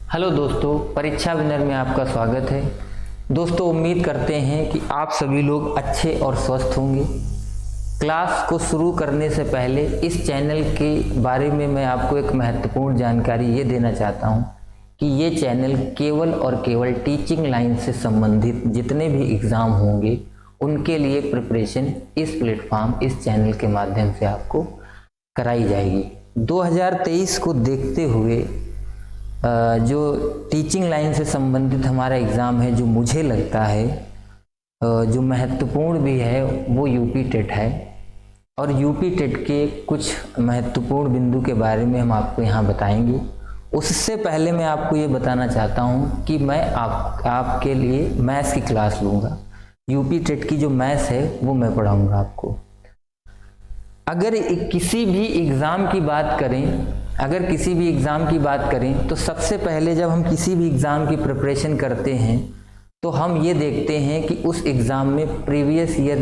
Hello दोस्तों, परीक्षा winner में आपका स्वागत है। दोस्तों, उम्मीद करते हैं कि आप सभी लोग अच्छे और स्वस्थ होंगे। क्लास को शुरू करने से पहले इस चैनल के बारे में मैं आपको एक महत्वपूर्ण जानकारी ये देना चाहता हूँ कि ये चैनल केवल और केवल टीचिंग लाइन से संबंधित जितने भी एग्ज़ाम होंगे उनके लिए प्रिपरेशन इस चैनल के माध्यम से आपको कराई जाएगी। 2023 को देखते हुए जो टीचिंग लाइन से संबंधित हमारा एग्ज़ाम है, जो मुझे लगता है जो महत्वपूर्ण भी है, वो यूपी टेट है। और यूपी टेट के कुछ महत्वपूर्ण बिंदु के बारे में हम आपको यहाँ बताएंगे। उससे पहले मैं आपको ये बताना चाहता हूँ कि मैं आपके लिए मैथ्स की क्लास लूँगा। यूपी टेट की जो मैथ्स है वो मैं पढ़ाऊँगा आपको। अगर किसी भी एग्ज़ाम की बात करें तो सबसे पहले जब हम किसी भी एग्ज़ाम की प्रिपरेशन करते हैं तो हम ये देखते हैं कि उस एग्ज़ाम में प्रीवियस ईयर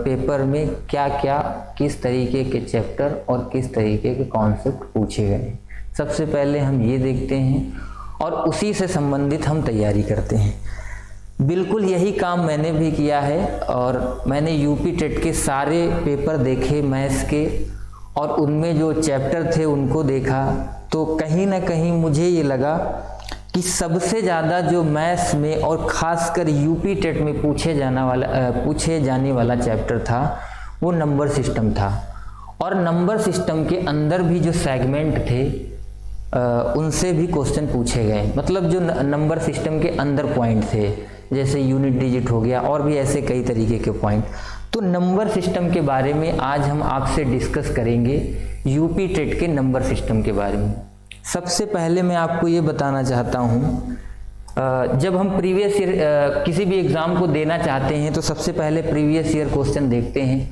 पेपर में क्या क्या किस तरीके के चैप्टर और किस तरीके के कॉन्सेप्ट पूछे गए। सबसे पहले हम ये देखते हैं और उसी से संबंधित हम तैयारी करते हैं। बिल्कुल यही काम मैंने भी किया है और मैंने यूपी टेट के सारे पेपर देखे मैथ्स के, और उनमें जो चैप्टर थे उनको देखा, तो कहीं ना कहीं मुझे ये लगा कि सबसे ज़्यादा जो मैथ्स में और ख़ासकर यूपी टेट में पूछे जाने वाला चैप्टर था वो नंबर सिस्टम था। और नंबर सिस्टम के अंदर भी जो सेगमेंट थे उनसे भी क्वेश्चन पूछे गए। मतलब जो नंबर सिस्टम के अंदर पॉइंट थे, जैसे यूनिट डिजिट हो गया और भी ऐसे कई तरीके के पॉइंट। तो नंबर सिस्टम के बारे में आज हम आपसे डिस्कस करेंगे, यूपी टेट के नंबर सिस्टम के बारे में। सबसे पहले मैं आपको ये बताना चाहता हूँ, जब हम प्रीवियस ईयर किसी भी एग्ज़ाम को देना चाहते हैं तो सबसे पहले प्रीवियस ईयर क्वेश्चन देखते हैं।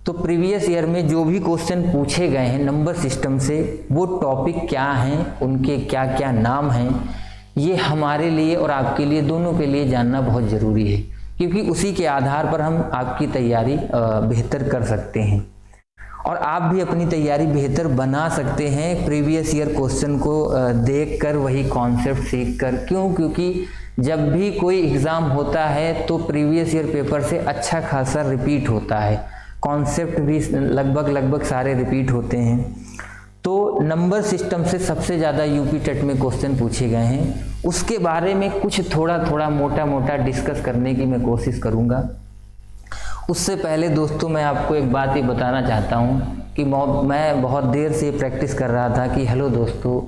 तो प्रीवियस ईयर में जो भी क्वेश्चन पूछे गए हैं नंबर सिस्टम से, वो टॉपिक क्या हैं, उनके क्या क्या नाम हैं, ये हमारे लिए और आपके लिए, दोनों के लिए जानना बहुत ज़रूरी है, क्योंकि उसी के आधार पर हम आपकी तैयारी बेहतर कर सकते हैं और आप भी अपनी तैयारी बेहतर बना सकते हैं प्रीवियस ईयर क्वेश्चन को देखकर, वही कॉन्सेप्ट सीखकर। क्योंकि जब भी कोई एग्ज़ाम होता है तो प्रीवियस ईयर पेपर से अच्छा खासा रिपीट होता है, कॉन्सेप्ट भी लगभग सारे रिपीट होते हैं। तो नंबर सिस्टम से सबसे ज़्यादा यूपी टेट में क्वेश्चन पूछे गए हैं। उसके बारे में कुछ थोड़ा मोटा डिस्कस करने की मैं कोशिश करूँगा। उससे पहले दोस्तों, मैं आपको एक बात ये बताना चाहता हूँ कि मैं बहुत देर से प्रैक्टिस कर रहा था कि हेलो दोस्तों,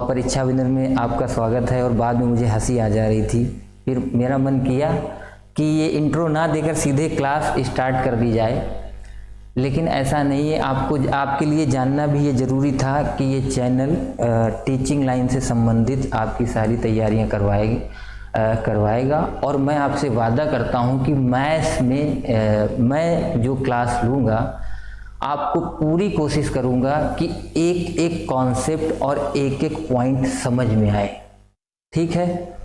परीक्षा विनर में आपका स्वागत है, और बाद में मुझे हंसी आ जा रही थी। फिर मेरा मन किया कि ये इंट्रो ना देकर सीधे क्लास स्टार्ट कर दी जाए, लेकिन ऐसा नहीं है। आपके लिए जानना भी ये ज़रूरी था कि ये चैनल टीचिंग लाइन से संबंधित आपकी सारी तैयारियां करवाएगा। और मैं आपसे वादा करता हूं कि मैथ्स में मैं जो क्लास लूँगा, आपको पूरी कोशिश करूँगा कि एक एक कॉन्सेप्ट और एक एक पॉइंट समझ में आए। ठीक है?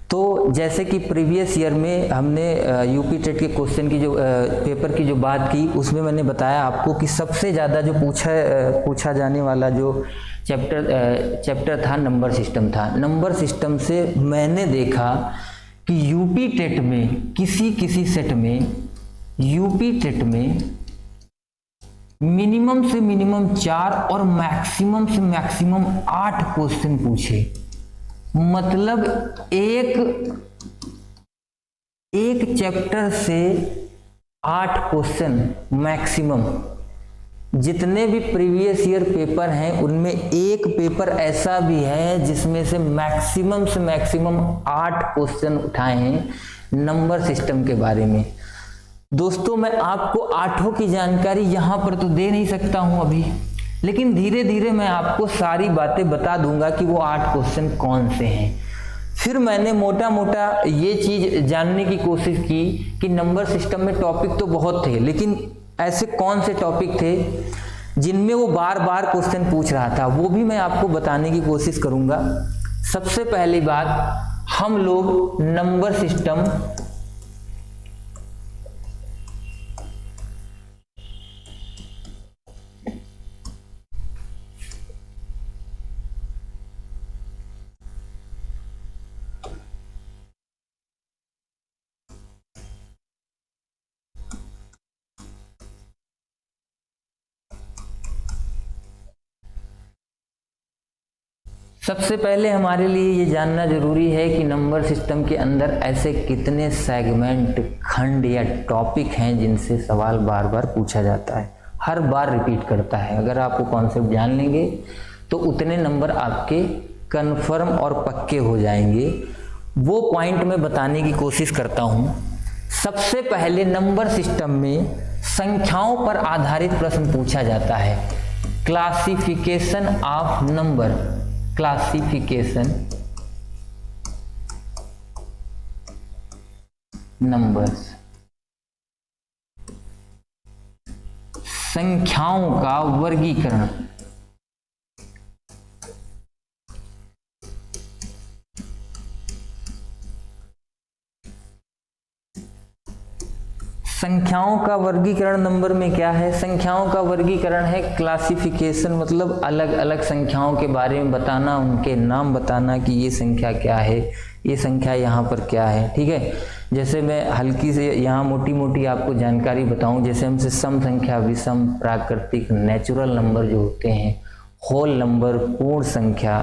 तो जैसे कि प्रीवियस ईयर में हमने यूपी टेट के क्वेश्चन की जो पेपर की जो बात की, उसमें मैंने बताया आपको कि सबसे ज़्यादा जो पूछा जाने वाला जो चैप्टर था नंबर सिस्टम था। नंबर सिस्टम से मैंने देखा कि यूपी टेट में किसी सेट में यूपी टेट में मिनिमम से मिनिमम 4 और मैक्सिमम से मैक्सिमम 8 क्वेश्चन पूछे। मतलब एक चैप्टर से 8 क्वेश्चन मैक्सिमम। जितने भी प्रीवियस ईयर पेपर हैं उनमें एक पेपर ऐसा भी है जिसमें से मैक्सिमम 8 क्वेश्चन उठाए हैं नंबर सिस्टम के बारे में। दोस्तों, मैं आपको 8 की जानकारी यहाँ पर तो दे नहीं सकता हूँ अभी, लेकिन धीरे धीरे मैं आपको सारी बातें बता दूंगा कि वो 8 क्वेश्चन कौन से हैं। फिर मैंने मोटा ये चीज़ जानने की कोशिश की कि नंबर सिस्टम में टॉपिक तो बहुत थे, लेकिन ऐसे कौन से टॉपिक थे जिनमें वो बार बार क्वेश्चन पूछ रहा था, वो भी मैं आपको बताने की कोशिश करूंगा। सबसे पहली बात, हम लोग नंबर सिस्टम सबसे पहले हमारे लिए ये जानना जरूरी है कि नंबर सिस्टम के अंदर ऐसे कितने सेगमेंट, खंड या टॉपिक हैं जिनसे सवाल बार बार पूछा जाता है, हर बार रिपीट करता है। अगर आप वो कॉन्सेप्ट जान लेंगे तो उतने नंबर आपके कन्फर्म और पक्के हो जाएंगे। वो पॉइंट मैं बताने की कोशिश करता हूँ। सबसे पहले नंबर सिस्टम में संख्याओं पर आधारित प्रश्न पूछा जाता है। Classification of number, classification numbers, संख्याओं का वर्गीकरण। संख्याओं का वर्गीकरण नंबर में क्या है? संख्याओं का वर्गीकरण है क्लासिफिकेशन, मतलब अलग अलग संख्याओं के बारे में बताना, उनके नाम बताना कि ये संख्या क्या है, ये संख्या यहाँ पर क्या है। ठीक है, जैसे मैं हल्की से यहाँ मोटी मोटी आपको जानकारी बताऊं, जैसे हमसे सम संख्या, विषम, प्राकृतिक, नेचुरल नंबर जो होते हैं, होल नंबर, पूर्ण संख्या,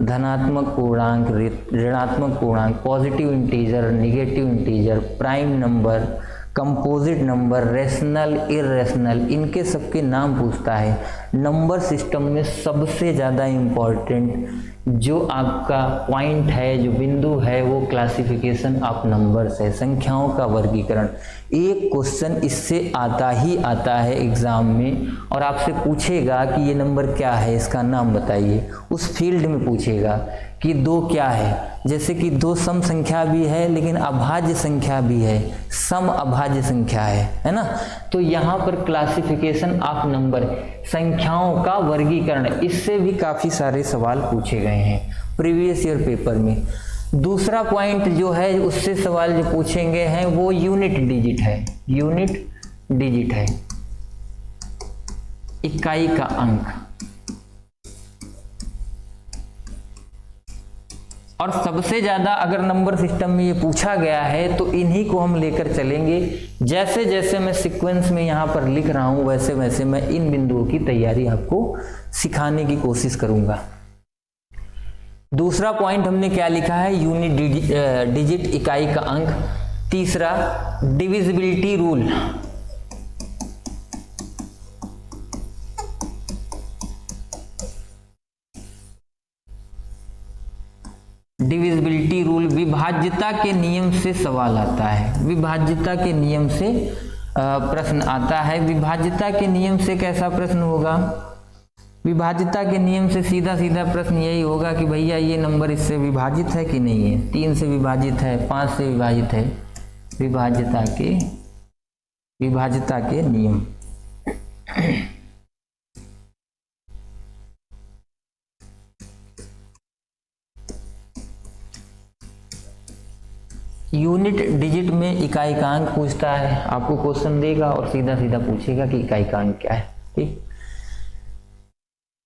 धनात्मक पूर्णांक, ऋणात्मक पूर्णांक, positive integer, negative integer, prime number, composite number, rational, irrational, इनके सबके नाम पूछता है। नंबर सिस्टम में सबसे ज़्यादा इम्पॉर्टेंट जो आपका पॉइंट है, जो बिंदु है, वो क्लासिफिकेशन ऑफ नंबर्स है, संख्याओं का वर्गीकरण। एक क्वेश्चन इससे आता ही आता है एग्जाम में, और आपसे पूछेगा कि ये नंबर क्या है, इसका नाम बताइए। उस फील्ड में पूछेगा कि दो क्या है, जैसे कि दो सम संख्या भी है लेकिन अभाज्य संख्या भी है, सम अभाज्य संख्या है ना। तो यहाँ पर क्लासिफिकेशन ऑफ नंबर, संख्याओं का वर्गीकरण, इससे भी काफ़ी सारे सवाल पूछे गए हैं प्रीवियस ईयर पेपर में। दूसरा पॉइंट जो है उससे सवाल जो पूछेंगे हैं वो यूनिट डिजिट है, यूनिट डिजिट है, इकाई का अंक। और सबसे ज़्यादा अगर नंबर सिस्टम में ये पूछा गया है तो इन्हीं को हम लेकर चलेंगे। जैसे जैसे मैं सीक्वेंस में यहाँ पर लिख रहा हूँ वैसे वैसे मैं इन बिंदुओं की तैयारी आपको सिखाने की कोशिश करूँगा। दूसरा पॉइंट हमने क्या लिखा है? यूनिट डिजिट, इकाई का अंक। तीसरा डिविजिबिलिटी रूल, डिविजिबिलिटी रूल, विभाज्यता के नियम से सवाल आता है, विभाज्यता के नियम से प्रश्न आता है। विभाज्यता के नियम से कैसा प्रश्न होगा? विभाज्यता के नियम से सीधा सीधा प्रश्न यही होगा कि भैया ये नंबर इससे विभाजित है कि नहीं है, 3 से विभाजित है, 5 से विभाजित है। विभाज्यता के नियम। यूनिट डिजिट में इकाई का अंक पूछता है, आपको क्वेश्चन देगा और सीधा सीधा पूछेगा कि इकाई का अंक क्या है। ठीक।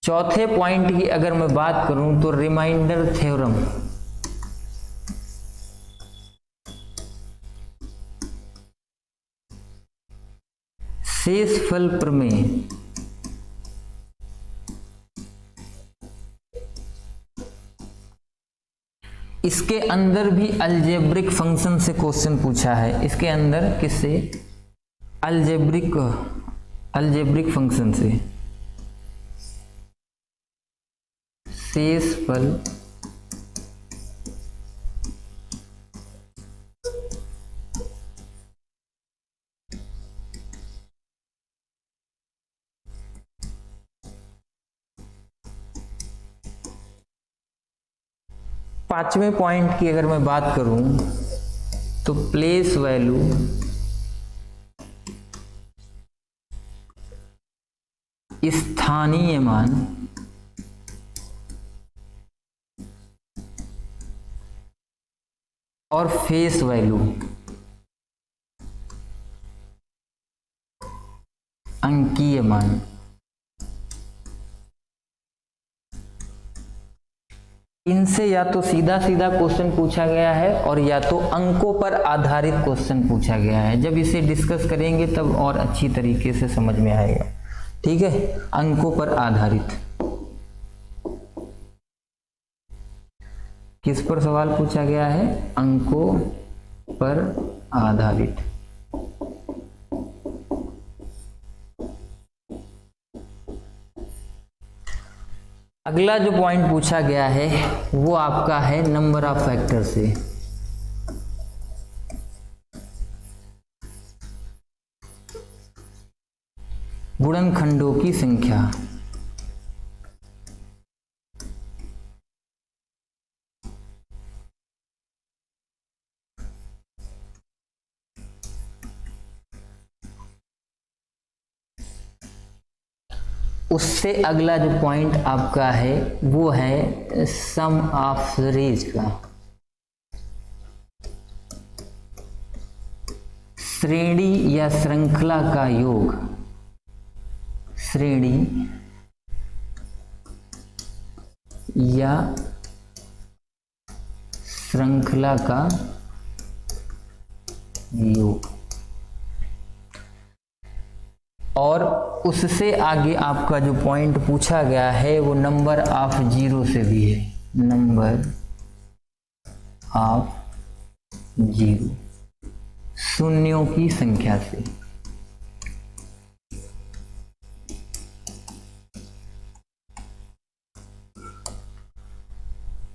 चौथे पॉइंट की अगर मैं बात करूं तो रिमाइंडर थ्योरम, शेषफल प्रमेय, इसके अंदर भी अलजेब्रिक फंक्शन से क्वेश्चन पूछा है। इसके अंदर किससे? अलजेब्रिक फंक्शन से। शेषफल पांचवें पॉइंट की अगर मैं बात करूं तो प्लेस वैल्यू, स्थानीय मान, और फेस वैल्यू, अंकीय मान। इनसे या तो सीधा सीधा क्वेश्चन पूछा गया है और या तो अंकों पर आधारित क्वेश्चन पूछा गया है। जब इसे डिस्कस करेंगे तब और अच्छी तरीके से समझ में आएगा। ठीक है, अंकों पर आधारित। किस पर सवाल पूछा गया है? अंकों पर आधारित। अगला जो पॉइंट पूछा गया है वो आपका है नंबर ऑफ फैक्टर से। गुणनखंडों की संख्या। उससे अगला जो पॉइंट आपका है वो है सम ऑफ सीरीज का। श्रेणी या श्रृंखला का योग। श्रेणी या श्रृंखला का योग। और उससे आगे आपका जो पॉइंट पूछा गया है वो नंबर ऑफ जीरो से भी है। नंबर ऑफ जीरो, शून्यों की संख्या से।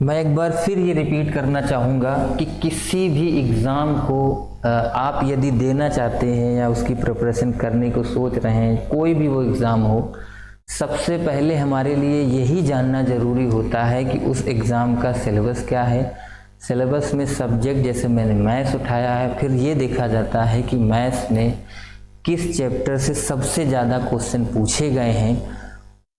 मैं एक बार फिर ये रिपीट करना चाहूँगा कि किसी भी एग्ज़ाम को आप यदि देना चाहते हैं या उसकी प्रिपरेशन करने को सोच रहे हैं, कोई भी वो एग्ज़ाम हो, सबसे पहले हमारे लिए यही जानना ज़रूरी होता है कि उस एग्ज़ाम का सिलेबस क्या है। सिलेबस में सब्जेक्ट, जैसे मैंने मैथ्स उठाया है, फिर ये देखा जाता है कि मैथ्स में किस चैप्टर से सबसे ज़्यादा क्वेश्चन पूछे गए हैं।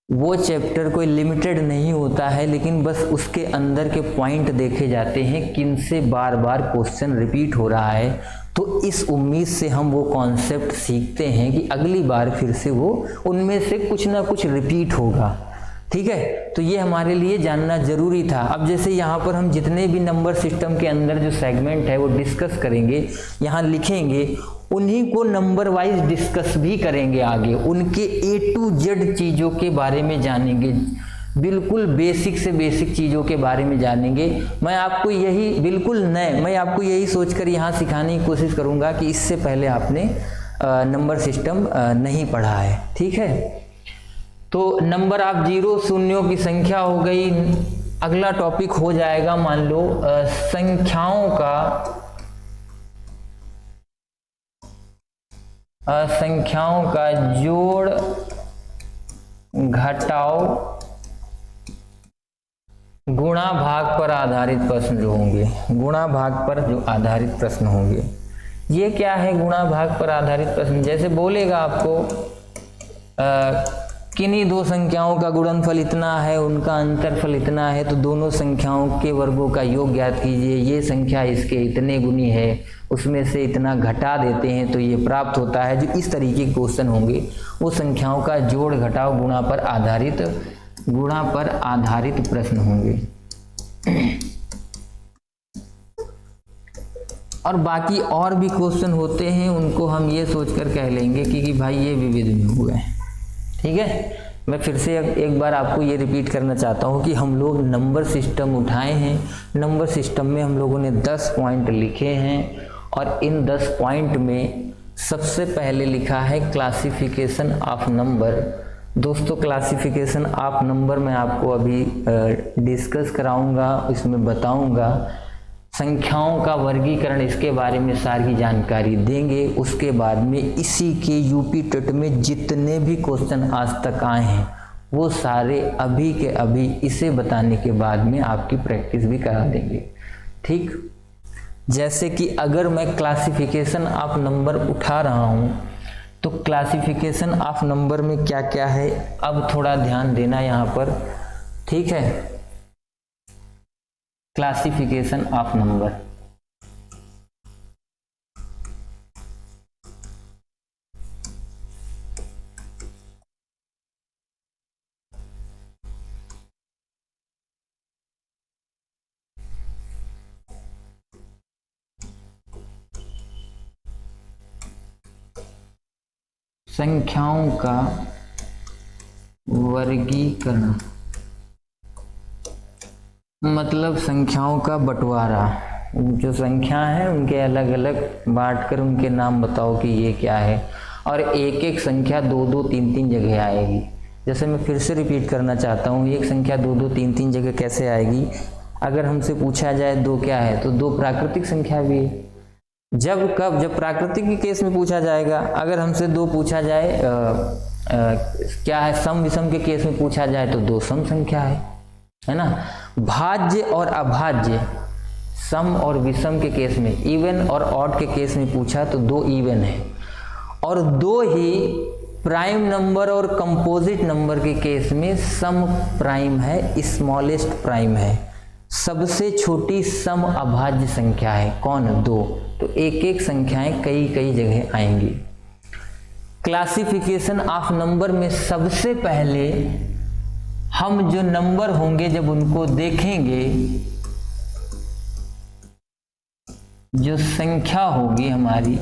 वो चैप्टर कोई लिमिटेड नहीं होता है, लेकिन बस उसके अंदर के पॉइंट देखे जाते हैं किन से बार बार क्वेश्चन रिपीट हो रहा है। तो इस उम्मीद से हम वो कॉन्सेप्ट सीखते हैं कि अगली बार फिर से वो उनमें से कुछ ना कुछ रिपीट होगा। ठीक है, तो ये हमारे लिए जानना जरूरी था। अब जैसे यहाँ पर हम जितने भी नंबर सिस्टम के अंदर जो सेगमेंट है वो डिस्कस करेंगे, यहाँ लिखेंगे, उन्हीं को नंबर वाइज डिस्कस भी करेंगे आगे। उनके A to Z चीज़ों के बारे में जानेंगे, बिल्कुल बेसिक से बेसिक चीज़ों के बारे में जानेंगे। मैं आपको यही सोचकर यहाँ सिखाने की कोशिश करूँगा कि इससे पहले आपने नंबर सिस्टम नहीं पढ़ा है। ठीक है, तो नंबर ऑफ जीरो, शून्यों की संख्या हो गई। अगला टॉपिक हो जाएगा, मान लो संख्याओं का जोड़ घटाव गुणा भाग पर आधारित प्रश्न जो होंगे। गुणा भाग पर जो आधारित प्रश्न होंगे, ये क्या है गुणा भाग पर आधारित प्रश्न? जैसे बोलेगा आपको किन्हीं दो संख्याओं का गुणनफल इतना है, उनका अंतरफल इतना है, तो दोनों संख्याओं के वर्गों का योग ज्ञात कीजिए। ये संख्या इसके इतने गुनी है, उसमें से इतना घटा देते हैं तो ये प्राप्त होता है। जो इस तरीके के क्वेश्चन होंगे वो संख्याओं का जोड़ घटाव गुणा पर आधारित प्रश्न होंगे। और बाकी और भी क्वेश्चन होते हैं, उनको हम ये सोचकर कह लेंगे कि भाई ये विविध में हुए। ठीक है, मैं फिर से एक बार आपको ये रिपीट करना चाहता हूँ कि हम लोग नंबर सिस्टम उठाए हैं। नंबर सिस्टम में हम लोगों ने 10 पॉइंट लिखे हैं, और इन 10 पॉइंट में सबसे पहले लिखा है क्लासिफिकेशन ऑफ नंबर। दोस्तों, क्लासिफिकेशन ऑफ नंबर मैं आपको अभी डिस्कस कराऊंगा, इसमें बताऊंगा। संख्याओं का वर्गीकरण, इसके बारे में सारी जानकारी देंगे। उसके बाद में इसी के यूपी टेट में जितने भी क्वेश्चन आज तक आए हैं वो सारे अभी के अभी इसे बताने के बाद में आपकी प्रैक्टिस भी करा देंगे। ठीक, जैसे कि अगर मैं क्लासिफिकेशन ऑफ नंबर उठा रहा हूँ तो क्लासिफिकेशन ऑफ नंबर में क्या क्या है, अब थोड़ा ध्यान देना यहाँ पर। ठीक है, क्लासिफिकेशन ऑफ नंबर। संख्याओं का वर्गीकरण मतलब संख्याओं का बंटवारा, जो संख्या है उनके अलग अलग बांट कर उनके नाम बताओ कि ये क्या है, और एक एक संख्या दो दो तीन तीन जगह आएगी। जैसे मैं फिर से रिपीट करना चाहता हूँ, एक संख्या दो दो तीन तीन जगह कैसे आएगी? अगर हमसे पूछा जाए दो क्या है, तो दो प्राकृतिक संख्या भी है। जब प्राकृतिक के केस में पूछा जाएगा, अगर हमसे दो पूछा जाए क्या है, सम विषम के केस में पूछा जाए तो दो सम संख्या है ना। भाज्य और अभाज्य, सम और विषम के केस में, इवन और ऑड के केस में पूछा तो दो इवन है, और दो ही प्राइम नंबर और कंपोजिट नंबर के केस में सम प्राइम है, स्मॉलेस्ट प्राइम है, सबसे छोटी सम अभाज्य संख्या है। कौन? दो। तो एक एक संख्याएं कई कई जगह आएंगी। क्लासिफिकेशन ऑफ नंबर में सबसे पहले हम जो नंबर होंगे जब उनको देखेंगे, जो संख्या होगी हमारी,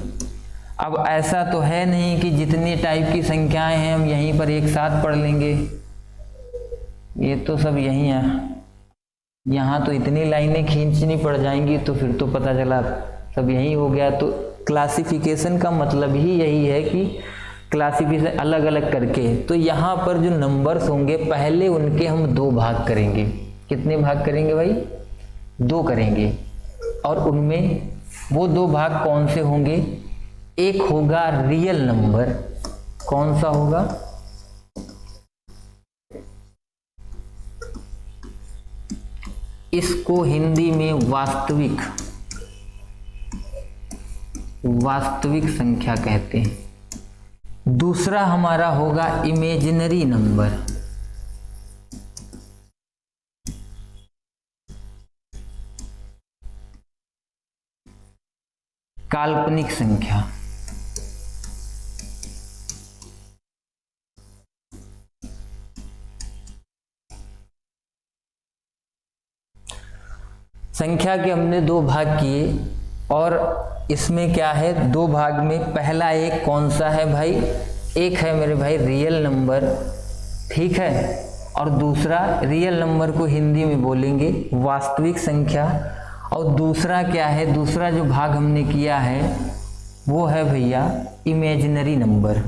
अब ऐसा तो है नहीं कि जितनी टाइप की संख्याएं हैं हम यहीं पर एक साथ पढ़ लेंगे, ये तो सब यहीं है, यहाँ तो इतनी लाइनें खींचनी पड़ जाएंगी तो फिर तो पता चला सब यही हो गया। तो क्लासिफिकेशन का मतलब ही यही है कि क्लासिफिकेशन अलग अलग करके, तो यहाँ पर जो नंबर्स होंगे पहले उनके हम दो भाग करेंगे। कितने भाग करेंगे भाई? दो करेंगे। और उनमें वो दो भाग कौन से होंगे? एक होगा रियल नंबर। कौन सा होगा? इसको हिंदी में वास्तविक संख्या कहते हैं। दूसरा हमारा होगा इमेजिनरी नंबर। काल्पनिक संख्या। संख्या के हमने दो भाग किए, और इसमें क्या है, दो भाग में पहला एक कौन सा है भाई? एक है मेरे भाई रियल नंबर, ठीक है, और दूसरा रियल नंबर को हिंदी में बोलेंगे वास्तविक संख्या। और दूसरा क्या है? दूसरा जो भाग हमने किया है वो है भैया इमेजिनरी नंबर,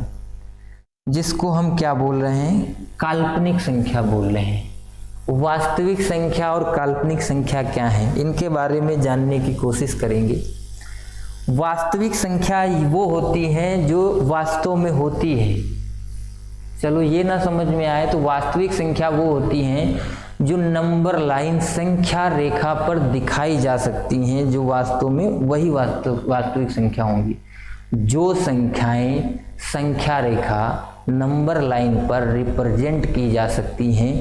जिसको हम क्या बोल रहे हैं? काल्पनिक संख्या बोल रहे हैं। वास्तविक संख्या और काल्पनिक संख्या क्या है, इनके बारे में जानने की कोशिश करेंगे। वास्तविक संख्या वो होती है जो वास्तव में होती है। चलो ये ना समझ में आए तो वास्तविक संख्या वो होती हैं जो नंबर लाइन संख्या रेखा पर दिखाई जा सकती हैं, जो वास्तव में वही वास्तविक संख्या होंगी। जो संख्याएं संख्या रेखा नंबर लाइन पर रिप्रेजेंट की जा सकती हैं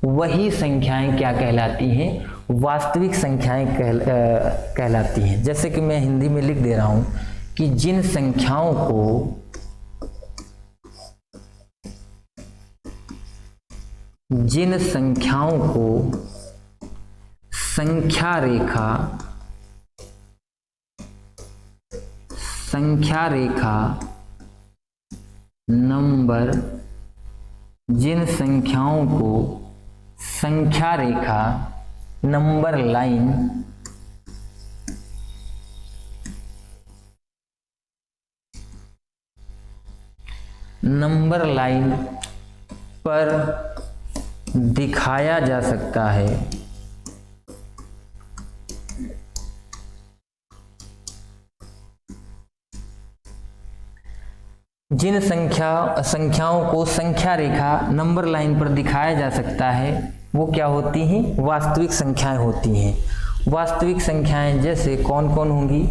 वही संख्याएं क्या कहलाती हैं? वास्तविक संख्याएं कहलाती हैं। जैसे कि मैं हिंदी में लिख दे रहा हूं कि जिन संख्याओं को संख्या रेखा नंबर, जिन संख्याओं को संख्या रेखा नंबर लाइन पर दिखाया जा सकता है, जिन संख्याओं को संख्या रेखा नंबर लाइन पर दिखाया जा सकता है वो क्या होती हैं? वास्तविक संख्याएं होती हैं। वास्तविक संख्याएं जैसे कौन कौन होंगी?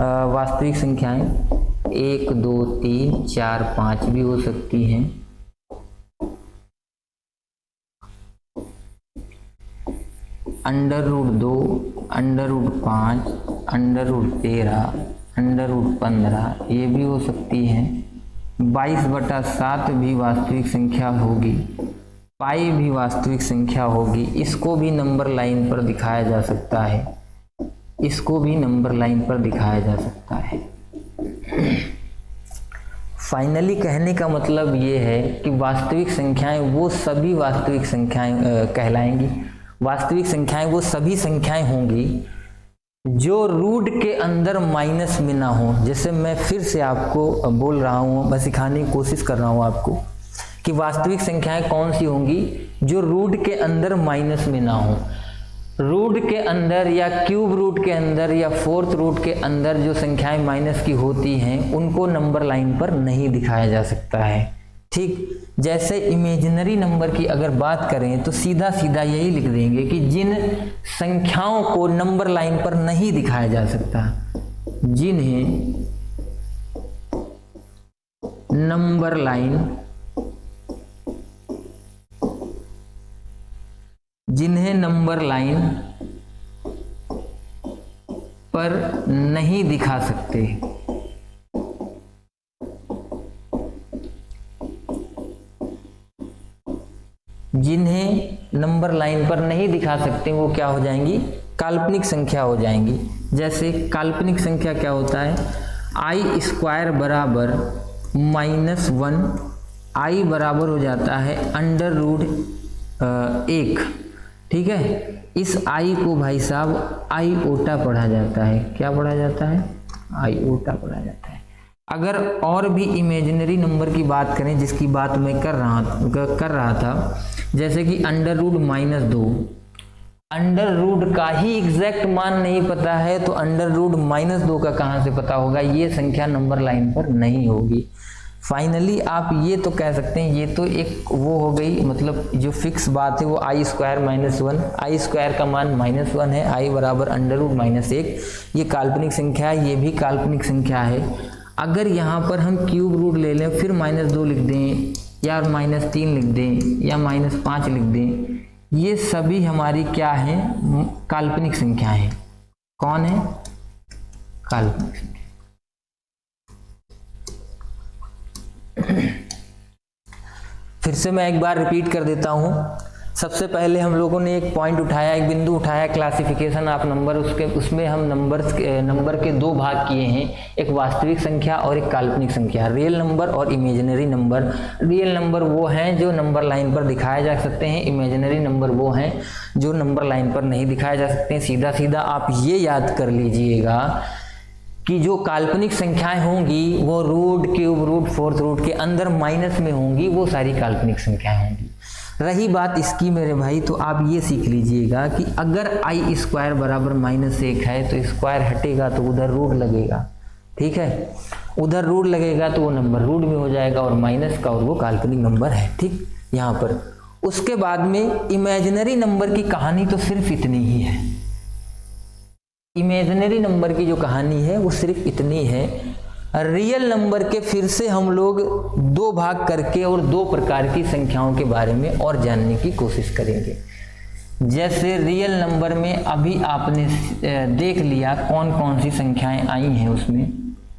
वास्तविक संख्याएं 1 2 3 4 5 भी हो सकती हैं। √2, √5, √13, √15 ये भी हो सकती हैं। 22/7 भी वास्तविक संख्या होगी। पाई भी वास्तविक संख्या होगी। इसको भी नंबर लाइन पर दिखाया जा सकता है, इसको भी नंबर लाइन पर दिखाया जा सकता है। फाइनली कहने का मतलब ये है कि वास्तविक संख्याएं वो सभी वास्तविक संख्याएं कहलाएंगी। वास्तविक संख्याएं वो सभी संख्याएं होंगी जो रूट के अंदर माइनस में ना हो। जैसे मैं फिर से आपको बोल रहा हूँ, मैं सिखाने की कोशिश कर रहा हूँ आपको कि वास्तविक संख्याएं कौन सी होंगी जो रूट के अंदर माइनस में ना हो। रूट के अंदर या क्यूब रूट के अंदर या फोर्थ रूट के अंदर जो संख्याएं माइनस की होती हैं उनको नंबर लाइन पर नहीं दिखाया जा सकता है। ठीक जैसे इमेजिनरी नंबर की अगर बात करें तो सीधा सीधा यही लिख देंगे कि जिन संख्याओं को नंबर लाइन पर नहीं दिखाया जा सकता, जिन्हें नंबर लाइन पर नहीं दिखा सकते, जिन्हें नंबर लाइन पर नहीं दिखा सकते वो क्या हो जाएंगी, काल्पनिक संख्या हो जाएंगी। जैसे काल्पनिक संख्या क्या होता है, आई स्क्वायर बराबर -1, आई बराबर हो जाता है अंडर रूट 1। ठीक है, इस आई को भाई साहब आईओटा पढ़ा जाता है। क्या पढ़ा जाता है, आईओटा पढ़ा जाता है। अगर और भी इमेजिनरी नंबर की बात करें जिसकी बात मैं कर रहा था, जैसे कि अंडर रूट -2, अंडर रूट का ही एग्जैक्ट मान नहीं पता है तो अंडर रूट -2 का कहाँ से पता होगा, ये संख्या नंबर लाइन पर नहीं होगी। फाइनली आप ये तो कह सकते हैं, ये तो एक वो हो गई, मतलब जो फिक्स बात है वो आई स्क्वायर -1, आई स्क्वायर का मान -1 है, आई बराबर अंडर रूट -1, ये काल्पनिक संख्या है, ये भी काल्पनिक संख्या है। अगर यहाँ पर हम क्यूब रूट ले लें फिर -2 लिख दें या -3 लिख दें या -5 लिख दें, ये सभी हमारी क्या है, काल्पनिक संख्या है। कौन है, काल्पनिक संख्या। फिर से मैं एक बार रिपीट कर देता हूं। सबसे पहले हम लोगों ने एक पॉइंट उठाया, एक बिंदु उठाया, क्लासिफिकेशन ऑफ नंबर। उसमें हम नंबर के 2 भाग किए हैं, एक वास्तविक संख्या और एक काल्पनिक संख्या, रियल नंबर और इमेजिनरी नंबर। रियल नंबर वो हैं जो नंबर लाइन पर दिखाए जा सकते हैं, इमेजिनरी नंबर वो हैं जो नंबर लाइन पर नहीं दिखाए जा सकते हैं। सीधा सीधा आप ये याद कर लीजिएगा कि जो काल्पनिक संख्याएं होंगी वो root, cube root, fourth root के अंदर माइनस में होंगी, वो सारी काल्पनिक संख्याएं होंगी। रही बात इसकी मेरे भाई, तो आप ये सीख लीजिएगा कि अगर आई स्क्वायर बराबर -1 है तो स्क्वायर हटेगा तो उधर रूट लगेगा। ठीक है, उधर रूट लगेगा तो वो नंबर रूट में हो जाएगा और माइनस का, और वो काल्पनिक नंबर है। ठीक, यहाँ पर उसके बाद में इमेजिनरी नंबर की कहानी तो सिर्फ इतनी ही है। इमेजिनरी नंबर की जो कहानी है वो सिर्फ इतनी है। रियल नंबर के फिर से हम लोग 2 भाग करके और 2 प्रकार की संख्याओं के बारे में और जानने की कोशिश करेंगे। जैसे रियल नंबर में अभी आपने देख लिया कौन कौन सी संख्याएं आई हैं, उसमें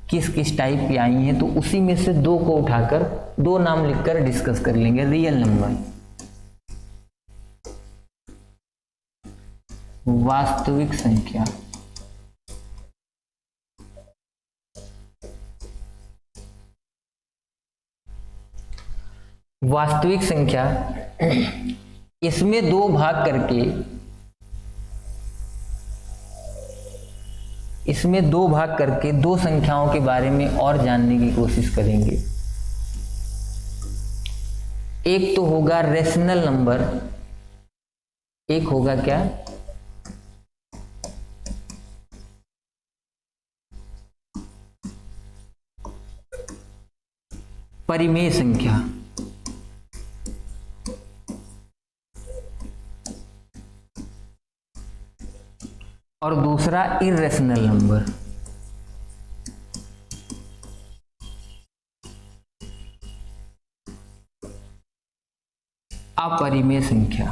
किस किस टाइप की आई हैं, तो उसी में से 2 को उठाकर 2 नाम लिखकर डिस्कस कर लेंगे। रियल नंबर, वास्तविक संख्या, वास्तविक संख्या। इसमें 2 भाग करके 2 संख्याओं के बारे में और जानने की कोशिश करेंगे। एक तो होगा रेशनल नंबर, एक होगा क्या, परिमेय संख्या। और दूसरा इर्रेशनल नंबर। अपरिमेय संख्या।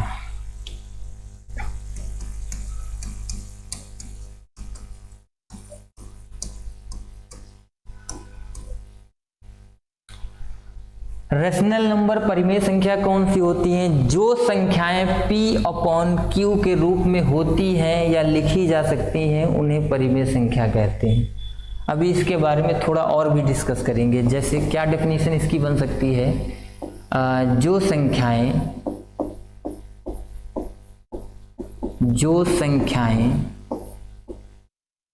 रेशनल नंबर, परिमेय संख्या कौन सी होती हैं, जो संख्याएं P/Q के रूप में होती हैं या लिखी जा सकती हैं उन्हें परिमेय संख्या कहते हैं। अभी इसके बारे में थोड़ा और भी डिस्कस करेंगे। जैसे क्या डेफिनेशन इसकी बन सकती है, जो संख्याएं जो संख्याएं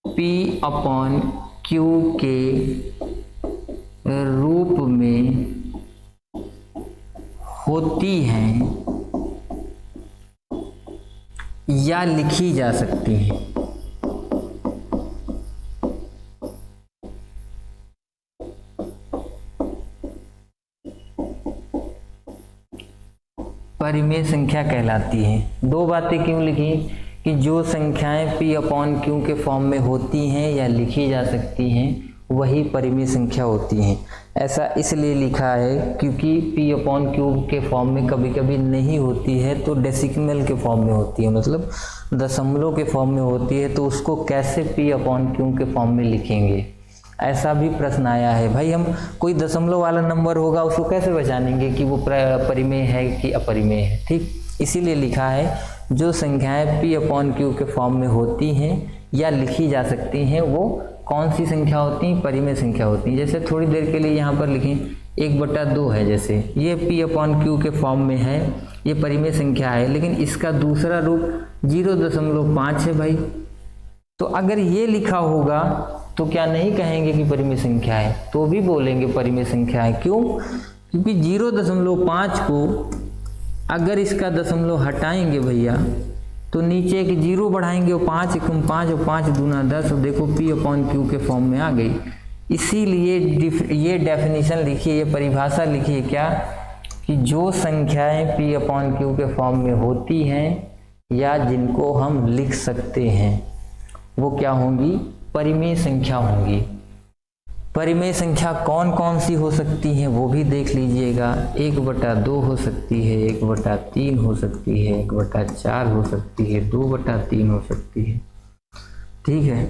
P अपॉन Q के रूप में होती हैं या लिखी जा सकती हैं। परिमेय संख्या कहलाती है। दो बातें क्यों लिखी कि जो संख्याएं P अपॉन Q के फॉर्म में होती हैं या लिखी जा सकती हैं वही परिमेय संख्या होती हैं। ऐसा इसलिए लिखा है क्योंकि P अपॉन Q के फॉर्म में कभी कभी नहीं होती है तो डेसिमल के फॉर्म में होती है, मतलब दशमलव के फॉर्म में होती है, तो उसको कैसे P अपॉन Q के फॉर्म में लिखेंगे, ऐसा भी प्रश्न आया है। भाई हम कोई दशमलव वाला नंबर होगा उसको कैसे पहचानेंगे कि वो परिमेय है कि अपरिमेय है। ठीक, इसीलिए लिखा है जो संख्याएं P अपॉन Q के फॉर्म में होती हैं या लिखी जा सकती हैं वो कौन सी संख्या होती हैं, परिमेय संख्या होती हैं। जैसे थोड़ी देर के लिए यहाँ पर लिखें 1/2 है, जैसे ये P अपॉन Q के फॉर्म में है, ये परिमेय संख्या है, लेकिन इसका दूसरा रूप 0.5 है भाई। तो अगर ये लिखा होगा तो क्या नहीं कहेंगे कि परिमेय संख्या है, तो भी बोलेंगे परिमेय संख्या है। क्यों? क्योंकि 0.5 को अगर इसका दशमलव हटाएंगे भैया तो नीचे एक 0 बढ़ाएंगे और 5 एकम 5 और 5 दूना 10 और देखो P अपॉन Q के फॉर्म में आ गई। इसीलिए ये डेफिनेशन लिखिए, ये परिभाषा लिखिए क्या कि जो संख्याएं P अपॉन Q के फॉर्म में होती हैं या जिनको हम लिख सकते हैं वो क्या होंगी, परिमेय संख्या होंगी। परिमेय संख्या कौन कौन सी हो सकती हैं वो भी देख लीजिएगा। 1/2 हो सकती है, 1/3 हो सकती है, 1/4 हो सकती है, 2/3 हो सकती है। ठीक है,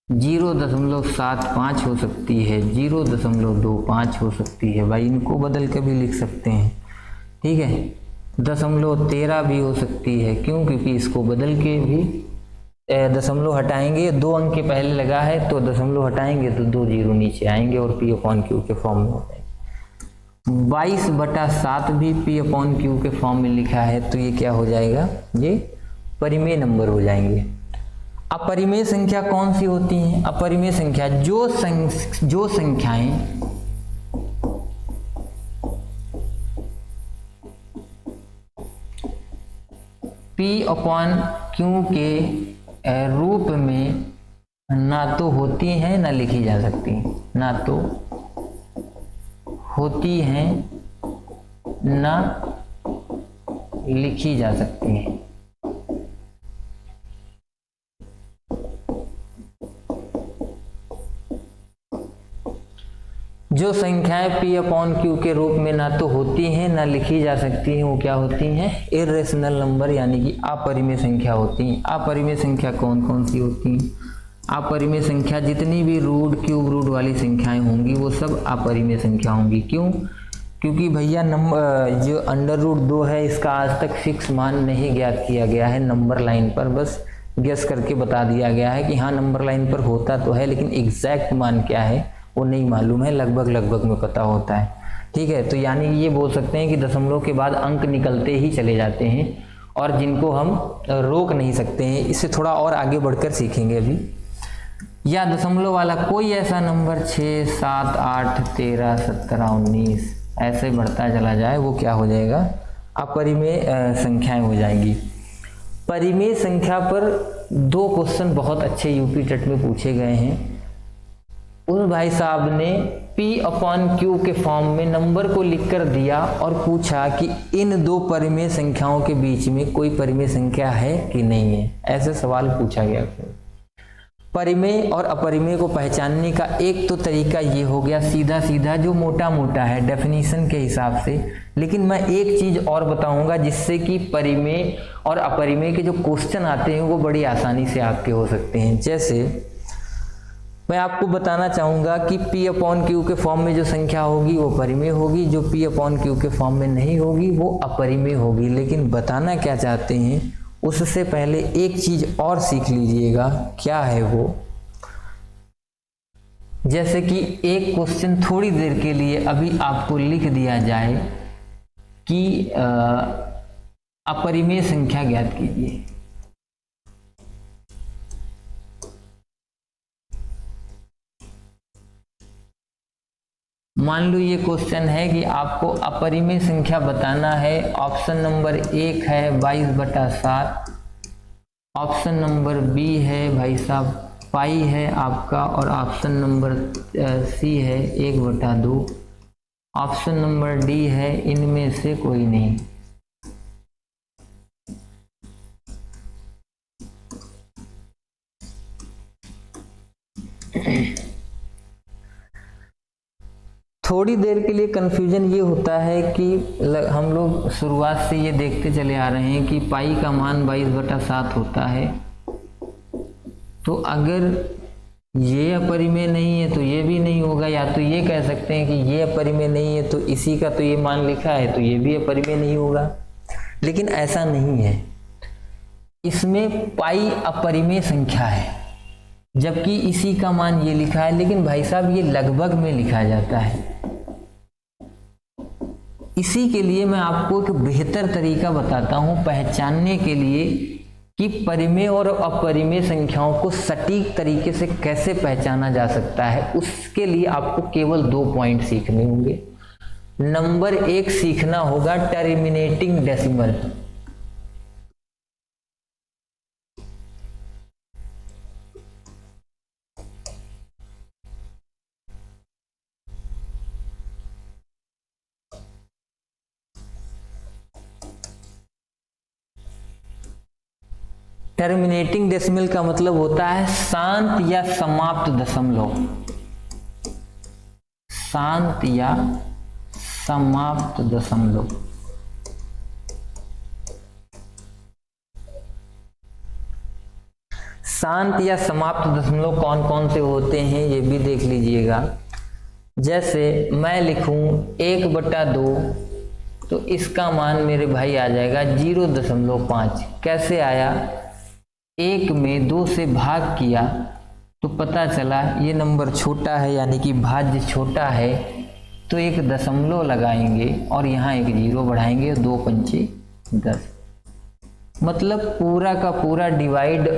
0.75 हो सकती है, 0.25 हो सकती है। भाई इनको बदल के भी लिख सकते हैं। ठीक है, 0.13 भी हो सकती है। क्यों? क्योंकि इसको बदल के भी दशमलव हटाएंगे, 2 अंक के पहले लगा है तो दशमलव हटाएंगे तो 2 0 नीचे आएंगे और P अपॉन Q के फॉर्म में हो जाएगा। 22/7 भी P अपॉन Q के फॉर्म में लिखा है तो ये क्या हो जाएगा, ये परिमेय नंबर हो जाएंगे। अपरिमेय संख्या कौन सी होती हैं? अपरिमेय संख्या जो संख्याएं P अपॉन Q के रूप में ना तो होती हैं ना लिखी जा सकती, ना तो होती हैं ना लिखी जा सकती हैं। जो संख्याएं P अपॉन Q के रूप में ना तो होती हैं ना लिखी जा सकती हैं वो क्या होती हैं, इर्रेशनल नंबर यानी कि अपरिमेय संख्या होती हैं। अपरिमेय संख्या कौन कौन सी होती हैं? अपरिमेय संख्या जितनी भी रूट क्यूब रूट वाली संख्याएं होंगी वो सब अपरिमेय संख्या होंगी। क्यों? क्योंकि भैया नंबर जो √2 है इसका आज तक फिक्स मान नहीं ज्ञात किया गया है, नंबर लाइन पर बस गेस करके बता दिया गया है कि हाँ नंबर लाइन पर होता तो है, लेकिन एग्जैक्ट मान क्या है वो नहीं मालूम है, लगभग में पता होता है। ठीक है, तो यानी ये बोल सकते हैं कि दशमलव के बाद अंक निकलते ही चले जाते हैं और जिनको हम रोक नहीं सकते हैं। इससे थोड़ा और आगे बढ़कर सीखेंगे अभी। या दशमलव वाला कोई ऐसा नंबर 6, 7, 8, 13, 17, 19 ऐसे बढ़ता चला जाए वो क्या हो जाएगा, अपरिमेय संख्याएं हो जाएंगी। परिमेय संख्या पर 2 क्वेश्चन बहुत अच्छे यूपी टेट में पूछे गए हैं। उस भाई साहब ने P अपॉन Q के फॉर्म में नंबर को लिखकर दिया और पूछा कि इन 2 परिमेय संख्याओं के बीच में कोई परिमेय संख्या है कि नहीं है, ऐसे सवाल पूछा गया। परिमेय और अपरिमेय को पहचानने का एक तो तरीका ये हो गया सीधा जो मोटा है डेफिनेशन के हिसाब से, लेकिन मैं एक चीज और बताऊंगा जिससे कि परिमेय और अपरिमेय के जो क्वेश्चन आते हैं वो बड़ी आसानी से आपके हो सकते हैं। जैसे मैं आपको बताना चाहूँगा कि P अपॉन Q के फॉर्म में जो संख्या होगी वो परिमेय होगी, जो P अपॉन Q के फॉर्म में नहीं होगी वो अपरिमेय होगी। लेकिन बताना क्या चाहते हैं उससे पहले एक चीज और सीख लीजिएगा, क्या है वो, जैसे कि एक क्वेश्चन थोड़ी देर के लिए अभी आपको लिख दिया जाए कि अपरिमेय संख्या ज्ञात कीजिए। मान लो ये क्वेश्चन है कि आपको अपरिमेय संख्या बताना है। ऑप्शन नंबर 1 है 22/7, ऑप्शन नंबर बी है भाई साहब पाई है आपका, और ऑप्शन नंबर सी है 1/2, ऑप्शन नंबर डी है इनमें से कोई नहीं। थोड़ी देर के लिए कन्फ्यूजन ये होता है कि हम लोग शुरुआत से ये देखते चले आ रहे हैं कि पाई का मान 22/7 होता है। तो अगर ये अपरिमेय नहीं है तो ये भी नहीं होगा, या तो ये कह सकते हैं कि ये अपरिमेय नहीं है तो इसी का तो ये मान लिखा है तो ये भी अपरिमेय नहीं होगा। लेकिन ऐसा नहीं है, इसमें पाई अपरिमेय संख्या है जबकि इसी का मान ये लिखा है। लेकिन भाई साहब ये लगभग में लिखा जाता है। इसी के लिए मैं आपको एक बेहतर तरीका बताता हूं पहचानने के लिए कि परिमेय और अपरिमेय संख्याओं को सटीक तरीके से कैसे पहचाना जा सकता है। उसके लिए आपको केवल 2 पॉइंट सीखने होंगे। नंबर 1 सीखना होगा टर्मिनेटिंग डेसिमल। टर्मिनेटिंग डेसिमल का मतलब होता है शांत या समाप्त दशमलव। शांत या समाप्त दशमलव। शांत या समाप्त दशमलव कौन कौन से होते हैं ये भी देख लीजिएगा। जैसे मैं लिखूं 1/2 तो इसका मान मेरे भाई आ जाएगा 0.5। कैसे आया? 1 में 2 से भाग किया तो पता चला ये नंबर छोटा है, यानी कि भाज्य छोटा है, तो एक दशमलव लगाएंगे और यहाँ एक 0 बढ़ाएंगे। 2 पंचे 10, मतलब पूरा का पूरा डिवाइड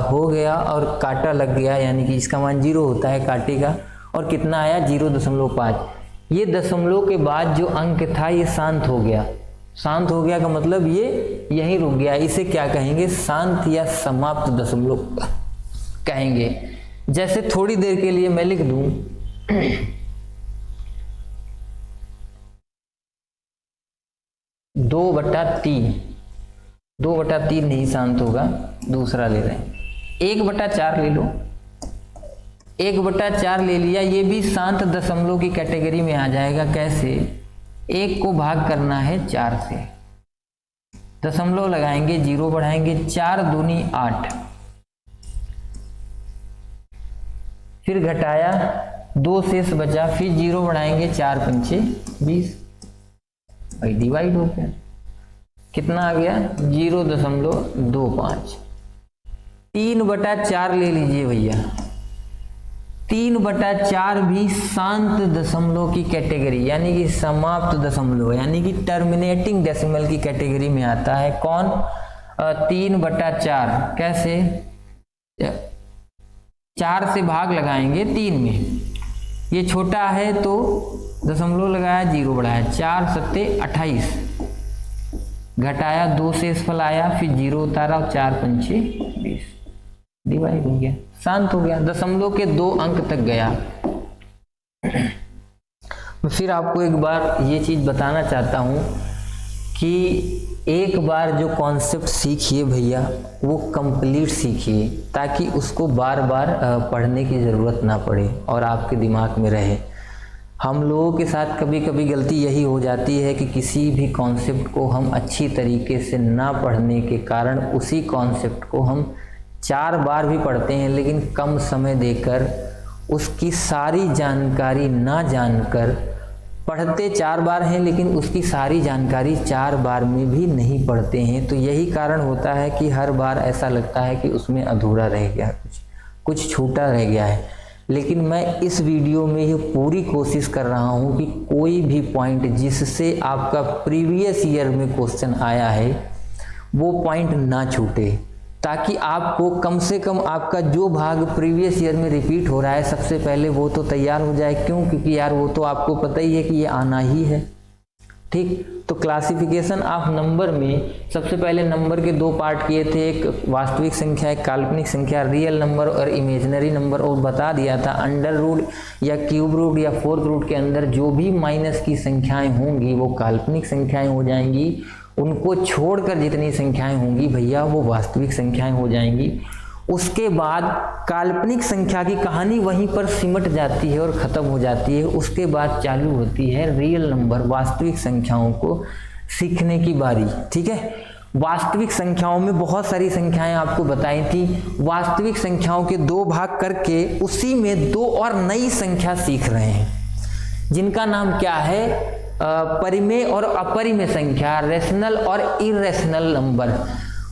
हो गया और काटा लग गया, यानी कि इसका मान 0 होता है काटे का। और कितना आया? 0.5। ये दशमलव के बाद जो अंक था ये शांत हो गया। शांत हो गया का मतलब ये यहीं रुक गया। इसे क्या कहेंगे? शांत या समाप्त दशमलव कहेंगे। जैसे थोड़ी देर के लिए मैं लिख दूं 2/3। 2/3 नहीं शांत होगा, दूसरा ले रहे हैं। 1/4 ले लो। 1/4 ले लिया, ये भी शांत दशमलव की कैटेगरी में आ जाएगा। कैसे? 1 को भाग करना है 4 से, दशमलव लगाएंगे, 0 बढ़ाएंगे, 4 दूनी 8, फिर घटाया, 2 शेष बचा, फिर 0 बढ़ाएंगे, 4 पंचे 20, भाई डिवाइड हो गया। कितना आ गया? 0.25। 3/4 ले लीजिए भैया। 3/4 भी शांत दशमलव की कैटेगरी, यानी कि समाप्त दशमलव, यानी कि टर्मिनेटिंग डेसिमल की कैटेगरी में आता है। कौन? 3/4। कैसे? 4 से भाग लगाएंगे 3 में, ये छोटा है तो दशमलव लगाया, 0 बढ़ाया, 4 सत्ते 28, घटाया, 2 शेषफल आया, फिर 0 उतारा, 4 पंचे 20, डिवाइड हो गया, शांत हो गया, दशमलव के 2 अंक तक गया। मैं फिर आपको एक बार ये चीज बताना चाहता हूं कि एक बार जो कॉन्सेप्ट सीखिए भैया वो कंप्लीट सीखिए, ताकि उसको बार बार पढ़ने की ज़रूरत ना पड़े और आपके दिमाग में रहे। हम लोगों के साथ कभी कभी गलती यही हो जाती है कि किसी भी कॉन्सेप्ट को हम अच्छी तरीके से ना पढ़ने के कारण उसी कॉन्सेप्ट को हम 4 बार भी पढ़ते हैं, लेकिन कम समय देकर उसकी सारी जानकारी ना जानकर पढ़ते 4 बार हैं, लेकिन उसकी सारी जानकारी 4 बार में भी नहीं पढ़ते हैं। तो यही कारण होता है कि हर बार ऐसा लगता है कि उसमें अधूरा रह गया, कुछ छूटा रह गया है। लेकिन मैं इस वीडियो में ये पूरी कोशिश कर रहा हूँ कि कोई भी पॉइंट जिससे आपका प्रीवियस ईयर में क्वेश्चन आया है वो पॉइंट ना छूटे, ताकि आपको कम से कम आपका जो भाग प्रीवियस ईयर में रिपीट हो रहा है सबसे पहले वो तो तैयार हो जाए। क्यों? क्योंकि यार वो तो आपको पता ही है कि ये आना ही है। ठीक, तो क्लासिफिकेशन ऑफ नंबर में सबसे पहले नंबर के दो पार्ट किए थे, एक वास्तविक संख्या, एक काल्पनिक संख्या, रियल नंबर और इमेजिनरी नंबर, और बता दिया था अंडर रूट या क्यूब रूट या फोर्थ रूट के अंदर जो भी माइनस की संख्याएं होंगी वो काल्पनिक संख्याएं हो जाएंगी, उनको छोड़कर जितनी संख्याएं होंगी भैया वो वास्तविक संख्याएं हो जाएंगी। उसके बाद काल्पनिक संख्या की कहानी वहीं पर सिमट जाती है और ख़त्म हो जाती है। उसके बाद चालू होती है रियल नंबर, वास्तविक संख्याओं को सीखने की बारी। ठीक है, वास्तविक संख्याओं में बहुत सारी संख्याएं आपको बताई थी। वास्तविक संख्याओं के दो भाग करके उसी में दो और नई संख्या सीख रहे हैं, जिनका नाम क्या है? परिमेय और अपरिमेय संख्या, रेशनल और इरेशनल नंबर।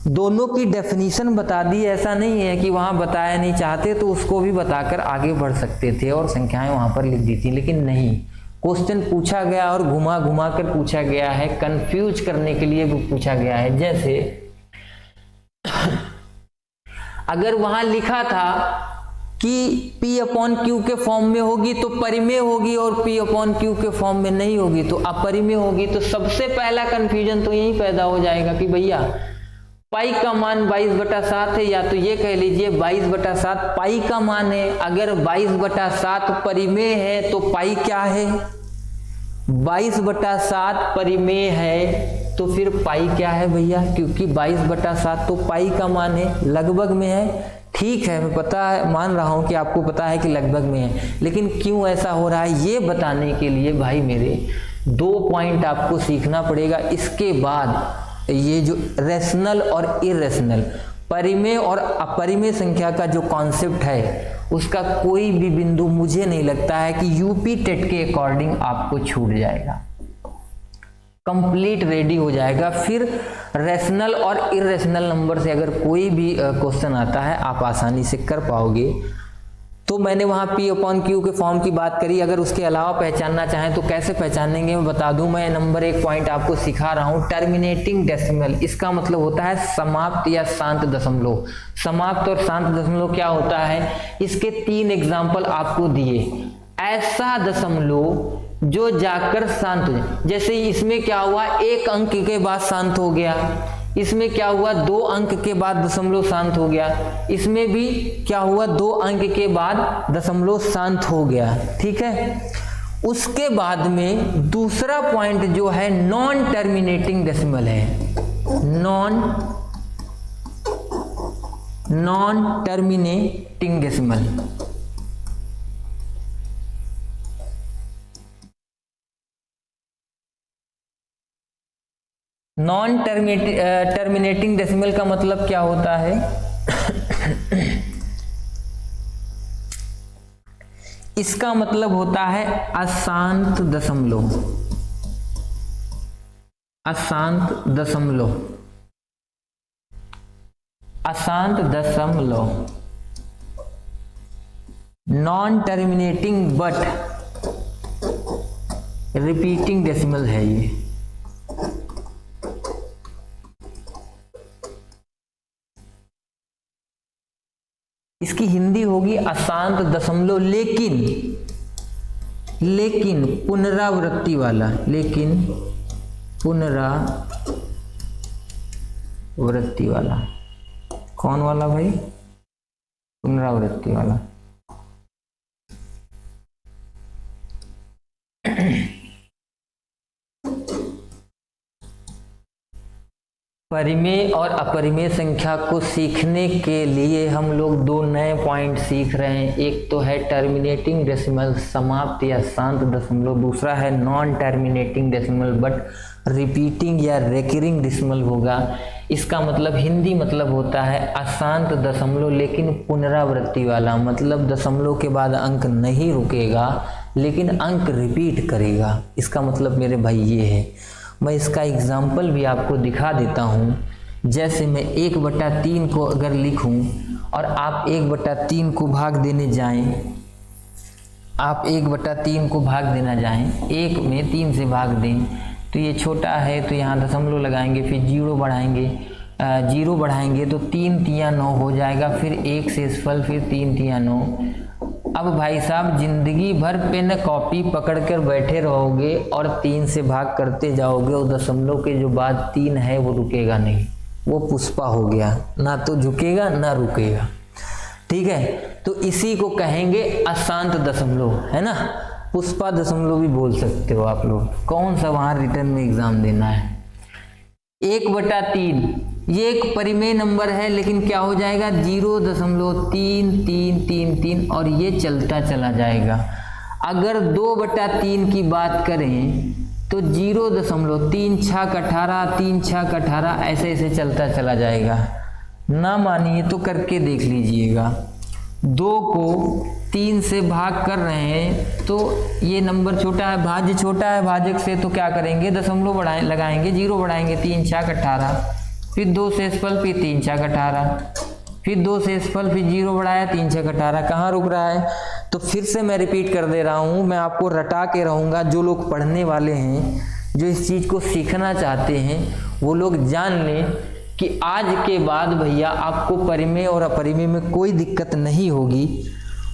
दोनों की डेफिनेशन बता दी। ऐसा नहीं है कि वहाँ बताया नहीं, चाहते तो उसको भी बताकर आगे बढ़ सकते थे और संख्याएं वहाँ पर लिख दी थी, लेकिन नहीं, क्वेश्चन पूछा गया और घुमा घुमा कर पूछा गया है, कंफ्यूज करने के लिए भी पूछा गया है। जैसे अगर वहां लिखा था कि P अपॉन Q के फॉर्म में होगी तो परिमेय होगी और P अपॉन Q के फॉर्म में नहीं होगी तो अपरिमेय होगी, तो सबसे पहला कंफ्यूजन तो यही पैदा हो जाएगा कि भैया पाई का मान 22/7 है, या तो ये कह लीजिए 22/7 पाई का मान है। अगर 22/7 परिमेय है तो पाई क्या है? 22/7 परिमेय है तो फिर पाई क्या है भैया? क्योंकि 22/7 तो पाई का मान है, लगभग में है। ठीक है, मैं पता है, मान रहा हूं कि आपको पता है कि लगभग में है, लेकिन क्यों ऐसा हो रहा है ये बताने के लिए भाई मेरे 2 पॉइंट आपको सीखना पड़ेगा। इसके बाद ये जो रेशनल और इरेशनल, परिमेय और अपरिमेय संख्या का जो कॉन्सेप्ट है उसका कोई भी बिंदु मुझे नहीं लगता है कि यूपी टेट के अकॉर्डिंग आपको छूट जाएगा, कंप्लीट रेडी हो जाएगा। फिर रेशनल और इरेशनल नंबर से अगर कोई भी क्वेश्चन आता है आप आसानी से कर पाओगे। तो मैंने वहाँ P अपॉन Q के फॉर्म की बात करी। अगर उसके अलावा पहचानना चाहें तो कैसे पहचानेंगे मैं बता दूं। मैं नंबर 1 पॉइंट आपको सिखा रहा हूँ, टर्मिनेटिंग डेसिमल। इसका मतलब होता है समाप्त या शांत दशमलव। समाप्त और शांत दशमलव क्या होता है? इसके 3 एग्जाम्पल आपको दिए। ऐसा दशमलव जो जाकर शांत हो जाए, जैसे इसमें क्या हुआ, 1 अंक के बाद शांत हो गया। इसमें क्या हुआ, 2 अंक के बाद दशमलव शांत हो गया। इसमें भी क्या हुआ, 2 अंक के बाद दशमलव शांत हो गया। ठीक है, उसके बाद में दूसरा पॉइंट जो है नॉन टर्मिनेटिंग डेसिमल है। Non terminating decimal. Non terminating decimal का मतलब क्या होता है? इसका मतलब होता है अशांत दशमलव। अशांत दशमलव, अशांत दशमलव, non terminating but repeating decimal है ये। इसकी हिंदी होगी अशांत दशमलव, लेकिन पुनरावृत्ति वाला। लेकिन पुनरावृत्ति वाला कौन वाला भाई? पुनरावृत्ति वाला। परिमेय और अपरिमेय संख्या को सीखने के लिए हम लोग 2 नए पॉइंट सीख रहे हैं। एक तो है टर्मिनेटिंग डेसिमल, समाप्त या शांत दशमलव। दूसरा है non terminating decimal but repeating या रेकरिंग डेसिमल होगा। इसका मतलब हिंदी मतलब होता है अशांत दशमलव लेकिन पुनरावृत्ति वाला। मतलब दशमलव के बाद अंक नहीं रुकेगा लेकिन अंक रिपीट करेगा। इसका मतलब मेरे भाई ये है। मैं इसका एग्जाम्पल भी आपको दिखा देता हूँ। जैसे मैं 1/3 को अगर लिखूँ और आप 1/3 को भाग देने जाएं, आप 1/3 को भाग देना जाएं, 1 में 3 से भाग दें तो ये छोटा है तो यहाँ दशमलव लगाएंगे, फिर 0 बढ़ाएंगे जीरो बढ़ाएंगे तो 3 तिया 9 हो जाएगा, फिर 1 शेषफल, फिर 3 तिया 9। अब भाई साहब जिंदगी भर पेन कॉपी पकड़कर बैठे रहोगे और 3 से भाग करते जाओगे और दशमलव के जो बाद 3 है वो रुकेगा नहीं, वो पुष्पा हो गया, ना तो झुकेगा ना रुकेगा। ठीक है, तो इसी को कहेंगे अशांत दशमलव, है ना। पुष्पा दशमलव भी बोल सकते हो आप लोग। कौन सा वहां रिटर्न में एग्जाम देना है। 1/3 ये एक परिमेय नंबर है, लेकिन क्या हो जाएगा 0.3333 और ये चलता चला जाएगा। अगर 2/3 की बात करें तो 0.3 छक 18, 3 छक 18 ऐसे ऐसे चलता चला जाएगा। ना मानिए तो करके देख लीजिएगा। 2 को 3 से भाग कर रहे हैं तो ये नंबर छोटा है, भाज्य छोटा है, भाजक से तो क्या करेंगे दशमलव लगाएंगे, 0 बढ़ाएंगे, 3 छक 18, फिर 2 शेषफल, फिर 3 छक 18, फिर 2 शेषफल, फिर 0 बढ़ाया, 3 छक 18। कहाँ रुक रहा है। तो फिर से मैं रिपीट कर दे रहा हूँ, मैं आपको रटा के रहूँगा। जो लोग पढ़ने वाले हैं, जो इस चीज़ को सीखना चाहते हैं, वो लोग जान लें कि आज के बाद भैया आपको परिमेय और अपरिमेय में कोई दिक्कत नहीं होगी।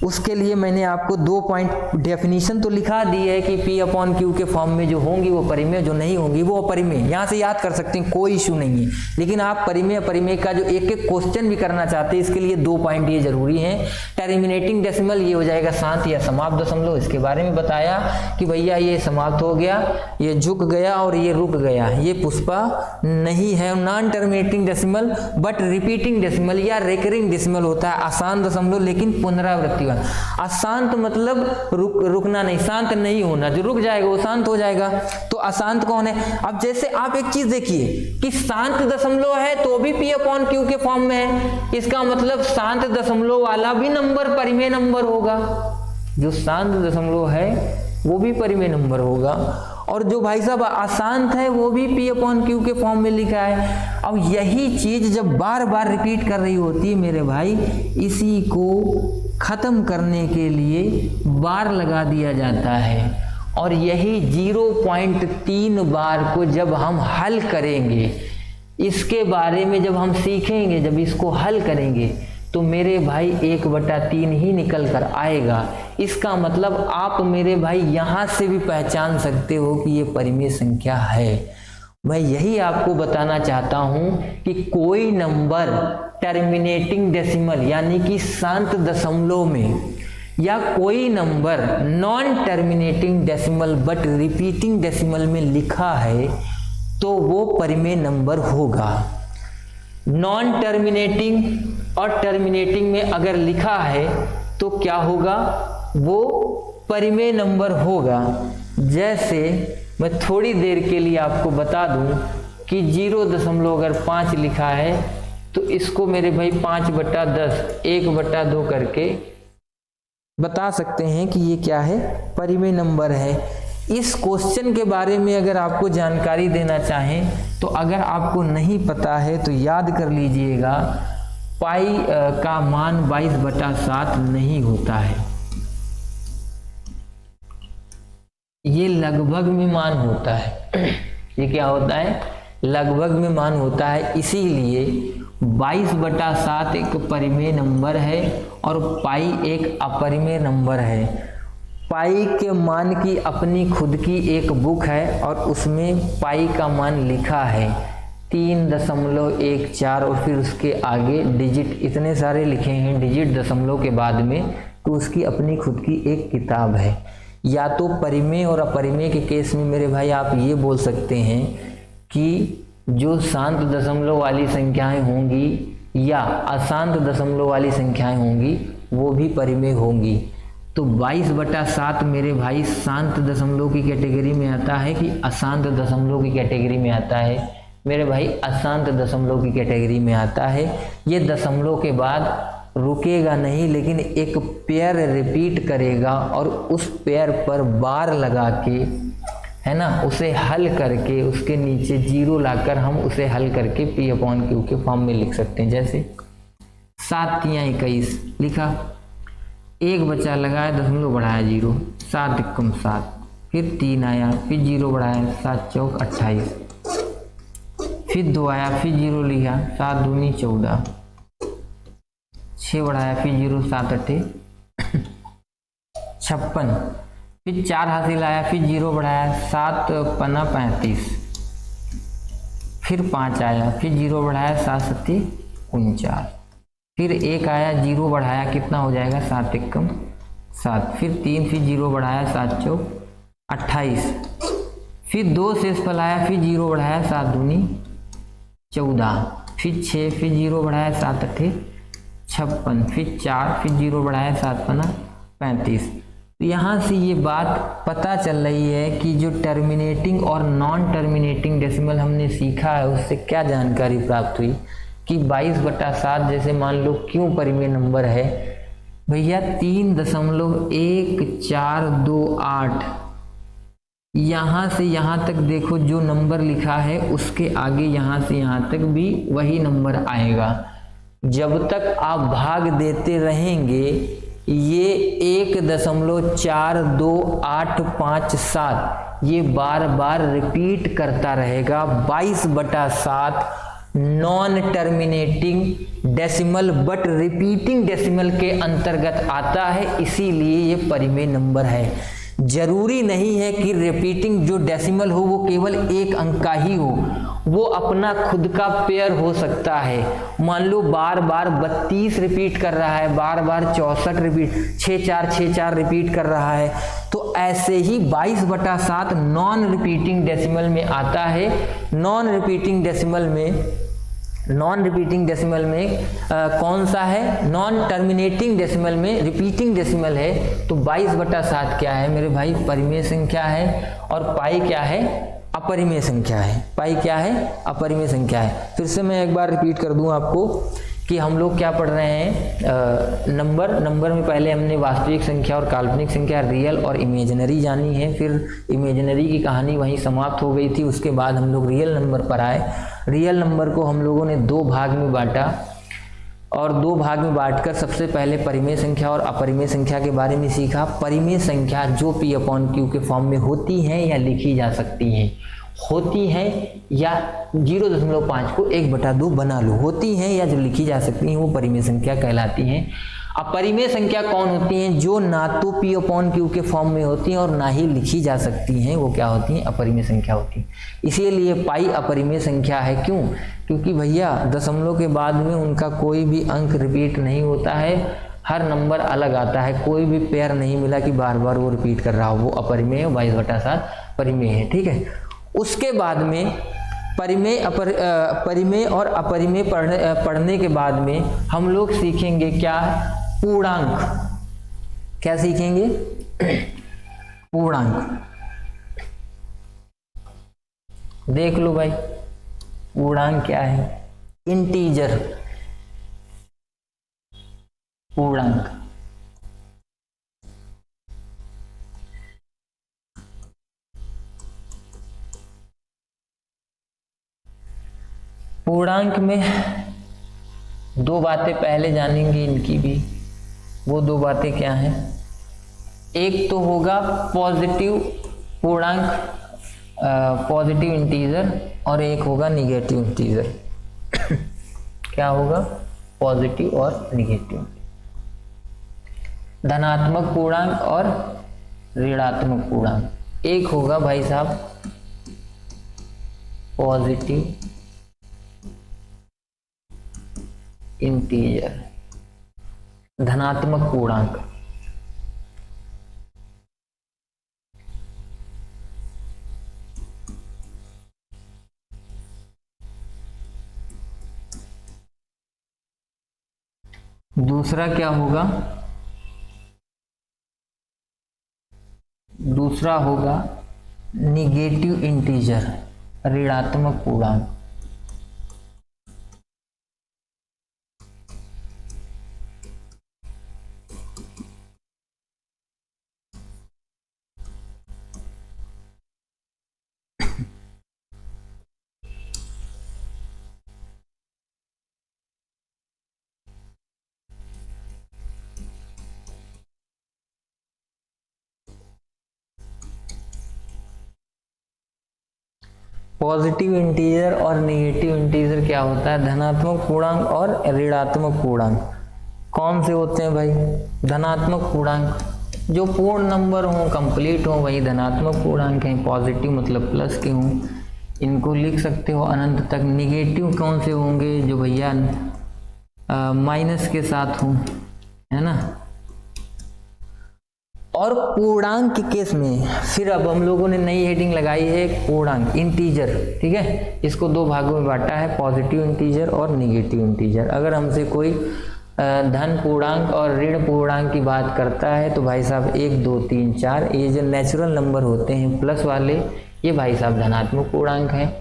उसके लिए मैंने आपको 2 पॉइंट डेफिनेशन तो लिखा दी है कि P/Q के फॉर्म में जो होंगी वो परिमेय, जो नहीं होंगी वो अपरिमेय। यहाँ से याद कर सकते हैं, कोई इशू नहीं है। लेकिन आप परिमेय अपरिमेय का जो एक एक क्वेश्चन भी करना चाहते हैं, इसके लिए 2 पॉइंट ये जरूरी हैं। टर्मिनेटिंग डेसिमल ये हो जाएगा शांत या समाप्त दशमलव। इसके बारे में बताया कि भैया ये समाप्त हो गया, ये झुक गया और ये रुक गया, ये पुष्पा नहीं है। Non terminating decimal but repeating decimal या रेकरिंग डेसिमल होता है, आसान दशमलव लेकिन पुनरावृत्ति। अशांत मतलब रुकना नहीं, शांत नहीं होना। जो रुक जाएगा वो शांत हो जाएगा। तो अशांत कौन है। अब जैसे आप एक चीज देखिए कि शांत दशमलव है तो भी P/Q के फॉर्म में है, इसका मतलब शांत दशमलव वाला भी नंबर परिमेय नंबर होगा। जो शांत दशमलव है वो भी परिमेय नंबर होगा, और जो भाई साहब अशांत है वो भी P/Q के फॉर्म में लिखा है। अब यही चीज जब बार बार रिपीट कर रही होती है मेरे भाई, इसी को खत्म करने के लिए बार लगा दिया जाता है। और यही 0.3 बार को जब हम हल करेंगे, इसके बारे में जब हम सीखेंगे, जब इसको हल करेंगे तो मेरे भाई 1/3 ही निकल कर आएगा। इसका मतलब आप मेरे भाई यहाँ से भी पहचान सकते हो कि ये परिमेय संख्या है। मैं यही आपको बताना चाहता हूँ कि कोई नंबर टर्मिनेटिंग डेसिमल यानी कि शांत दशमलव में, या कोई number non terminating decimal but repeating decimal में लिखा है तो वो परिमेय नंबर होगा। नॉन टर्मिनेटिंग और टर्मिनेटिंग में अगर लिखा है तो क्या होगा, वो परिमेय नंबर होगा। जैसे मैं थोड़ी देर के लिए आपको बता दूं कि 0 अगर 5 लिखा है तो इसको मेरे भाई 5/10 1/2 करके बता सकते हैं कि ये क्या है, परिमेय नंबर है। इस क्वेश्चन के बारे में अगर आपको जानकारी देना चाहें तो अगर आपको नहीं पता है तो याद कर लीजिएगा, पाई का मान 22/7 नहीं होता है, ये लगभग में मान होता है। ये क्या होता है, लगभग में मान होता है। इसीलिए 22/7 एक परिमेय नंबर है और पाई एक अपरिमेय नंबर है। पाई के मान की अपनी खुद की एक बुक है और उसमें पाई का मान लिखा है 3.14 और फिर उसके आगे डिजिट इतने सारे लिखे हैं डिजिट दशमलव के बाद में, तो उसकी अपनी खुद की एक किताब है। या तो परिमेय और अपरिमेय के केस में मेरे भाई आप ये बोल सकते हैं कि जो शांत दशमलव वाली संख्याएं होंगी या अशांत दशमलव वाली संख्याएं होंगी वो भी परिमेय होंगी। तो 22/7 मेरे भाई शांत दशमलव की कैटेगरी में आता है कि अशांत दशमलव की कैटेगरी में आता है। मेरे भाई अशांत दशमलव की कैटेगरी में आता है। ये दशमलव के बाद रुकेगा नहीं, लेकिन एक पेयर रिपीट करेगा और उस पेयर पर बार लगा के, है ना, उसे हल करके उसके नीचे 0 लाकर हम उसे हल करके P/Q के फॉर्म में लिख सकते हैं। जैसे 7 तिया 21 लिखा, 1 बचा लगाया, दशमलव बढ़ाया 0, 7 × 7, फिर 3 आया, फिर 0 बढ़ाया, 7 × 4 = 28, फिर 2 आया, फिर 0 लिया, 7 दूनी 14, 6 बढ़ाया, फिर 0, 7 अट्ठे 56, फिर 4 हासिल आया, फिर 0 बढ़ाया, 7 पन्ना 35, फिर 5 आया, फिर 0 बढ़ाया, 7 सत्ती 49, फिर 1 आया, 0 बढ़ाया, कितना हो जाएगा, 7 एकम 7, फिर 3, फिर 0 बढ़ाया, 7 चौक 28, फिर 2 शेष फल आया, फिर 0 बढ़ाया, 7 दूनी 14, फिर 6, फिर 0 बढ़ाया, 7 अट्ठे 56, फिर 4, फिर 0 बढ़ाया, 7 पन्ना 35। तो यहाँ से ये बात पता चल रही है कि जो टर्मिनेटिंग और नॉन टर्मिनेटिंग डेसिमल हमने सीखा है उससे क्या जानकारी प्राप्त हुई कि 22/7 जैसे मान लो क्यों परिमेय नंबर है भैया, 3.1428 यहाँ से यहाँ तक देखो, जो नंबर लिखा है उसके आगे यहाँ से यहाँ तक भी वही नंबर आएगा। जब तक आप भाग देते रहेंगे ये 1.428557 ये बार बार रिपीट करता रहेगा। 22/7 non terminating decimal but repeating decimal के अंतर्गत आता है, इसीलिए ये परिमेय नंबर है। जरूरी नहीं है कि रिपीटिंग जो डेसिमल हो वो केवल एक अंक का ही हो, वो अपना खुद का पेयर हो सकता है। मान लो बार बार 32 रिपीट कर रहा है, बार बार 64 रिपीट, 6464 रिपीट कर रहा है, तो ऐसे ही 22/7 नॉन रिपीटिंग डेसिमल में आता है। नॉन रिपीटिंग डेसिमल में कौन सा है, नॉन टर्मिनेटिंग डेसिमल में रिपीटिंग डेसिमल है। तो 22/7 क्या है मेरे भाई, परिमेय संख्या है, और पाई क्या है, अपरिमेय संख्या है। पाई क्या है, अपरिमेय संख्या है। फिर से मैं एक बार रिपीट कर दूं आपको कि हम लोग क्या पढ़ रहे हैं, नंबर में पहले हमने वास्तविक संख्या और काल्पनिक संख्या, रियल और इमेजिनरी जानी है। फिर इमेजिनरी की कहानी वहीं समाप्त हो गई थी, उसके बाद हम लोग रियल नंबर पर आए। रियल नंबर को हम लोगों ने 2 भाग में बांटा, और 2 भाग में बांटकर सबसे पहले परिमेय संख्या और अपरिमेय संख्या के बारे में सीखा। परिमेय संख्या जो P/Q के फॉर्म में होती हैं या लिखी जा सकती हैं, होती हैं या 0.5 को 1/2 बना लो, होती हैं या जो लिखी जा सकती हैं वो परिमेय संख्या कहलाती हैं। अपरिमेय संख्या कौन होती हैं, जो ना तो P/Q के फॉर्म में होती हैं और ना ही लिखी जा सकती हैं, वो क्या होती हैं, अपरिमेय संख्या होती हैं। इसीलिए पाई अपरिमेय संख्या है। क्यों, क्योंकि भैया दशमलव के बाद में उनका कोई भी अंक रिपीट नहीं होता है, हर नंबर अलग आता है, कोई भी पेयर नहीं मिला कि बार बार वो रिपीट कर रहा हो, वो अपरिमेय 22/7 परिमेय है। ठीक है, उसके बाद में परिमेय और अपरिमेय पढ़ने के बाद में हम लोग सीखेंगे क्या, पूर्णांक। क्या सीखेंगे, पूर्णांक। देख लो भाई, पूर्णांक क्या है, इंटीजर पूर्णांक। पूर्णांक में 2 बातें पहले जानेंगे इनकी भी। वो 2 बातें क्या हैं, एक तो होगा पॉजिटिव पूर्णांक, पॉजिटिव इंटीजर, और एक होगा निगेटिव इंटीजर। क्या होगा, पॉजिटिव और निगेटिव, धनात्मक पूर्णांक और ऋणात्मक पूर्णांक। एक होगा भाई साहब पॉजिटिव इंटीजर, धनात्मक पूर्णांक। दूसरा क्या होगा, दूसरा होगा निगेटिव इंटीजर, ऋणात्मक पूर्णांक। पॉजिटिव इंटीजर और नेगेटिव इंटीजर क्या होता है? धनात्मक पूर्णांक और ऋणात्मक पूर्णांक। कौन से होते हैं भाई? धनात्मक पूर्णांक जो पूर्ण नंबर हों, कंप्लीट हों, वही धनात्मक पूर्णांक हैं। पॉजिटिव मतलब प्लस के हों, इनको लिख सकते हो अनंत तक। निगेटिव कौन से होंगे? जो भैया माइनस के साथ हों, है ना। और पूर्णांक के केस में फिर अब हम लोगों ने नई हेडिंग लगाई है पूर्णांक, इंटीजर, ठीक है। इसको दो भागों में बांटा है, पॉजिटिव इंटीजर और नेगेटिव इंटीजर। अगर हमसे कोई धन पूर्णांक और ऋण पूर्णांक की बात करता है तो भाई साहब 1 2 3 4 ये जो नेचुरल नंबर होते हैं प्लस वाले, ये भाई साहब धनात्मक पूर्णांक हैं,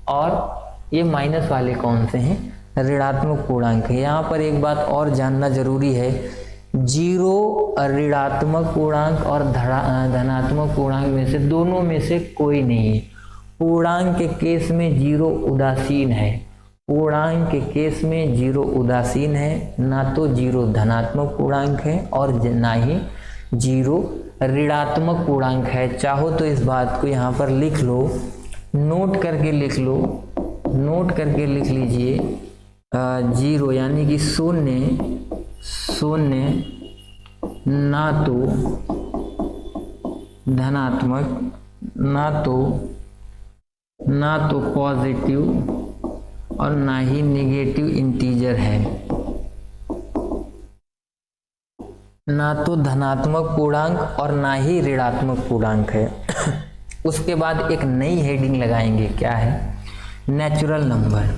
और ये माइनस वाले कौन से हैं? ऋणात्मक पूर्णांक है। यहाँ पर एक बात और जानना जरूरी है, जीरो ऋणात्मक पूर्णांक और धनात्मक पूर्णांक में से दोनों में से कोई नहीं है। पूर्णांक के केस में जीरो उदासीन है, पूर्णांक के केस में जीरो उदासीन है, ना तो जीरो धनात्मक पूर्णांक है और ना ही जीरो ऋणात्मक पूर्णांक है। चाहो तो इस बात को यहाँ पर लिख लो, नोट करके लिख लो, नोट करके लिख लीजिए। जीरो यानी कि शून्य, शून्य ना तो धनात्मक, ना तो पॉजिटिव और ना ही नेगेटिव इंटीजर है, ना तो धनात्मक पूर्णांक और ना ही ऋणात्मक पूर्णांक है। उसके बाद एक नई हेडिंग लगाएंगे, क्या है? Natural number.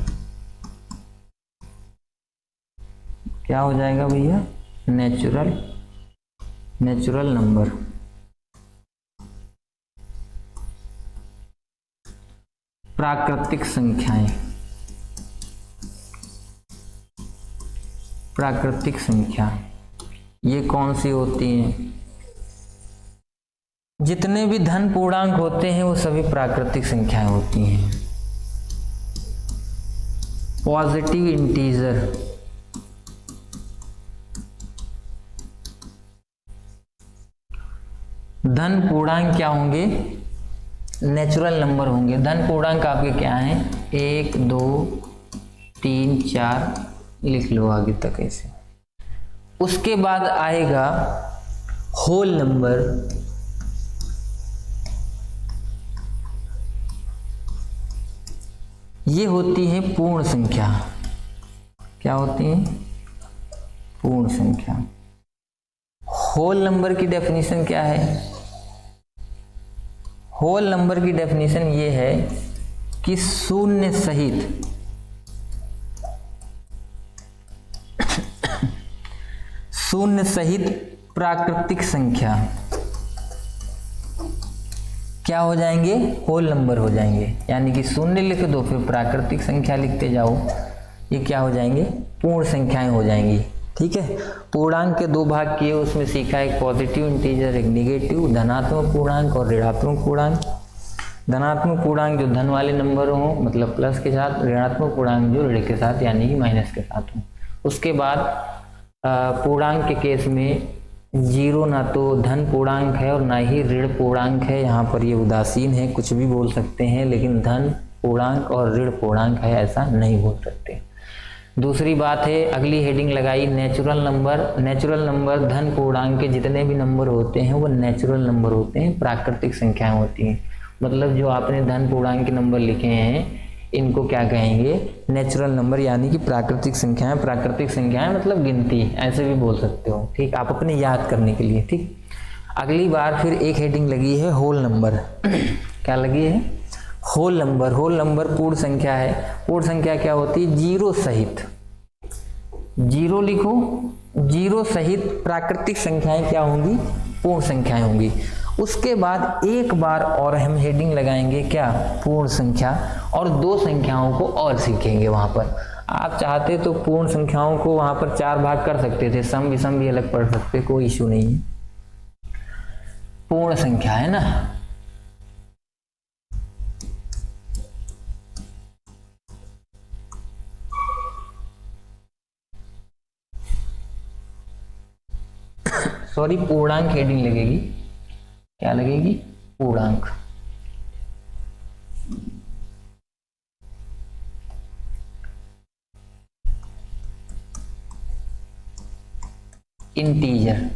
क्या हो जाएगा भैया? Natural number. प्राकृतिक संख्याएं, प्राकृतिक संख्या ये कौन सी होती हैं? जितने भी धन पूर्णांक होते हैं वो सभी प्राकृतिक संख्याएं होती हैं। पॉजिटिव इंटीजर, धन पूर्णांक क्या होंगे? नेचुरल नंबर होंगे। धन पूर्णांक आपके क्या हैं? 1 2 3 4 लिख लो आगे तक ऐसे। उसके बाद आएगा होल नंबर। ये होती है पूर्ण संख्या। क्या होती है? पूर्ण संख्या। होल नंबर की डेफिनेशन क्या है? होल नंबर की डेफिनेशन ये है कि शून्य सहित प्राकृतिक संख्या क्या हो जाएंगे? होल नंबर हो जाएंगे। यानी कि शून्य लिख दो फिर प्राकृतिक संख्या लिखते जाओ, ये क्या हो जाएंगे? पूर्ण संख्याएं हो जाएंगी। ठीक है। पूर्णांक के दो भाग किए, उसमें सीखा एक पॉजिटिव इंटीजर, एक नेगेटिव, धनात्मक पूर्णांक और ऋणात्मक पूर्णांक। धनात्मक पूर्णांक जो धन वाले नंबर हो मतलब प्लस के साथ, ऋणात्मक पूर्णांक जो ऋण के साथ यानी कि माइनस के साथ हो। उसके बाद पूर्णांक के केस में जीरो ना तो धन पूर्णांक है और ना ही ऋण पूर्णांक है। यहाँ पर ये उदासीन है, कुछ भी बोल सकते हैं, लेकिन धन पूर्णांक और ऋण पूर्णांक है ऐसा नहीं बोल सकते। दूसरी बात है, अगली हेडिंग लगाई नेचुरल नंबर। नेचुरल नंबर धन पूर्णांक के जितने भी नंबर होते हैं वो नेचुरल नंबर होते हैं, प्राकृतिक संख्याएं होती हैं। मतलब जो आपने धन पूर्णांक के नंबर लिखे हैं इनको क्या कहेंगे? नेचुरल नंबर यानी कि प्राकृतिक संख्याएं। प्राकृतिक संख्याएं मतलब गिनती, ऐसे भी बोल सकते हो। ठीक, आप अपने याद करने के लिए। ठीक, अगली बार फिर एक हेडिंग लगी है होल नंबर। क्या लगी है? Whole number. होल नंबर पूर्ण संख्या है। पूर्ण संख्या क्या होती है? जीरो सहित, जीरो लिखो, जीरो सहित प्राकृतिक संख्याएं क्या होंगी? पूर्ण संख्याएं होंगी। उसके बाद एक बार और हम हेडिंग लगाएंगे, क्या? पूर्ण संख्या, और दो संख्याओं को और सीखेंगे। वहां पर आप चाहते तो पूर्ण संख्याओं को वहां पर 4 भाग कर सकते थे, सम विषम भी अलग पढ़ सकते, कोई इश्यू नहीं है। पूर्ण संख्या है ना। सॉरी, पूर्णांक हेडिंग लगेगी। क्या लगेगी? पूर्णांक। इंटीजर।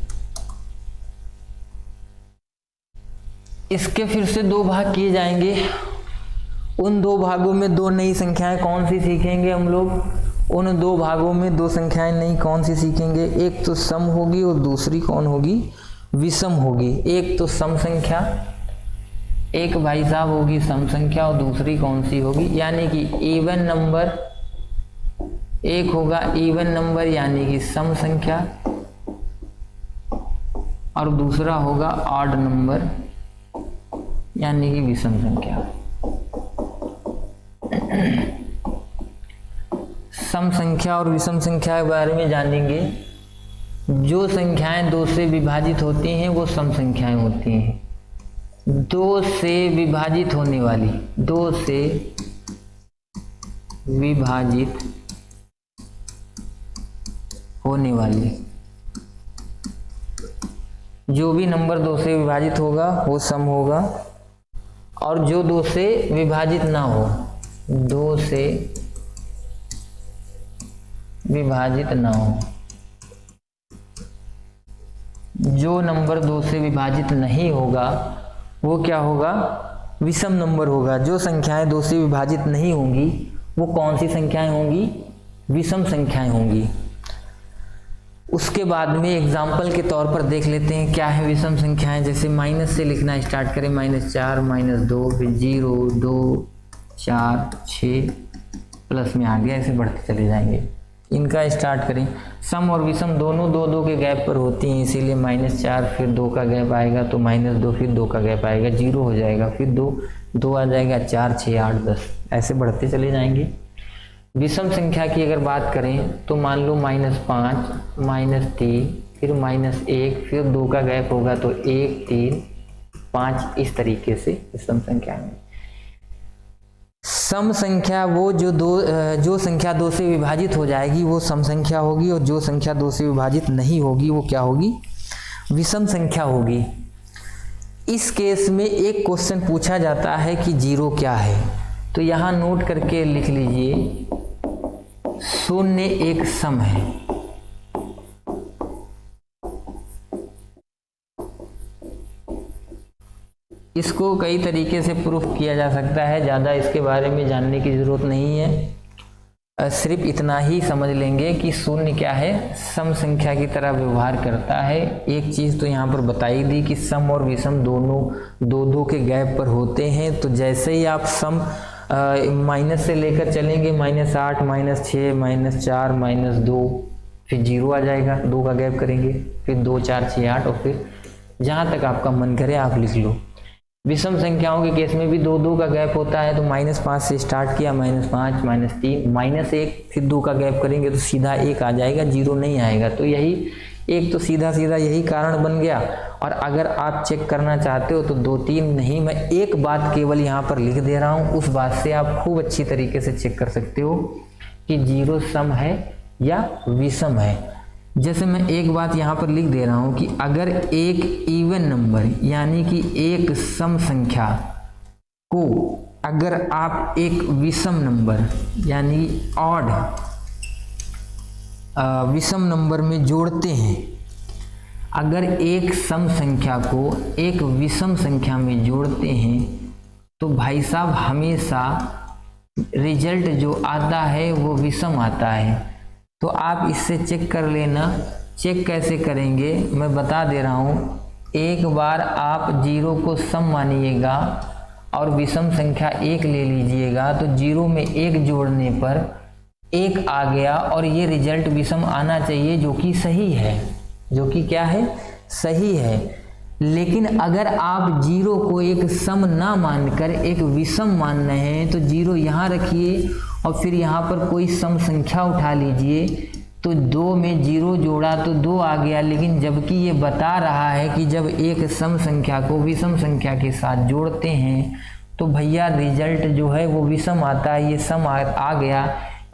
इसके फिर से दो भाग किए जाएंगे। उन दो भागों में दो नई संख्याएं कौन सी सीखेंगे हम लोग? उन दो भागों में दो संख्याएं नई कौन सी सीखेंगे? एक तो सम होगी और दूसरी कौन होगी? विषम होगी। एक तो सम संख्या, एक भाई साहब होगी सम संख्या, और दूसरी कौन सी होगी? यानी कि इवन नंबर। एक होगा इवन नंबर यानी कि सम संख्या, और दूसरा होगा ऑड नंबर यानी कि विषम संख्या। सम संख्या और विषम संख्या के बारे में जानेंगे। जो संख्याएं दो से विभाजित होती हैं वो सम संख्याएं होती हैं। दो से विभाजित होने वाली, दो से विभाजित होने वाली जो भी नंबर दो से विभाजित होगा वो सम होगा, और जो दो से विभाजित ना हो, दो से विभाजित ना हो, जो नंबर दो से विभाजित नहीं होगा वो क्या होगा? विषम नंबर होगा। जो संख्याएं दो से विभाजित नहीं होंगी वो कौन सी संख्याएं होंगी? विषम संख्याएं होंगी। उसके बाद में एग्जाम्पल के तौर पर देख लेते हैं क्या है विषम संख्याएं। जैसे माइनस से लिखना स्टार्ट करें, -4, -2, फिर 0, 2, 4, 6, प्लस में आ गया, ऐसे बढ़ते चले जाएंगे। इनका स्टार्ट करें। सम और विषम दोनों दो दो के गैप पर होती हैं, इसीलिए -4 फिर 2 का गैप आएगा तो -2 फिर 2 का गैप आएगा, 0 हो जाएगा, फिर 2 आ जाएगा, 4, 6, 8, 10 ऐसे बढ़ते चले जाएंगे। विषम संख्या की अगर बात करें तो मान लो -5, -3, फिर -1, फिर 2 का गैप होगा तो 1, 3, 5 इस तरीके से विषम संख्या में। सम संख्या वो जो संख्या दो से विभाजित हो जाएगी वो सम संख्या होगी, और जो संख्या दो से विभाजित नहीं होगी वो क्या होगी? विषम संख्या होगी। इस केस में एक क्वेश्चन पूछा जाता है कि 0 क्या है, तो यहाँ नोट करके लिख लीजिए 0 एक सम है। इसको कई तरीके से प्रूफ किया जा सकता है, ज़्यादा इसके बारे में जानने की ज़रूरत नहीं है। सिर्फ इतना ही समझ लेंगे कि 0 क्या है? सम संख्या की तरह व्यवहार करता है। एक चीज़ तो यहाँ पर बताई दी कि सम और विषम दोनों दो के गैप पर होते हैं। तो जैसे ही आप सम माइनस से लेकर चलेंगे, -8, -6, -4, -2, फिर 0 आ जाएगा, 2 का गैप करेंगे, फिर 2, 4, 6, 8, और फिर जहाँ तक आपका मन करे आप लिख लो। विषम संख्याओं के केस में भी 2 का गैप होता है, तो -5 से स्टार्ट किया, -5, -3, -1, फिर 2 का गैप करेंगे तो सीधा 1 आ जाएगा, 0 नहीं आएगा। तो यही एक तो सीधा यही कारण बन गया। और अगर आप चेक करना चाहते हो तो 2-3 नहीं, मैं एक बात केवल यहाँ पर लिख दे रहा हूँ, उस बात से आप खूब अच्छी तरीके से चेक कर सकते हो कि 0 सम है या विषम है। जैसे मैं एक बात यहाँ पर लिख दे रहा हूँ कि अगर एक इवन नंबर यानी कि एक सम संख्या को अगर आप एक विषम नंबर यानी ऑड विषम नंबर में जोड़ते हैं, अगर एक सम संख्या को एक विषम संख्या में जोड़ते हैं तो भाई साहब हमेशा रिजल्ट जो आता है वो विषम आता है। तो आप इससे चेक कर लेना। चेक कैसे करेंगे मैं बता दे रहा हूँ। एक बार आप 0 को सम मानिएगा और विषम संख्या 1 ले लीजिएगा, तो 0 में 1 जोड़ने पर 1 आ गया और ये रिजल्ट विषम आना चाहिए, जो कि सही है, जो कि क्या है? सही है। लेकिन अगर आप 0 को एक सम ना मानकर एक विषम मान रहे हैं तो 0 यहाँ रखिए और फिर यहाँ पर कोई सम संख्या उठा लीजिए, तो 2 में 0 जोड़ा तो 2 आ गया। लेकिन जबकि ये बता रहा है कि जब एक सम संख्या को विषम संख्या के साथ जोड़ते हैं तो भैया रिजल्ट जो है वो विषम आता है, ये सम आ गया।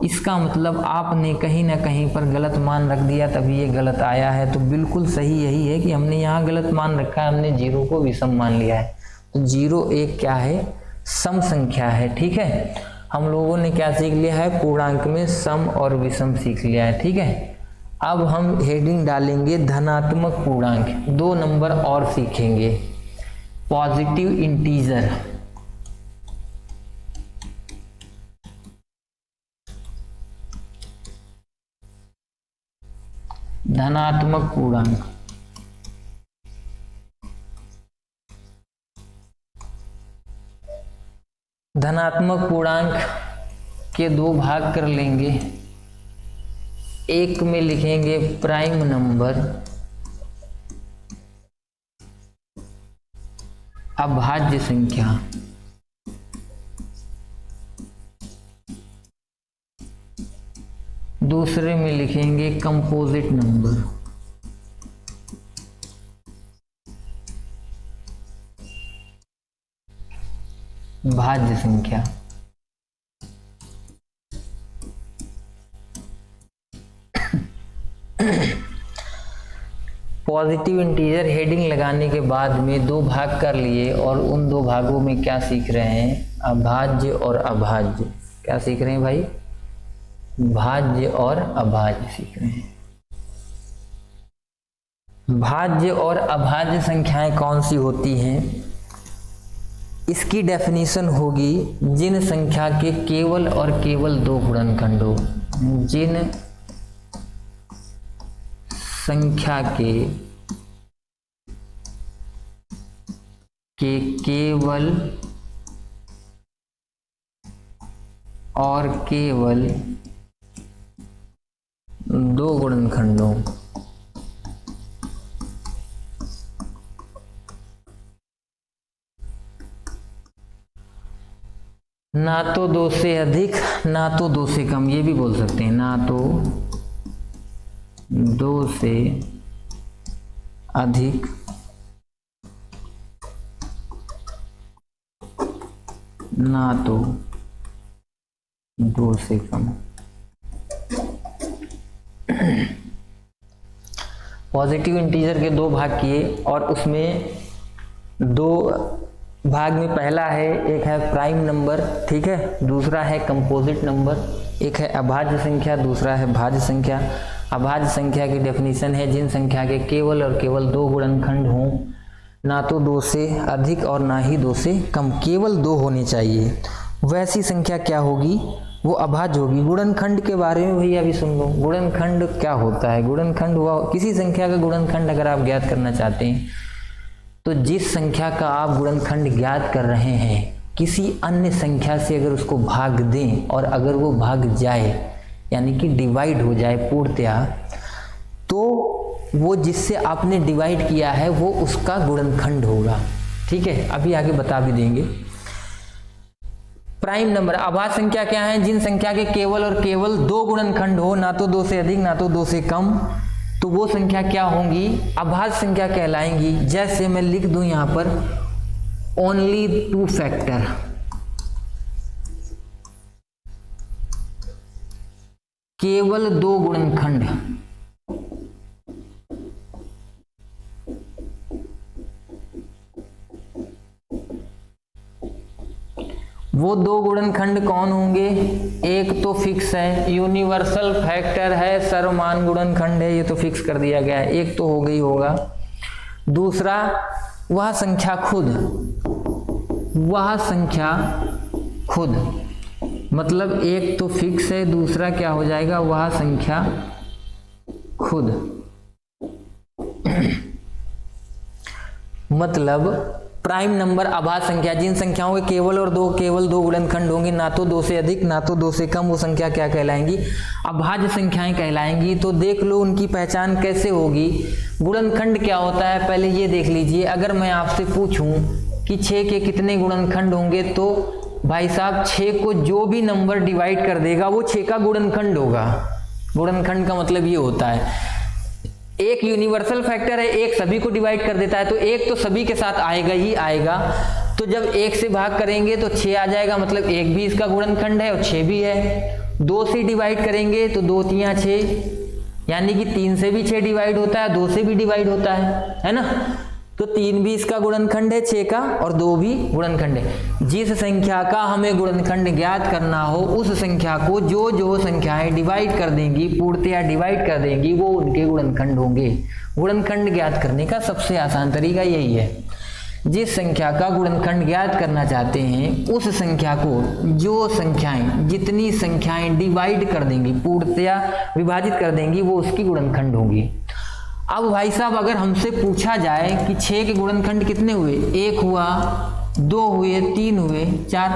इसका मतलब आपने कहीं ना कहीं पर गलत मान रख दिया, तभी ये गलत आया है। तो बिल्कुल सही यही है कि हमने यहाँ गलत मान रखा है, हमने 0 को विषम मान लिया है। तो 0 एक क्या है? सम संख्या है। ठीक है, हम लोगों ने क्या सीख लिया है? पूर्णांक में सम और विषम सीख लिया है। ठीक है, अब हम हेडिंग डालेंगे धनात्मक पूर्णांक, 2 नंबर और सीखेंगे। पॉजिटिव इंटीजर, धनात्मक पूर्णांक। धनात्मक पूर्णांक के 2 भाग कर लेंगे। एक में लिखेंगे प्राइम नंबर अभाज्य संख्या, दूसरे में लिखेंगे कंपोजिट नंबर। भाज्य संख्या। पॉजिटिव इंटीजर हेडिंग लगाने के बाद में 2 भाग कर लिए और उन 2 भागों में क्या सीख रहे हैं? अभाज्य और अभाज्य। क्या सीख रहे हैं भाई? भाज्य और अभाज्य सीख रहे हैं। भाज्य और अभाज्य संख्याएं कौन सी होती हैं? इसकी डेफिनेशन होगी जिन संख्या के केवल और केवल 2 गुणनखंड हो। जिन संख्या के केवल और केवल 2 गुणनखंड हो। ना तो 2 से अधिक ना तो 2 से कम, ये भी बोल सकते हैं। ना तो 2 से अधिक ना तो 2 से कम। पॉजिटिव इंटीजर के 2 भाग किए और उसमें 2 भाग में पहला है, एक है प्राइम नंबर, ठीक है, दूसरा है कंपोजिट नंबर, एक है अभाज्य संख्या, दूसरा है भाज्य संख्या। अभाज्य संख्या की डेफिनेशन है जिन संख्या के केवल और केवल 2 गुणनखंड हों, ना तो 2 से अधिक और ना ही 2 से कम, केवल 2 होने चाहिए। वैसी संख्या क्या होगी? वो अभाज्य होगी। गुणनखंड के बारे में भैया अभी सुन लो। गुणनखंड क्या होता है? गुणनखंड हुआ किसी संख्या का गुणनखंड अगर आप ज्ञात करना चाहते हैं तो जिस संख्या का आप गुणनखंड ज्ञात कर रहे हैं किसी अन्य संख्या से अगर उसको भाग दें और अगर वो भाग जाए यानी कि डिवाइड हो जाए पूर्णतया, तो वो जिससे आपने डिवाइड किया है वो उसका गुणनखंड होगा। ठीक है, अभी आगे बता भी देंगे। प्राइम नंबर अभाज्य संख्या क्या है? जिन संख्या के केवल और केवल 2 गुणनखंड हो, ना तो 2 से अधिक ना तो 2 से कम, तो वो संख्या क्या होंगी? अभाज्य संख्या कहलाएंगी। जैसे मैं लिख दूं यहां पर ओनली 2 फैक्टर, केवल 2 गुणनखंड। वो 2 गुणनखंड कौन होंगे? एक तो फिक्स है, यूनिवर्सल फैक्टर है, सर्वमान गुणनखंड है, ये तो फिक्स कर दिया गया है, एक तो हो गई होगा। दूसरा वह संख्या खुद, वह संख्या खुद, मतलब एक तो फिक्स है, दूसरा क्या हो जाएगा? वह संख्या खुद। मतलब प्राइम नंबर अभाज्य संख्या, जिन संख्याओं के केवल दो गुणनखंड होंगे, ना तो 2 से अधिक ना तो 2 से कम, वो संख्या क्या कहलाएंगी? अभाज्य संख्याएं कहलाएंगी। तो देख लो उनकी पहचान कैसे होगी। गुणनखंड क्या होता है पहले ये देख लीजिए। अगर मैं आपसे पूछूं कि 6 के कितने गुणनखंड होंगे, तो भाई साहब 6 को जो भी नंबर डिवाइड कर देगा वो 6 का गुणनखंड होगा। गुणनखंड का मतलब ये होता है एक यूनिवर्सल फैक्टर है, एक सभी को डिवाइड कर देता है, तो एक तो सभी के साथ आएगा ही आएगा। तो जब 1 से भाग करेंगे तो 6 आ जाएगा, मतलब 1 भी इसका गुणनखंड है और 6 भी है। 2 से डिवाइड करेंगे तो 2 3 6, यानी कि 3 से भी 6 डिवाइड होता है, 2 से भी डिवाइड होता है ना। तो 3 भी इसका गुणनखंड है 6 का, और 2 भी गुणनखंड है। जिस संख्या का हमें गुणनखंड ज्ञात करना हो उस संख्या को जो जो संख्याएं डिवाइड कर देंगी, पूर्णतया डिवाइड कर देंगी, वो उनके गुणनखंड होंगे। गुणनखंड ज्ञात करने का सबसे आसान तरीका यही है। जिस संख्या का गुणनखंड ज्ञात करना चाहते हैं उस संख्या को जो संख्याएं, जितनी संख्याएं डिवाइड कर देंगी, पूर्णतया विभाजित कर देंगी, वो उसकी गुणनखंड होंगी। अब भाई साहब अगर हमसे पूछा जाए कि 6 के गुणनखंड कितने हुए, 1 हुआ, 2 हुए, 3 हुए, 4,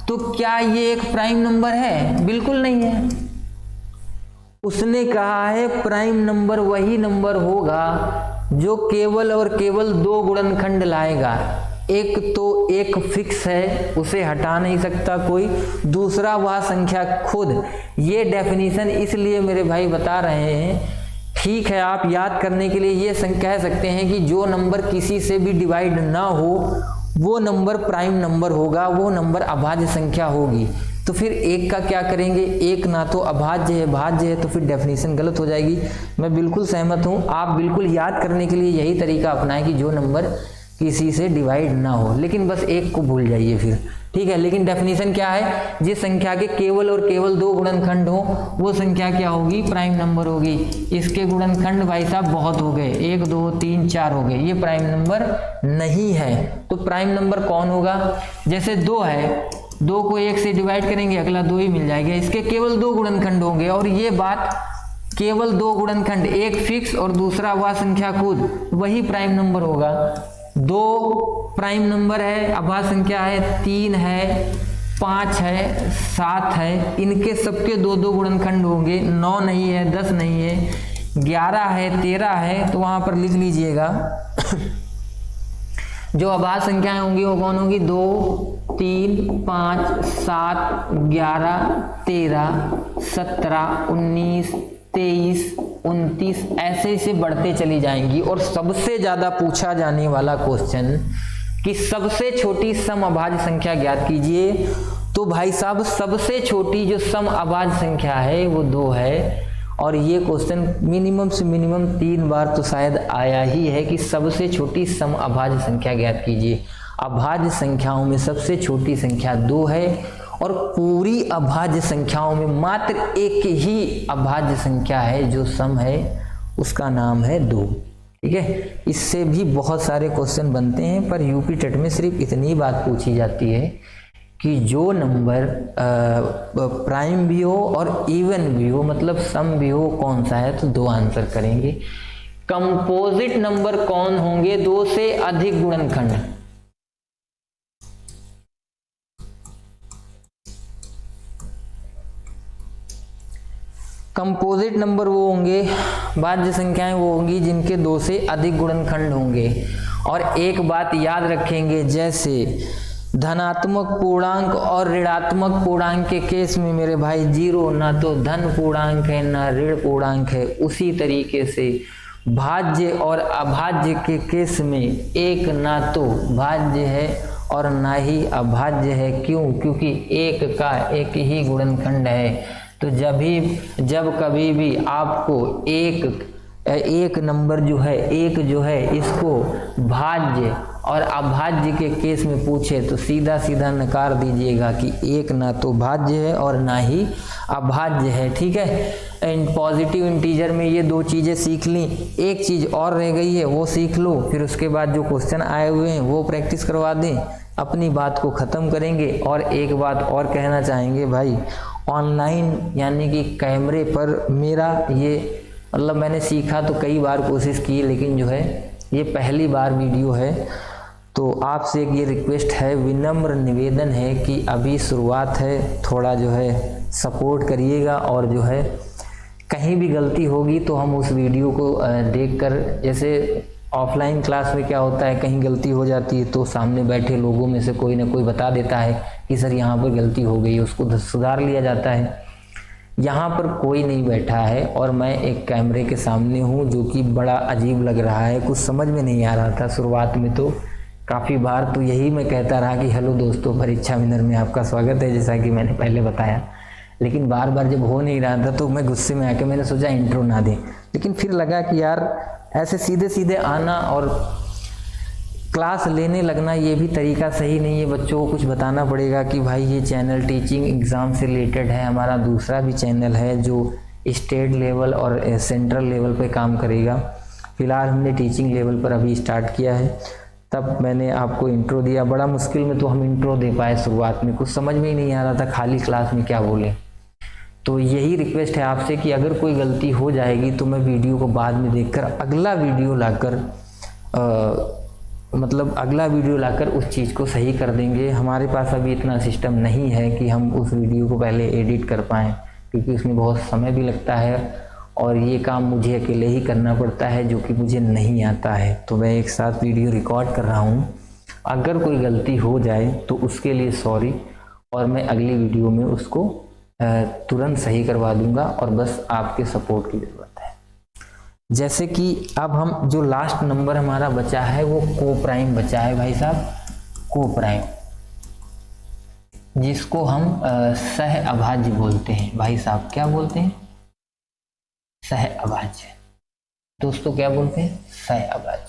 तो क्या ये एक प्राइम नंबर है? बिल्कुल नहीं है। उसने कहा है प्राइम नंबर वही नंबर होगा जो केवल और केवल 2 गुणनखंड लाएगा। एक तो एक फिक्स है, उसे हटा नहीं सकता कोई, दूसरा वह संख्या खुद। ये डेफिनेशन इसलिए मेरे भाई बता रहे हैं, ठीक है, आप याद करने के लिए ये कह सकते हैं कि जो नंबर किसी से भी डिवाइड ना हो वो नंबर प्राइम नंबर होगा, वो नंबर अभाज्य संख्या होगी। तो फिर 1 का क्या करेंगे? 1 ना तो अभाज्य है, भाज्य है, तो फिर डेफिनेशन गलत हो जाएगी। मैं बिल्कुल सहमत हूँ। आप बिल्कुल याद करने के लिए यही तरीका अपनाएं कि जो नंबर किसी से डिवाइड ना हो, लेकिन बस 1 को भूल जाइए फिर, ठीक है। लेकिन डेफिनेशन क्या है? जिस संख्या के केवल और केवल 2 गुणनखंड हो वो संख्या क्या होगी? प्राइम नंबर होगी। इसके गुणनखंड भाई साहब बहुत हो गए, 1 2 3 4 हो गए, ये प्राइम नंबर नहीं है। तो प्राइम नंबर कौन होगा? जैसे 2 है, 2 को 1 से डिवाइड करेंगे, अगला 2 ही मिल जाएगा। इसके केवल 2 गुणनखंड होंगे, और ये बात केवल 2 गुणनखंड, एक फिक्स और दूसरा वह संख्या खुद, वही प्राइम नंबर होगा। 2 प्राइम नंबर है, अभाज्य संख्या है, 3 है, 5 है, 7 है, इनके सबके 2 गुणनखंड होंगे। 9 नहीं है, 10 नहीं है, 11 है, 13 है, तो वहां पर लिख लीजिएगा जो अभाज्य संख्याएं होंगी वो कौन होगी? 2 3 5 7 11 13 17 19 23 29 ऐसे से बढ़ते चली जाएंगी। और सबसे ज्यादा पूछा जाने वाला क्वेश्चन कि सबसे छोटी सम अभाज्य संख्या ज्ञात कीजिए, तो भाई साहब सबसे छोटी जो सम अभाज्य संख्या है वो 2 है। और ये क्वेश्चन मिनिमम से मिनिमम 3 बार तो शायद आया ही है कि सबसे छोटी सम अभाज्य संख्या ज्ञात कीजिए। अभाज्य संख्याओं में सबसे छोटी संख्या 2 है, और पूरी अभाज्य संख्याओं में मात्र एक ही अभाज्य संख्या है जो सम है, उसका नाम है 2। ठीक है, इससे भी बहुत सारे क्वेश्चन बनते हैं, पर यूपी टेट में सिर्फ इतनी बात पूछी जाती है कि जो नंबर प्राइम भी हो और इवन भी हो, मतलब सम भी हो, कौन सा है, तो 2 आंसर करेंगे। कंपोजिट नंबर कौन होंगे? 2 से अधिक गुणनखंड। कंपोजिट नंबर वो होंगे, भाज्य संख्याएं वो होंगी जिनके 2 से अधिक गुणनखंड होंगे। और एक बात याद रखेंगे, जैसे धनात्मक पूर्णांक और ऋणात्मक पूर्णांक के केस में मेरे भाई 0 ना तो धन पूर्णांक है ना ऋण पूर्णांक है, उसी तरीके से भाज्य और अभाज्य के केस में एक ना तो भाज्य है और ना ही अभाज्य है। क्यों? क्योंकि एक का एक ही गुणनखंड है। तो जब कभी भी आपको एक नंबर जो है इसको भाज्य और अभाज्य के केस में पूछे तो सीधा सीधा नकार दीजिएगा कि एक ना तो भाज्य है और ना ही अभाज्य है। ठीक है, पॉजिटिव इंटीजर में ये 2 चीज़ें सीख ली, एक चीज़ और रह गई है वो सीख लो, फिर उसके बाद जो क्वेश्चन आए हुए हैं वो प्रैक्टिस करवा दें, अपनी बात को ख़त्म करेंगे। और एक बात और कहना चाहेंगे भाई, ऑनलाइन यानी कि कैमरे पर मेरा ये मतलब मैंने सीखा तो कई बार कोशिश की, लेकिन जो है ये पहली बार वीडियो है, तो आपसे एक ये रिक्वेस्ट है, विनम्र निवेदन है कि अभी शुरुआत है, थोड़ा जो है सपोर्ट करिएगा। और जो है कहीं भी गलती होगी तो हम उस वीडियो को देखकर, जैसे ऑफलाइन क्लास में क्या होता है, कहीं गलती हो जाती है तो सामने बैठे लोगों में से कोई ना कोई बता देता है कि सर यहाँ पर गलती हो गई, उसको सुधार लिया जाता है। यहाँ पर कोई नहीं बैठा है और मैं एक कैमरे के सामने हूँ, जो कि बड़ा अजीब लग रहा है, कुछ समझ में नहीं आ रहा था शुरुआत में, तो काफ़ी बार तो यही मैं कहता रहा कि हेलो दोस्तों, परीक्षा विनर में आपका स्वागत है, जैसा कि मैंने पहले बताया। लेकिन बार बार जब हो नहीं रहा था तो मैं गुस्से में आके मैंने सोचा इंट्रो ना दें, लेकिन फिर लगा कि यार ऐसे सीधे सीधे आना और क्लास लेने लगना ये भी तरीका सही नहीं है। बच्चों को कुछ बताना पड़ेगा कि भाई ये चैनल टीचिंग एग्ज़ाम से रिलेटेड है, हमारा दूसरा भी चैनल है जो स्टेट लेवल और सेंट्रल लेवल पे काम करेगा। फ़िलहाल हमने टीचिंग लेवल पर अभी स्टार्ट किया है, तब मैंने आपको इंट्रो दिया। बड़ा मुश्किल में तो हम इंट्रो दे पाए, शुरुआत में कुछ समझ में ही नहीं आ रहा था खाली क्लास में क्या बोलें। तो यही रिक्वेस्ट है आपसे कि अगर कोई गलती हो जाएगी तो मैं वीडियो को बाद में देखकर अगला वीडियो लाकर उस चीज़ को सही कर देंगे। हमारे पास अभी इतना सिस्टम नहीं है कि हम उस वीडियो को पहले एडिट कर पाएँ, क्योंकि उसमें बहुत समय भी लगता है और ये काम मुझे अकेले ही करना पड़ता है जो कि मुझे नहीं आता है। तो मैं एक साथ वीडियो रिकॉर्ड कर रहा हूँ। अगर कोई गलती हो जाए तो उसके लिए सॉरी, और मैं अगली वीडियो में उसको तुरंत सही करवा दूंगा, और बस आपके सपोर्ट की ज़रूरत है। जैसे कि अब हम जो लास्ट नंबर हमारा बचा है वो को प्राइम बचा है भाई साहब, को प्राइम, जिसको हम सह अभाज्य बोलते हैं। भाई साहब क्या बोलते हैं? सह अभाज्य। दोस्तों क्या बोलते हैं? सह अभाज्य।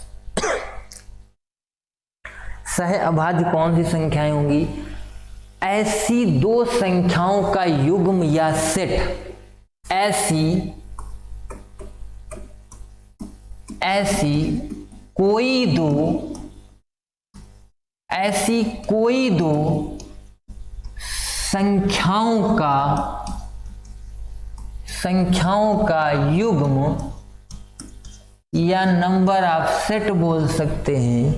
सह अभाज्य कौन सी संख्याएं होंगी? ऐसी दो संख्याओं का युग्म या सेट, ऐसी कोई दो संख्याओं का युग्म या नंबर आप सेट बोल सकते हैं,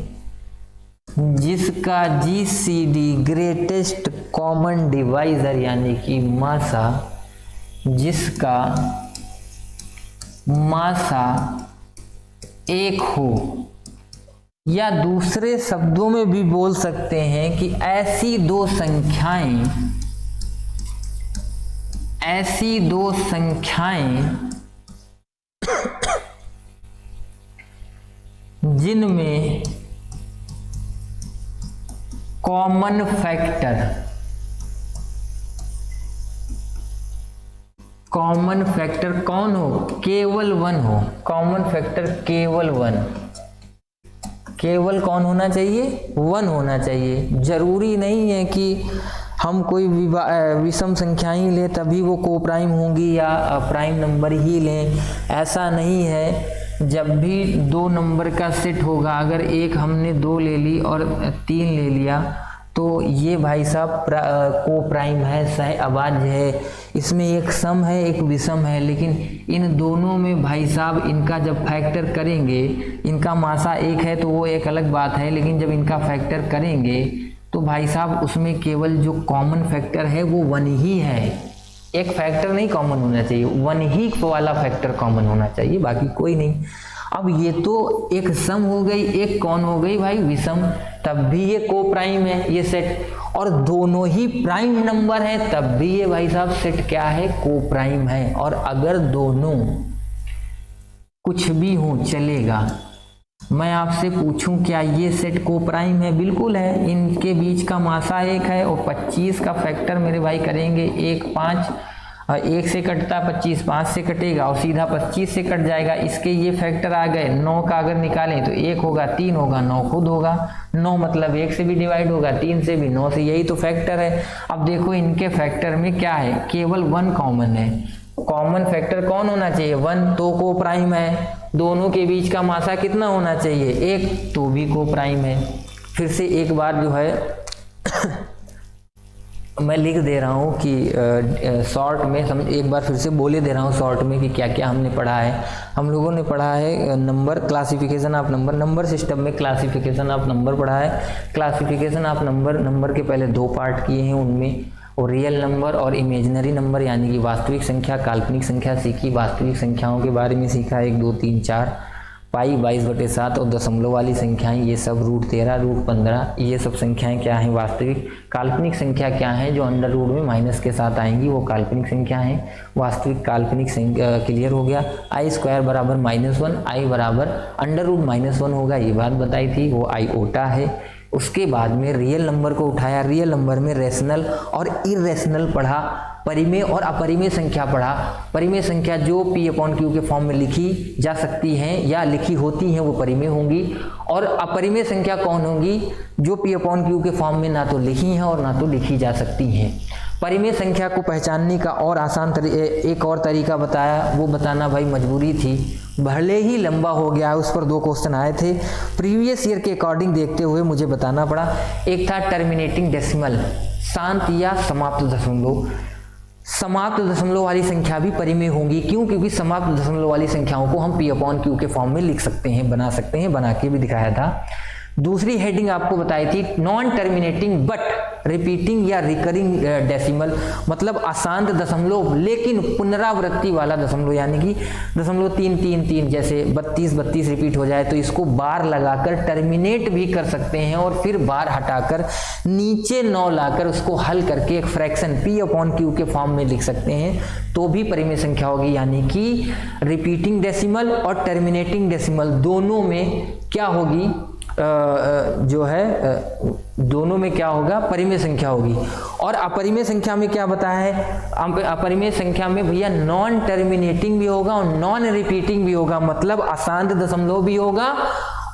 जिसका GCD ग्रेटेस्ट कॉमन डिवाइजर यानी कि मासा, जिसका मासा 1 हो, या दूसरे शब्दों में भी बोल सकते हैं कि ऐसी दो संख्याएं जिनमें कॉमन फैक्टर कौन हो? केवल 1 हो। कॉमन फैक्टर केवल 1, केवल कौन होना चाहिए? 1 होना चाहिए। जरूरी नहीं है कि हम कोई विषम संख्याएं लें तभी वो को प्राइम होंगी या प्राइम नंबर ही लें, ऐसा नहीं है। जब भी 2 नंबर का सेट होगा, अगर एक हमने 2 ले ली और 3 ले लिया, तो ये भाई साहब को प्राइम है, सह अभाज्य है। इसमें एक सम है, एक विषम है, लेकिन इन दोनों में भाई साहब इनका जब फैक्टर करेंगे, इनका मासा 1 है तो वो एक अलग बात है, लेकिन जब इनका फैक्टर करेंगे तो भाई साहब उसमें केवल जो कॉमन फैक्टर है वो 1 ही है। एक फैक्टर नहीं कॉमन होना चाहिए, 1 ही वाला फैक्टर कॉमन होना चाहिए, बाकी कोई नहीं। अब ये तो एक सम हो गई, एक कौन हो गई भाई? विषम। तब भी ये को प्राइम है ये सेट, और दोनों ही प्राइम नंबर है तब भी ये भाई साहब सेट क्या है? को प्राइम है। और अगर दोनों कुछ भी हो चलेगा। मैं आपसे पूछूं क्या ये सेट को प्राइम है? बिल्कुल है। इनके बीच का मासा 1 है और 25 का फैक्टर मेरे भाई करेंगे 1 5, 1 से कटता 25, 5 से कटेगा और सीधा 25 से कट जाएगा। इसके ये फैक्टर आ गए। 9 का अगर निकालें तो 1 होगा, 3 होगा, 9 खुद होगा। 9 मतलब 1 से भी डिवाइड होगा, 3 से भी, 9 से, यही तो फैक्टर है। अब देखो इनके फैक्टर में क्या है? केवल 1 कॉमन है। कॉमन फैक्टर कौन होना चाहिए? 1, तो को प्राइम है। दोनों के बीच का मासा कितना होना चाहिए? 1, तो भी को प्राइम है। फिर से एक बार जो है मैं लिख दे रहा हूँ कि शॉर्ट में एक बार फिर से बोले दे रहा हूँ शॉर्ट में कि क्या क्या हमने पढ़ा है। हम लोगों ने पढ़ा है number, classification of number, number system में क्लासिफिकेशन ऑफ नंबर पढ़ा है। क्लासिफिकेशन ऑफ नंबर के पहले 2 पार्ट किए हैं, उनमें और रियल नंबर और इमेजिनरी नंबर यानी कि वास्तविक संख्या, काल्पनिक संख्या सीखी। वास्तविक संख्याओं के बारे में सीखा 1 2 3 4, पाई 22/7 और दशमलव वाली संख्याएं, ये सब √13, √15, ये सब संख्याएं क्या हैं? वास्तविक। काल्पनिक संख्या क्या है? जो अंडर रूट में माइनस के साथ आएंगी वो काल्पनिक संख्या है। वास्तविक काल्पनिक संख्या क्लियर हो गया। i² = -1, i बराबर अंडर रूट -1 होगा, ये बात बताई थी, वो आइओटा है। उसके बाद में रियल नंबर को उठाया, रियल नंबर में रेशनल और इरेशनल पढ़ा, परिमेय और अपरिमेय संख्या पढ़ा। परिमेय संख्या जो P/Q के फॉर्म में लिखी जा सकती हैं या लिखी होती हैं वो परिमेय होंगी, और अपरिमेय संख्या कौन होंगी, जो P/Q के फॉर्म में ना तो लिखी हैं और ना तो लिखी जा सकती हैं। परिमेय संख्या को पहचानने का और आसान एक और तरीका बताया, वो बताना भाई मजबूरी थी, भले ही लंबा हो गया है, उस पर 2 क्वेश्चन आए थे प्रीवियस ईयर के अकॉर्डिंग देखते हुए मुझे बताना पड़ा। एक था टर्मिनेटिंग डेसिमल, शांत या समाप्त दशमलव। समाप्त दशमलव वाली संख्या भी परिमेय होंगी, क्यों? क्योंकि समाप्त दशमलव वाली संख्याओं को हम P/Q के फॉर्म में लिख सकते हैं, बना सकते हैं, बना के भी दिखाया था। दूसरी हेडिंग आपको बताई थी नॉन टर्मिनेटिंग बट रिपीटिंग या रिकरिंग डेसिमल, मतलब अशांत दशमलव लेकिन पुनरावृत्ति वाला दशमलव, यानी कि 0.333 जैसे 32 रिपीट हो जाए तो इसको बार लगाकर टर्मिनेट भी कर सकते हैं और फिर बार हटाकर नीचे 9 लाकर उसको हल करके एक फ्रैक्शन P/Q के फॉर्म में लिख सकते हैं, तो भी परिमेय संख्या होगी। यानी कि रिपीटिंग डेसिमल और टर्मिनेटिंग डेसिमल दोनों में क्या होगी, जो है दोनों में क्या होगा, परिमेय संख्या होगी। और अपरिमेय संख्या में क्या बताया है, अपरिमेय संख्या में भैया नॉन टर्मिनेटिंग भी होगा और नॉन रिपीटिंग भी होगा, मतलब अशांत दशमलव भी होगा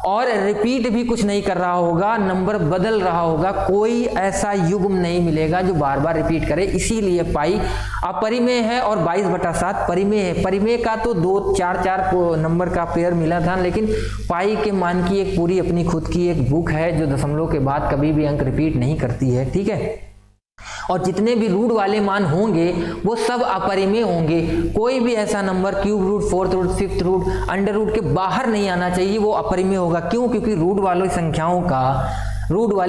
और रिपीट भी कुछ नहीं कर रहा होगा, नंबर बदल रहा होगा, कोई ऐसा युग्म नहीं मिलेगा जो बार बार रिपीट करे। इसीलिए पाई अपरिमेय है और 22/7 परिमेय है। परिमेय का तो 2-4 नंबर का पेयर मिला था, लेकिन पाई के मान की एक पूरी अपनी खुद की एक बुक है जो दशमलव के बाद कभी भी अंक रिपीट नहीं करती है, ठीक है। और जितने भी रूट वाले मान होंगे वो सब अपरिमेय होंगे, कोई भी ऐसा number cube root, fourth root, fifth root, under root के बाहर नहीं आना चाहिए, वो अपरिमेय होगा। क्यों? क्योंकि रूट वाली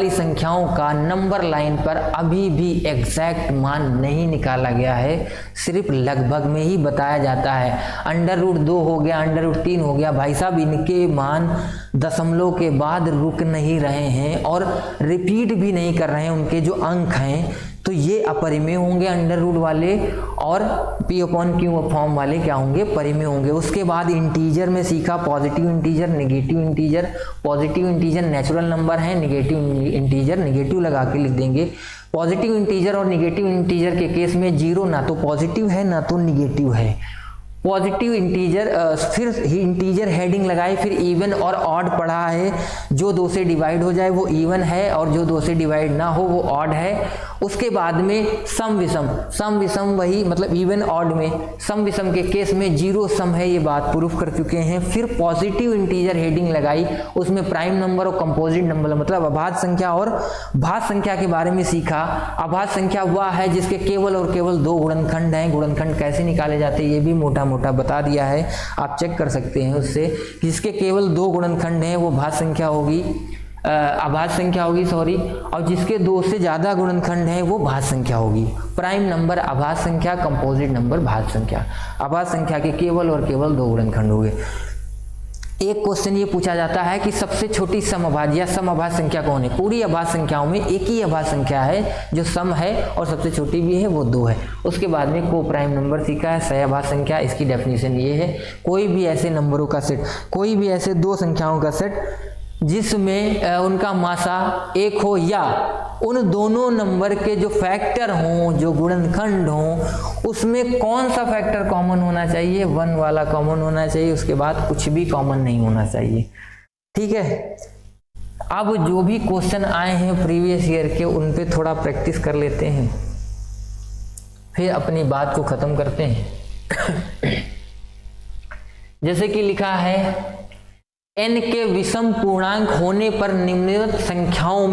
संख्याओं का नंबर लाइन पर अभी भी एग्जैक्ट मान नहीं निकाला गया है, सिर्फ लगभग में ही बताया जाता है। अंडर रूट 2 हो गया, अंडर रूट 3 हो गया, भाई साहब इनके मान दशमलव के बाद रुक नहीं रहे हैं और रिपीट भी नहीं कर रहे हैं, उनके जो अंक हैं, तो ये अपरिमेय होंगे अंडर रूट वाले, और P/Q फॉर्म वाले क्या होंगे, परिमेय होंगे। उसके बाद इंटीजर में सीखा positive integer, negative integer. Positive integer natural number है, नेगेटिव इंटीजर नेगेटिव लगा के लिख देंगे। पॉजिटिव इंटीजर और नेगेटिव इंटीजर के केस में 0 ना तो पॉजिटिव है ना तो निगेटिव है। पॉजिटिव इंटीजर, फिर इंटीजर हेडिंग लगाई, फिर इवन और ऑड पढ़ा है, जो 2 से डिवाइड हो जाए वो इवन है और जो 2 से डिवाइड ना हो वो ऑड है। उसके बाद में सम विषम वही, मतलब इवन ऑड में सम विषम के केस में 0 सम है, ये बात प्रूफ कर चुके हैं। फिर पॉजिटिव इंटीजर हेडिंग लगाई, उसमें प्राइम नंबर और कंपोजिट नंबर, मतलब अभाज्य संख्या और भाज्य संख्या के बारे में सीखा। अभाज्य संख्या वह है जिसके केवल और केवल 2 गुणनखंड हैं, गुणनखंड कैसे निकाले जाते हैं ये भी मोटा बता दिया है, आप चेक कर सकते हैं उससे। जिसके केवल 2 गुणनखंड हैं वो भाज्य संख्या होगी, अभाज्य संख्या होगी, सॉरी, और जिसके 2 से ज्यादा गुणनखंड हैं वो भाज्य संख्या होगी। प्राइम नंबर अभाज्य संख्या, कंपोजिट नंबर भाज्य संख्या। अभाज्य संख्या के केवल और केवल 2 गुणनखंड होंगे। एक क्वेश्चन ये पूछा जाता है कि सबसे छोटी समअभाज्य या समअभाज्य संख्या कौन है? पूरी अभाज्य संख्याओं में एक ही अभाज्य संख्या है जो सम है और सबसे छोटी भी है, वो 2 है। उसके बाद में को प्राइम नंबर सीखा है, सहअभाज्य संख्या। इसकी डेफिनेशन ये है, कोई भी ऐसे नंबरों का सेट, कोई भी ऐसे 2 संख्याओं का सेट जिसमें उनका मासा 1 हो या उन दोनों नंबर के जो फैक्टर हों, जो गुणनखंड हों, उसमें कौन सा फैक्टर कॉमन होना चाहिए? 1 वाला कॉमन होना चाहिए, उसके बाद कुछ भी कॉमन नहीं होना चाहिए, ठीक है। अब जो भी क्वेश्चन आए हैं प्रीवियस ईयर के, उन पे थोड़ा प्रैक्टिस कर लेते हैं, फिर अपनी बात को खत्म करते हैं। जैसे कि लिखा है n के विषम पूर्णांक होने पर निम्नलिखित संख्याओं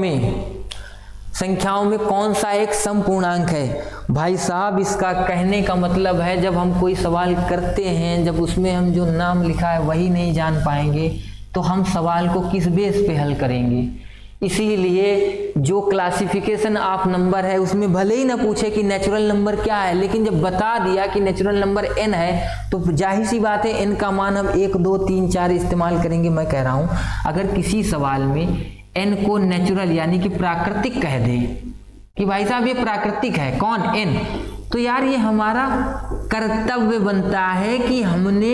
में कौन सा एक सम पूर्णांक है? भाई साहब इसका कहने का मतलब है जब हम कोई सवाल करते हैं, जब उसमें हम जो नाम लिखा है वही नहीं जान पाएंगे तो हम सवाल को किस बेस पे हल करेंगे। इसीलिए जो क्लासिफिकेशन ऑफ नंबर है उसमें भले ही ना पूछे कि नेचुरल नंबर क्या है, लेकिन जब बता दिया कि नेचुरल नंबर n है तो जाहिर सी बात है n का मान हम 1, 2, 3, 4 इस्तेमाल करेंगे। मैं कह रहा हूं अगर किसी सवाल में n को नेचुरल यानी कि प्राकृतिक कह दे कि भाई साहब ये प्राकृतिक है, कौन? n, तो यार ये हमारा कर्तव्य बनता है कि हमने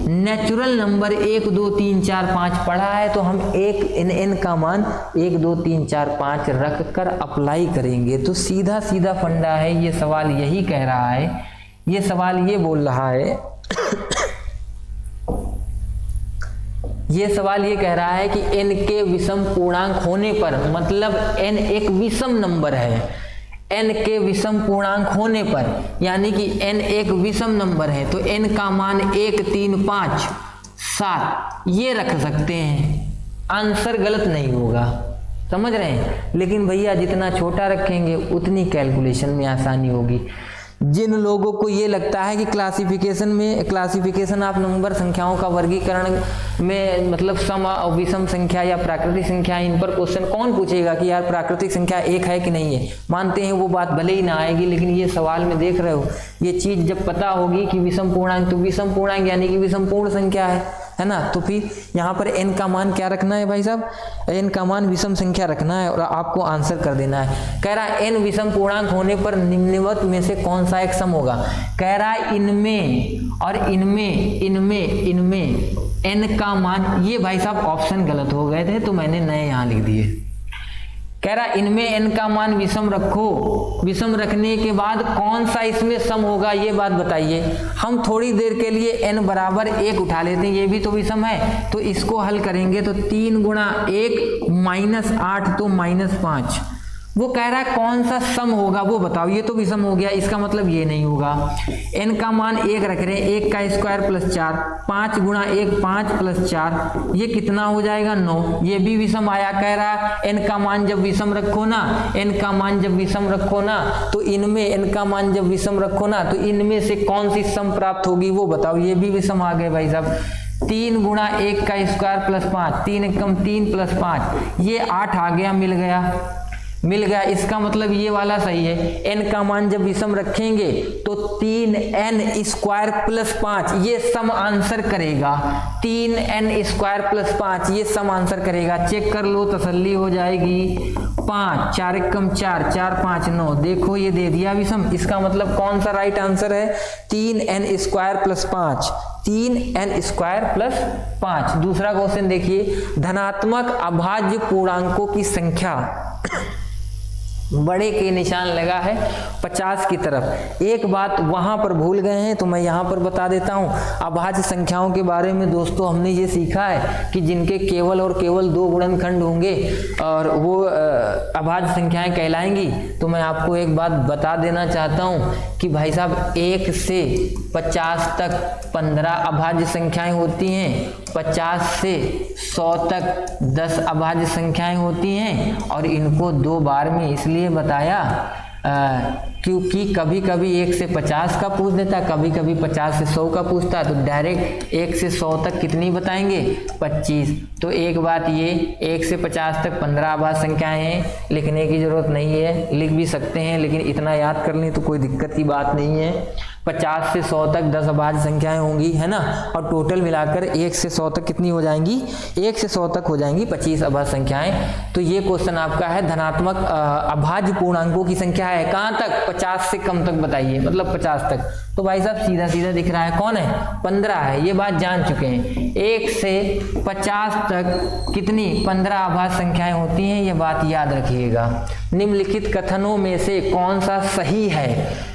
नेचुरल नंबर 1 2 3 4 5 पढ़ा है, तो हम n का मान 1 2 3 4 5 रख कर अप्लाई करेंगे। तो सीधा सीधा फंडा है, ये सवाल यही कह रहा है, ये सवाल ये बोल रहा है ये सवाल ये कह रहा है कि n के विषम पूर्णांक होने पर, मतलब n एक विषम नंबर है, n के विषम पूर्णांक होने पर, यानी कि n एक विषम नंबर है, तो n का मान 1 3 5 7 ये रख सकते हैं, आंसर गलत नहीं होगा, समझ रहे हैं। लेकिन भैया जितना छोटा रखेंगे उतनी कैलकुलेशन में आसानी होगी। जिन लोगों को ये लगता है कि क्लासिफिकेशन ऑफ नंबर, संख्याओं का वर्गीकरण में मतलब सम और विषम संख्या या प्राकृतिक संख्या, इन पर क्वेश्चन कौन पूछेगा कि यार प्राकृतिक संख्या एक है कि नहीं है, मानते हैं वो बात भले ही ना आएगी, लेकिन ये सवाल में देख रहे हो, ये चीज जब पता होगी कि विषम पूर्णांक, तो विषम पूर्णांक यानी कि विषम पूर्ण संख्या है ना। तो फिर यहाँ पर n का मान क्या रखना है भाई साहब, n का मान विषम संख्या रखना है और आपको आंसर कर देना है। कह रहा है n विषम पूर्णांक होने पर निम्नलिखित में से कौन सा एक सम होगा। कह रहा है इनमें और इनमें n का मान, ये भाई साहब ऑप्शन गलत हो गए थे तो मैंने नए यहाँ लिख दिए। कह रहा इनमें n का मान विषम रखो, विषम रखने के बाद कौन सा इसमें सम होगा ये बात बताइए। हम थोड़ी देर के लिए n बराबर 1 उठा लेते हैं, ये भी तो विषम है, तो इसको हल करेंगे तो 3 गुणा 1 माइनस 8 तो माइनस 5। वो कह रहा है कौन सा सम होगा वो बताओ, ये तो विषम हो गया, इसका मतलब ये नहीं होगा। n का मान 1 रख रहे हैं, 1 का स्क्वायर प्लस 4, 5 गुणा 1 5 प्लस 4, ये कितना हो जाएगा 9, ये भी विषम आया। कह रहा है n का मान जब विषम रखो ना, n का मान जब विषम रखो ना, तो इनमें n का मान जब विषम रखो ना, तो इनमें से कौन सी सम प्राप्त होगी वो बताओ, ये भी विषम आ गए भाई साहब। 3 गुणा 1 का स्क्वायर प्लस 5, 3 एकम 3 प्लस 5, ये 8 आ गया, मिल गया। इसका मतलब ये वाला सही है। n का मान जब विषम रखेंगे तो 3n स्क्वायर प्लस 5 ये सम आंसर करेगा, 3n स्क्वायर प्लस 5 ये सम आंसर करेगा। चेक कर लो, तसल्ली हो जाएगी। 5 4 एकम 4 4 5 9, देखो ये दे दिया विषम। इसका मतलब कौन सा राइट आंसर है, 3n square plus 5, 3n square plus 5। दूसरा क्वेश्चन देखिए, धनात्मक अभाज्य पूर्णांकों की संख्या, बड़े के निशान लगा है 50 की तरफ। एक बात वहां पर भूल गए हैं तो मैं यहां पर बता देता हूं। अभाज्य संख्याओं के बारे में दोस्तों हमने ये सीखा है कि जिनके केवल और केवल 2 गुणनखंड होंगे और वो अभाज्य संख्याएं कहलाएंगी। तो मैं आपको एक बात बता देना चाहता हूं कि भाई साहब 1 से 50 तक 15 अभाज्य संख्याएं होती हैं, 50 से 100 तक 10 अभाज्य संख्याएं होती हैं, और इनको 2 बार में इसलिए बताया क्योंकि कभी कभी 1 से 50 का पूछ देता, कभी कभी 50 से 100 का पूछता, तो डायरेक्ट 1 से 100 तक कितनी बताएंगे, 25। तो एक बात ये, 1 से 50 तक 15 अभाज्य संख्याएं हैं, लिखने की जरूरत नहीं है, लिख भी सकते हैं, लेकिन इतना याद कर लें तो कोई दिक्कत की बात नहीं है। 50 से 100 तक 10 अभाज्य संख्याएं होंगी, है ना, और टोटल मिलाकर 1 से 100 तक कितनी हो जाएंगी, 1 से 100 तक हो जाएंगी 25 अभाज्य संख्याएं। तो ये क्वेश्चन आपका है, धनात्मक अभाज्य पूर्णांकों की संख्या है कहाँ तक, 50 से कम तक बताइए, मतलब 50 तक। तो भाई साहब सीधा सीधा दिख रहा है, कौन है, 15 है, ये बात जान चुके हैं। 1 से 50 तक कितनी 15 अभाज्य संख्याएं होती हैं, ये बात याद रखिएगा। निम्नलिखित कथनों में से कौन सा सही है,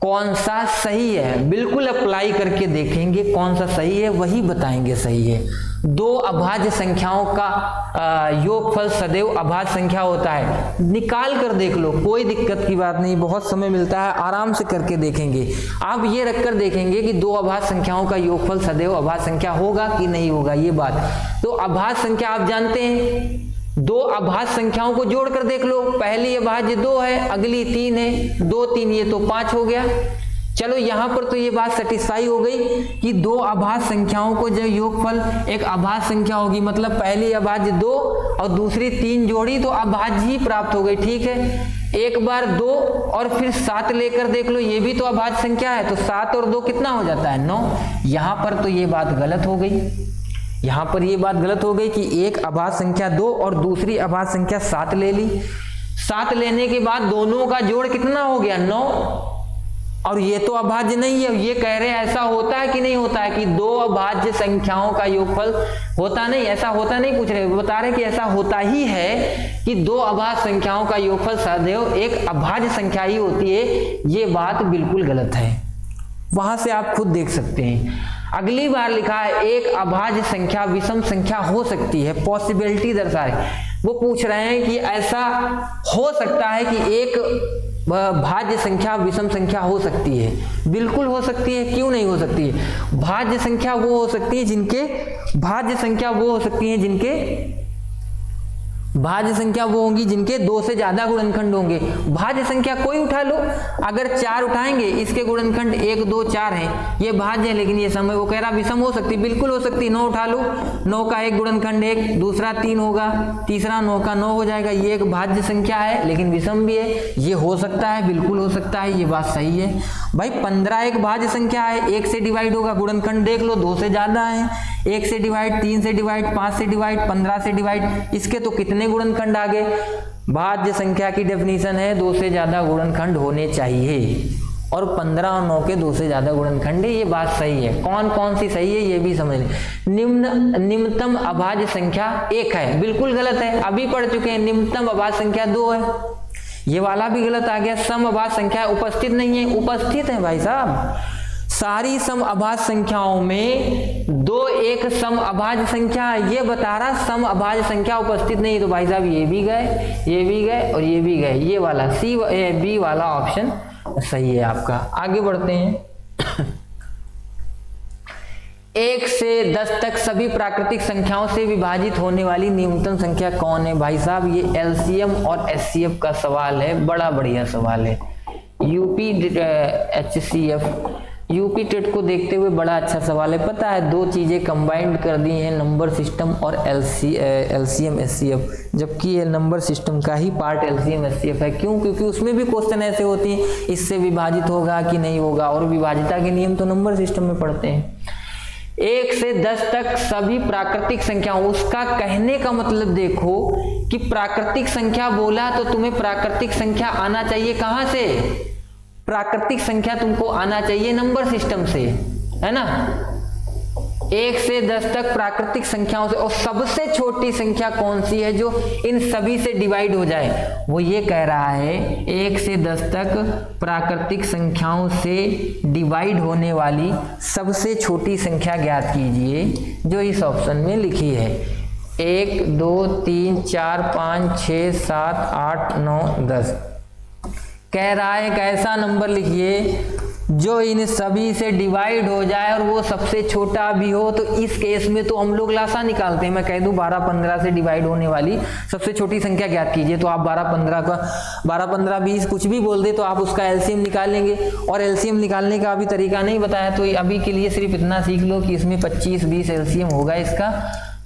कौन सा सही है, बिल्कुल अप्लाई करके देखेंगे कौन सा सही है, वही बताएंगे सही है। 2 अभाज्य संख्याओं का योगफल सदैव अभाज्य संख्या होता है, निकाल कर देख लो, कोई दिक्कत की बात नहीं, बहुत समय मिलता है, आराम से करके देखेंगे। आप ये रखकर देखेंगे कि 2 अभाज्य संख्याओं का योगफल सदैव अभाज्य संख्या होगा कि नहीं होगा, ये बात। तो अभाज्य संख्या आप जानते हैं, 2 अभाज्य संख्याओं को जोड़कर देख लो, पहली अभाज्य 2 है, अगली 3 है, 2 3 ये तो 5 हो गया। चलो यहां पर तो ये बात सेटिस्फाई हो गई कि 2 अभाज्य संख्याओं को जब योगफल एक अभाज्य संख्या होगी, मतलब पहली अभाज्य 2 और दूसरी 3 जोड़ी तो अभाज्य ही प्राप्त हो गई, ठीक है। एक बार 2 और फिर 7 लेकर देख लो, ये भी तो अभाज्य संख्या है, तो 7 और 2 कितना हो जाता है, 9। यहां पर तो ये बात गलत हो गई, यहां पर ये बात गलत हो गई कि एक अभाज्य संख्या 2 और दूसरी अभाज्य संख्या 7 ले ली। 7 लेने के बाद दोनों का जोड़ कितना हो गया, 9। और ये तो अभाज्य नहीं है। ये कह रहे हैं ऐसा होता है कि नहीं होता है कि दो अभाज्य संख्याओं का योगफल होता नहीं, ऐसा होता नहीं पूछ रहे, बता रहे कि ऐसा होता ही है कि दो अभाज्य संख्याओं का योगफल सदैव एक अभाज्य संख्या ही होती है। ये बात बिल्कुल गलत है, वहां से आप खुद देख सकते हैं। अगली बार लिखा है एक अभाज्य संख्या विषम संख्या हो सकती है, पॉसिबिलिटी दर्शा रहे। वो पूछ रहे हैं कि ऐसा हो सकता है कि एक भाज्य संख्या विषम संख्या हो सकती है। बिल्कुल हो सकती है, क्यों नहीं हो सकती है। भाज्य संख्या वो हो सकती है जिनके भाज्य संख्या वो हो सकती है जिनके भाज्य संख्या वो होंगी जिनके दो से ज्यादा गुणनखंड होंगे। भाज्य संख्या कोई उठा लो, अगर 4 उठाएंगे, इसके गुणनखंड 1 2 4 हैं, ये भाज्य है, लेकिन ये समय वो कह रहा विषम हो सकती, बिल्कुल हो सकती। 9 उठा लो, 9 का एक गुणनखंड 1, दूसरा 3 होगा, तीसरा 9 का 9 हो जाएगा। ये एक भाज्य संख्या है लेकिन विषम भी है, ये हो सकता है, बिल्कुल हो सकता है, ये बात सही है। भाई 15 एक भाज्य संख्या है, 1 से डिवाइड होगा, गुणनखंड देख लो, 2 से ज्यादा है, 1 से डिवाइड, 3 से डिवाइड, 5 से डिवाइड, 15 से डिवाइड, इसके तो कितने गुणनखंड आ गए। भाज्य संख्या की डेफिनेशन है 2 से ज्यादा गुणनखंड होने चाहिए, और 15 और 9 के 2 से ज्यादा गुणनखंड है, ये बात सही है। कौन कौन सी सही है ये भी समझ लें। निम्नतम अभाज्य संख्या 1 है, बिल्कुल गलत है, अभी पढ़ चुके हैं। निम्नतम अभाज्य संख्या 2 है, ये वाला भी गलत आ गया। सम अभाज्य संख्या उपस्थित नहीं है, उपस्थित है भाई साहब। सारी सम अभाज्य संख्याओं में 2 एक सम अभाज्य संख्या है, ये बता रहा सम अभाज्य संख्या उपस्थित नहीं, तो भाई साहब ये भी गए, ये भी गए और ये भी गए। ये वाला बी वाला ऑप्शन सही है आपका। आगे बढ़ते हैं। 1 से 10 तक सभी प्राकृतिक संख्याओं से विभाजित होने वाली न्यूनतम संख्या कौन है। भाई साहब ये एलसीएम और एचसीएफ का सवाल है, बड़ा बढ़िया सवाल है। यूपी एचसीएफ यूपी टेट को देखते हुए बड़ा अच्छा सवाल है। पता है 2 चीजें कंबाइंड कर दी हैं, नंबर सिस्टम और एलसीएम एचसीएफ, जबकि ये नंबर सिस्टम का ही पार्ट एलसीएम एचसीएफ है। क्यों? क्योंकि उसमें भी क्वेश्चन ऐसे होते हैं, इससे विभाजित होगा कि नहीं होगा, और विभाजिता के नियम तो नंबर सिस्टम में पढ़ते हैं। 1 से 10 तक सभी प्राकृतिक संख्याओं, उसका कहने का मतलब देखो कि प्राकृतिक संख्या बोला तो तुम्हें प्राकृतिक संख्या आना चाहिए कहां से, प्राकृतिक संख्या तुमको आना चाहिए नंबर सिस्टम से, है ना। 1 से 10 तक प्राकृतिक संख्याओं से, और सबसे छोटी संख्या कौन सी है जो इन सभी से डिवाइड हो जाए, वो ये कह रहा है 1 से 10 तक प्राकृतिक संख्याओं से डिवाइड होने वाली सबसे छोटी संख्या ज्ञात कीजिए जो इस ऑप्शन में लिखी है। 1 2 3 4 5 6 7 8 9 10 कह रहा है एक ऐसा नंबर लिखिए जो इन सभी से डिवाइड हो जाए और वो सबसे छोटा भी हो। तो इस केस में तो हम लोग लासा निकालते हैं। मैं कह दूं 12 15 से डिवाइड होने वाली सबसे छोटी संख्या ज्ञात कीजिए, तो आप 12 15 20 कुछ भी बोल दे तो आप उसका एलसीएम निकाल लेंगे। और एलसीएम निकालने का अभी तरीका नहीं बताया, तो अभी के लिए सिर्फ इतना सीख लो कि इसमें 25 20 एलसीएम होगा इसका,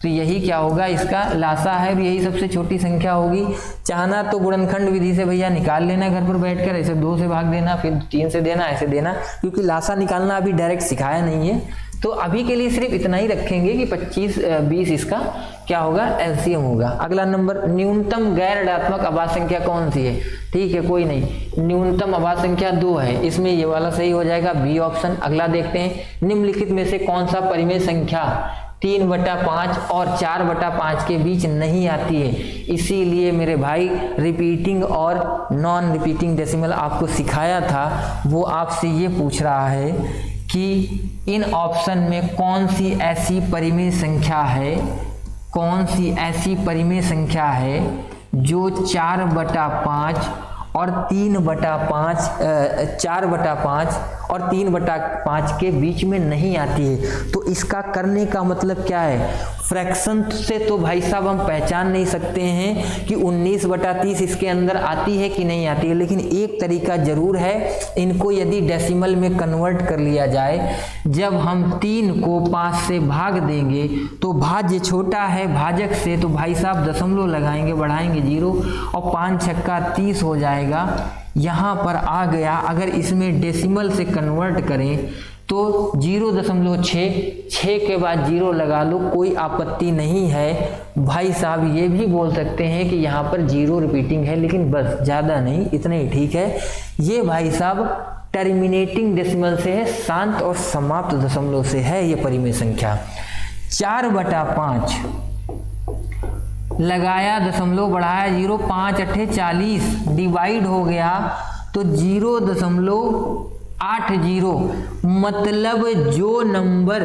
तो यही क्या होगा, इसका लासा है और यही सबसे छोटी संख्या होगी। चाहना तो गुणनखंड विधि से भैया निकाल लेना घर पर बैठकर, ऐसे 2 से भाग देना, फिर 3 से देना, ऐसे देना, क्योंकि लासा निकालना अभी डायरेक्ट सिखाया नहीं है। तो अभी के लिए सिर्फ इतना ही रखेंगे कि 25 20 इसका क्या होगा, एलसीएम होगा। अगला नंबर, न्यूनतम गैर ऋणात्मक अभाज्य संख्या कौन सी है। ठीक है, कोई नहीं, न्यूनतम अभाज्य संख्या 2 है, इसमें ये वाला सही हो जाएगा, बी ऑप्शन। अगला देखते हैं, निम्नलिखित में से कौन सा परिमेय संख्या 3/5 और 4/5 के बीच नहीं आती है। इसीलिए मेरे भाई रिपीटिंग और नॉन रिपीटिंग डेसिमल आपको सिखाया था, वो आपसे ये पूछ रहा है कि इन ऑप्शन में कौन सी ऐसी परिमेय संख्या है, कौन सी ऐसी परिमेय संख्या है जो 4/5 और 3/5 4/5 और 3/5 के बीच में नहीं आती है। तो इसका करने का मतलब क्या है, फ्रैक्शन से तो भाई साहब हम पहचान नहीं सकते हैं कि 19/30 इसके अंदर आती है कि नहीं आती है, लेकिन एक तरीका जरूर है, इनको यदि डेसिमल में कन्वर्ट कर लिया जाए, जब हम 3 को 5 से भाग देंगे तो भाज्य छोटा है भाजक से, तो भाई साहब दशमलव लगाएंगे, बढ़ाएंगे 0 और 5 छक्का 30 हो जाएगा। यहाँ पर आ गया, अगर इसमें डेसिमल से कन्वर्ट करें तो 0.6 के बाद 0 लगा लो, कोई आपत्ति नहीं है। भाई साहब ये भी बोल सकते हैं कि यहाँ पर 0 रिपीटिंग है, लेकिन बस ज़्यादा नहीं, इतना ही ठीक है। ये भाई साहब टर्मिनेटिंग डेसिमल से है, शांत और समाप्त दशमलव से है ये परिमेय संख्या। 4/5 लगाया दशमलव बढ़ाया 0, 5 8 40 डिवाइड हो गया तो 0.80, मतलब जो नंबर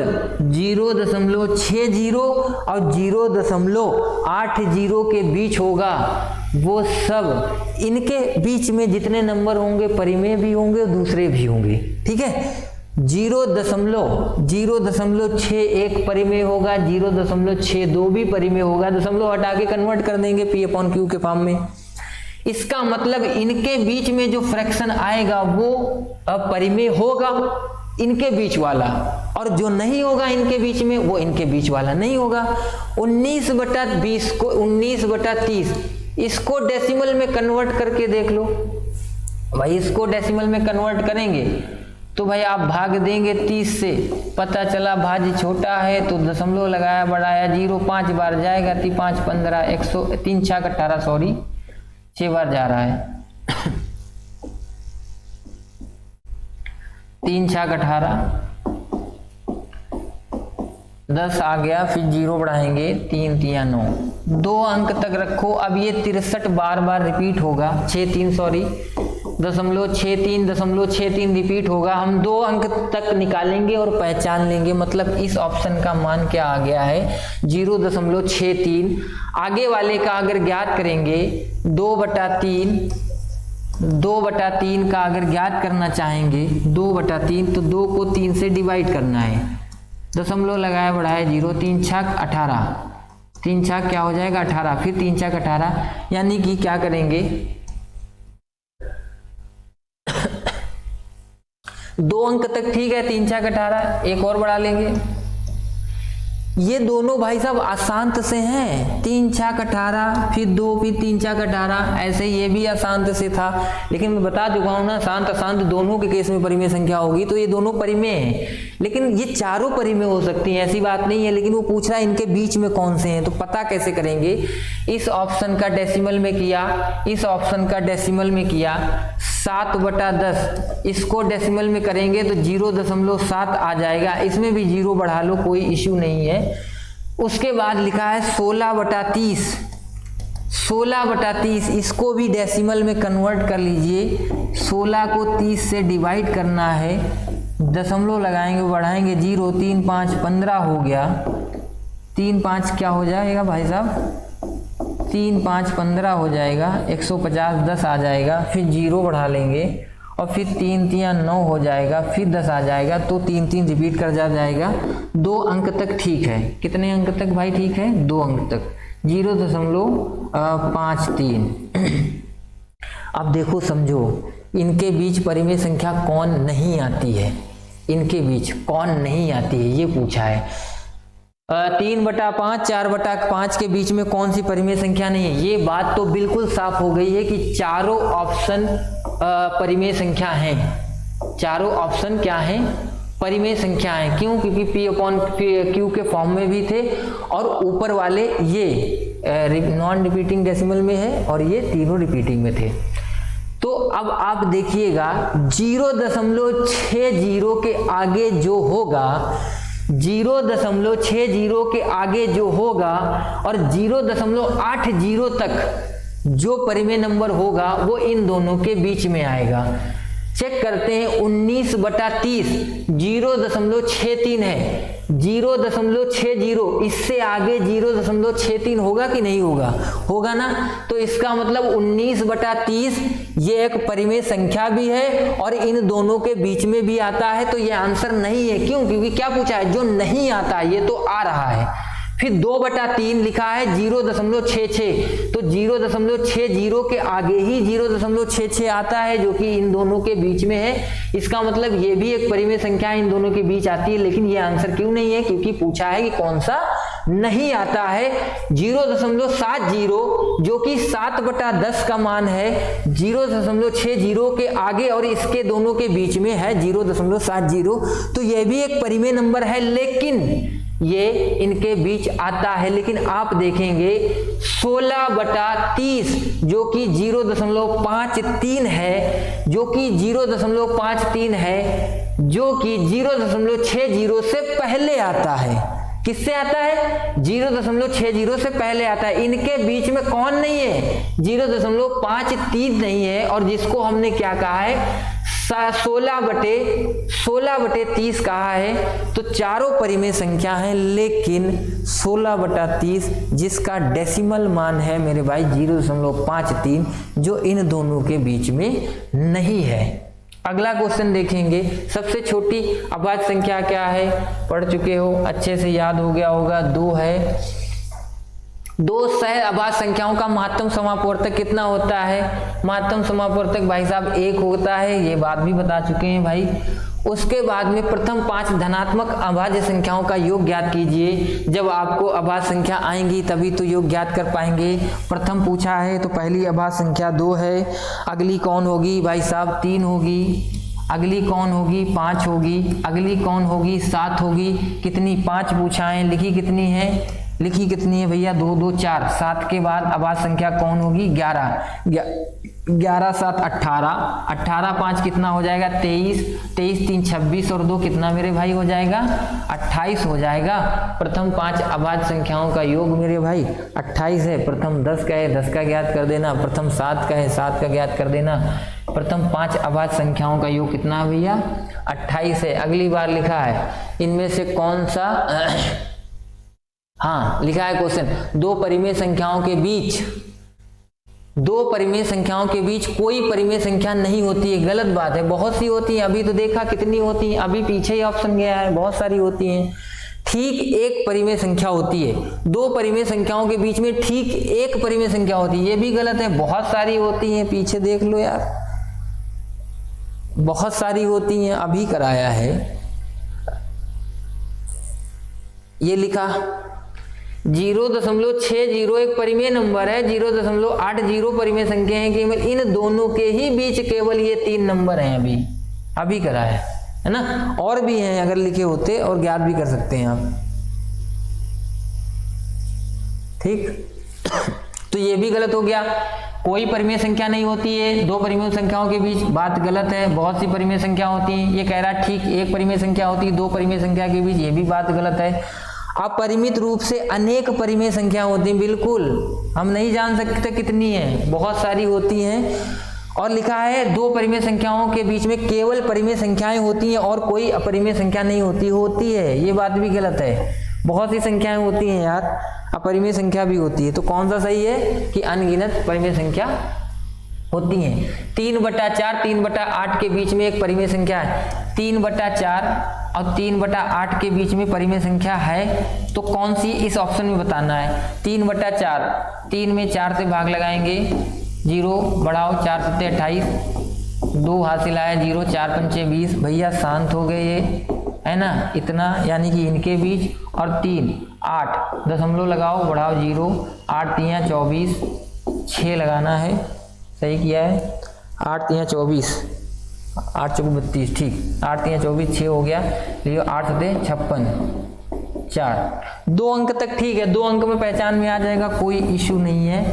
0.60 और 0.80 के बीच होगा वो सब, इनके बीच में जितने नंबर होंगे परिमेय भी होंगे दूसरे भी होंगे। ठीक है, 0.61 परिमेय होगा, 0.62 भी परिमेय होगा, दशमलव हटा के कन्वर्ट कर देंगे P/Q के फॉर्म में। इसका मतलब इनके बीच में जो फ्रैक्शन आएगा वो परिमेय होगा इनके बीच वाला, और जो नहीं होगा इनके बीच में वो इनके बीच वाला नहीं होगा। 19/20 को 19/30 इसको डेसिमल में कन्वर्ट करके देख लो भाई। इसको डेसिमल में कन्वर्ट करेंगे तो भाई आप भाग देंगे 30 से, पता चला भाज्य छोटा है तो दशमलव लगाया बढ़ाया 0, 5 बार जाएगा 3 5 15 100 3 6 18 सॉरी 6 बार जा रहा है 3 6 18 10 आ गया, फिर 0 बढ़ाएंगे 3 3 9, 2 अंक तक रखो। अब ये 63 बार रिपीट होगा, 6 3 .63 रिपीट होगा। हम 2 अंक तक निकालेंगे और पहचान लेंगे, मतलब इस ऑप्शन का मान क्या आ गया है 0.63। आगे वाले का अगर ज्ञात करेंगे 2/3 का अगर ज्ञात करना चाहेंगे 2/3 तो 2 को 3 से डिवाइड करना है, दशमलव लगाया बढ़ाया 0, 3 6 18, 3 6 क्या हो जाएगा 18, फिर 3 6 18, यानी कि क्या करेंगे 2 अंक तक ठीक है 3 6 18, एक और बढ़ा लेंगे। ये दोनों भाई साहब अशांत से हैं, 3 6 18 फिर 2 फिर 3 6 18, ऐसे ये भी अशांत से था। लेकिन मैं बता चुका हूं ना शांत अशांत दोनों के केस में परिमेय संख्या होगी, तो ये दोनों परिमेय हैं। लेकिन ये चारों परिमेय हो सकती हैं, ऐसी बात नहीं है, लेकिन वो पूछ रहा है इनके बीच में कौन से हैं, तो पता कैसे करेंगे। इस ऑप्शन का डेसिमल में किया, इस ऑप्शन का डेसिमल में किया 7/10, इसको डेसिमल में करेंगे तो 0.7 आ जाएगा, इसमें भी 0 बढ़ा लो कोई इश्यू नहीं है। उसके बाद लिखा है 16/30, 16/30 इसको भी डेसिमल में कन्वर्ट कर लीजिए। 16 को 30 से डिवाइड करना है, दशमलव लगाएंगे बढ़ाएंगे 0, 3 5 15 हो गया, 3 5 क्या हो जाएगा भाई साहब 3 5 15 हो जाएगा, 150 10 आ जाएगा, फिर 0 बढ़ा लेंगे और फिर 3 3 9 हो जाएगा, फिर 10 आ जाएगा, तो 3 3 रिपीट कर जाएगा। 2 अंक तक ठीक है, कितने अंक तक भाई ठीक है 2 अंक तक, 0.53। अब देखो समझो इनके बीच परिमेय संख्या कौन नहीं आती है, इनके बीच कौन नहीं आती है ये पूछा है। 3/5 4/5 के बीच में कौन सी परिमेय संख्या नहीं है, ये बात तो बिल्कुल साफ हो गई है कि चारों ऑप्शन परिमेय संख्या हैं। चारों ऑप्शन क्या हैं परिमेय संख्या हैं। क्यों? क्योंकि P/Q के फॉर्म में भी थे और ऊपर वाले ये नॉन रिपीटिंग डेसिमल में है और ये तीनों रिपीटिंग में थे। तो अब आप देखिएगा 0.60 के आगे जो होगा, 0.60 के आगे जो होगा और 0.80 तक जो परिमेय नंबर होगा वो इन दोनों के बीच में आएगा। चेक करते हैं 19/30 0.63 है, 0.60 इससे आगे 0.63 होगा कि नहीं होगा, होगा ना। तो इसका मतलब 19/30 ये एक परिमेय संख्या भी है और इन दोनों के बीच में भी आता है, तो ये आंसर नहीं है। क्यों? क्योंकि क्या पूछा है, जो नहीं आता ये तो आ रहा है। फिर 2/3 लिखा है 0.66, तो 0.60 के आगे ही 0.66 आता है जो कि इन दोनों के बीच में है। इसका मतलब ये भी एक परिमेय संख्या इन दोनों के बीच आती है, लेकिन ये आंसर क्यों नहीं है? क्योंकि पूछा है कि कौन सा नहीं आता है। 0.70 जो कि 7/10 का मान है, 0.60 के आगे और इसके दोनों के बीच में है 0.70, तो यह भी एक परिमेय नंबर है। ये इनके बीच आता है। लेकिन आप देखेंगे 16/30 जो कि 0.53 है, जो कि 0.53 है, जो कि 0.60 से पहले आता है। किससे आता है? 0.60 से पहले आता है। इनके बीच में कौन नहीं है? 0.53 नहीं है। और जिसको हमने क्या कहा है? 16/30 कहा है। तो चारों परिमेय संख्या है, लेकिन 16/30 जिसका डेसिमल मान है मेरे भाई 0.53, जो इन दोनों के बीच में नहीं है। अगला क्वेश्चन देखेंगे। सबसे छोटी अभाज्य संख्या क्या है? पढ़ चुके हो, अच्छे से याद हो गया होगा, 2 है। 2 सह अभाज्य संख्याओं का महत्तम समापवर्तक कितना होता है? महत्तम समापवर्तक भाई साहब 1 होता है, ये बात भी बता चुके हैं भाई। उसके बाद में प्रथम 5 धनात्मक अभाज्य संख्याओं का योग ज्ञात कीजिए। जब आपको अभाज्य संख्या आएंगी तभी तो योग ज्ञात कर पाएंगे। प्रथम पूछा है तो पहली अभाज्य संख्या 2 है। अगली कौन होगी भाई साहब? 3 होगी। अगली कौन होगी? 5 होगी। अगली कौन होगी? 7 होगी। कितनी? 5 पूछा है। लिखी कितनी है? लिखी कितनी है भैया? 2 2 4। 7 के बाद अभाज्य संख्या कौन होगी? 11। 11 7 18। 18 5 कितना हो जाएगा? 23। 23 3 26 और 2 कितना मेरे भाई हो जाएगा? 28 हो जाएगा। प्रथम 5 अभाज्य संख्याओं का योग मेरे भाई 28 है। प्रथम 10 का है, 10 का ज्ञात कर देना। प्रथम 7 का है, 7 का ज्ञात कर देना। प्रथम 5 अभाज्य संख्याओं का योग कितना भैया? 28 है। अगली बार लिखा है इनमें से कौन सा हाँ लिखा है क्वेश्चन, 2 परिमेय संख्याओं के बीच, 2 परिमेय संख्याओं के बीच कोई परिमेय संख्या नहीं होती है। गलत बात है, बहुत सी होती है। अभी तो देखा कितनी होती है, अभी पीछे ही ऑप्शन गया है, बहुत सारी होती हैं। ठीक 1 परिमेय संख्या होती है। 2 परिमेय संख्याओं के बीच में ठीक 1 परिमेय संख्या होती है, ये भी गलत है। बहुत सारी होती हैं, पीछे देख लो यार, बहुत सारी होती हैं, अभी कराया है। ये लिखा 0.60 एक परिमेय नंबर है, 0.80 परिमेय संख्या है। केवल इन दोनों के ही बीच केवल ये 3 नंबर हैं, अभी करा है ना। और भी हैं, अगर लिखे होते और ज्ञात भी कर सकते हैं आप। ठीक, तो ये भी गलत हो गया। कोई परिमेय संख्या नहीं होती है 2 परिमेय संख्याओं के बीच, बात गलत है। बहुत सी परिमेय संख्या होती है, ये कह रहा है ठीक 1 परिमेय संख्या होती है 2 परिमेय संख्या के बीच, ये भी बात गलत है। अपरिमित रूप से अनेक परिमेय संख्या होती हैं, बिल्कुल हम नहीं जान सकते कितनी है, बहुत सारी होती हैं। और लिखा है 2 परिमेय संख्याओं के बीच में केवल परिमेय संख्याएं होती हैं और कोई अपरिमेय संख्या नहीं होती है, ये बात भी गलत है। बहुत सी संख्याएं होती हैं यार, अपरिमेय संख्या भी होती है। तो कौन सा सही है कि अनगिनत परिमेय संख्या होती हैं। 3/4 3/8 के बीच में एक परिमेय संख्या है। 3/4 और 3/8 के बीच में परिमेय संख्या है, तो कौन सी इस ऑप्शन में बताना है। 3/4, 3 में 4 से भाग लगाएंगे, 0 बढ़ाओ 4 7 28, 2 हासिल आया 0, 4 पंचे 20। भैया शांत हो गए, ये है ना, इतना यानी कि इनके बीच। और 3 8 दशमलव लगाओ, बढ़ाओ 0, 8 3 24, 6 लगाना है, सही किया है। 8 3 24, 8 4 32, ठीक, 8 3 24, 6 हो गया। लियो 8 7 56, 4, 2 अंक तक ठीक है, 2 अंक में पहचान में आ जाएगा, कोई इशू नहीं है।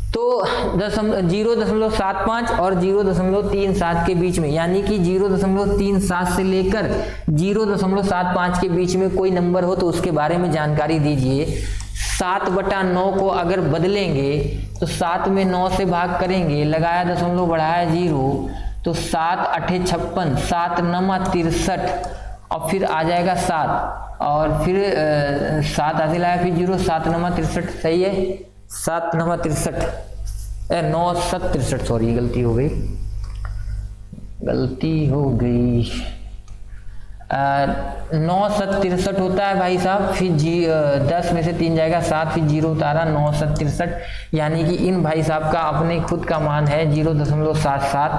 तो 0.75 और 0.37 के बीच में, यानी कि 0.37 से लेकर 0.75 के बीच में कोई नंबर हो तो उसके बारे में जानकारी दीजिए। 7/9 को अगर बदलेंगे तो 7 में 9 से भाग करेंगे, लगाया दशमलव बढ़ाया 0, तो 7 8 56, 7 9 63 और फिर आ जाएगा 7 और फिर 7 हासिल आया, फिर 0, 7 9 63, सही है। 7 9 63, 9 7 63, सॉरी गलती हो गई। 9 7 63 होता है भाई साहब, फिर 10 में से 3 जाएगा 7, फिर 0 उतारा, 9 7 63, यानी कि इन भाई साहब का अपने खुद का मान है 0.77,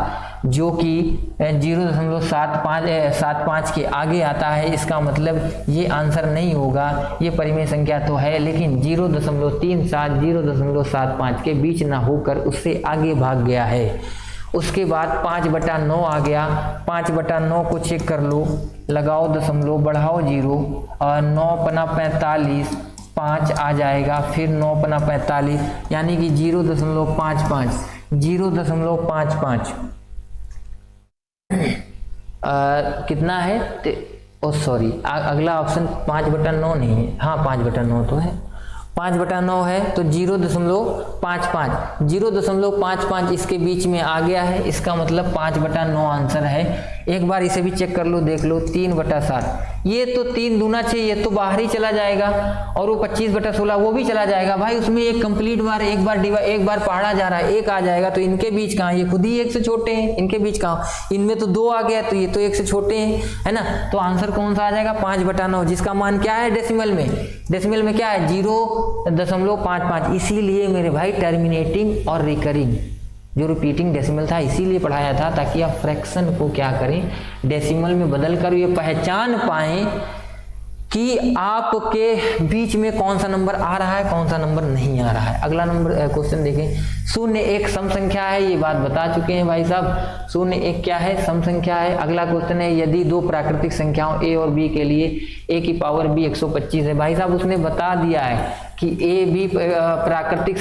जो कि 0.75 के आगे आता है। इसका मतलब ये आंसर नहीं होगा, ये परिमेय संख्या तो है लेकिन 0.37 0.75 के बीच ना होकर उससे आगे भाग गया है। उसके बाद 5/9 आ गया, 5/9 को चेक कर लो, लगाओ दशमलव, बढ़ाओ 0, और 9×45 5 आ जाएगा, फिर 9×45 यानी कि 0.55, 0.55 कितना है? सॉरी, अगला ऑप्शन 5/9 नहीं है, हाँ 5/9 तो है, 5/9 है तो 0.55, 0.55 इसके बीच में आ गया है, इसका मतलब 5/9 आंसर है। एक बार इसे भी चेक कर लो, देख लो, 3/7, ये तो 3 दूना 6, ये तो बाहर ही चला जाएगा, और वो 25/16 वो भी चला जाएगा भाई, उसमें एक कंप्लीट बार एक बार पढ़ा जा रहा है, एक आ जाएगा, तो इनके बीच कहाँ, ये खुद ही 1 से छोटे हैं, इनके बीच कहाँ, इनमें तो 2 आ गया, तो ये तो 1 से छोटे हैं, है ना। तो आंसर कौन सा आ जाएगा? 5/9, जिसका मान क्या है डेसिमल में? डेसिमल में क्या है? 0.55। इसीलिए मेरे भाई टर्मिनेटिंग और रिकरिंग जो रिपीटिंग डेसिमल था इसीलिए पढ़ाया था, ताकि आप फ्रैक्शन को क्या करें, डेसिमल में बदल कर ये पहचान पाएं कि आपके बीच में कौन सा नंबर आ रहा है, कौन सा नंबर नहीं आ रहा है। अगला नंबर क्वेश्चन देखें। 0 एक सम संख्या है, ये बात बता चुके हैं भाई साहब। 0 एक क्या है? सम संख्या है। अगला क्वेश्चन है, यदि दो प्राकृतिक संख्याओं a और b के लिए a की पावर b 125 है। भाई साहब उसने बता दिया है कि a b प्राकृतिक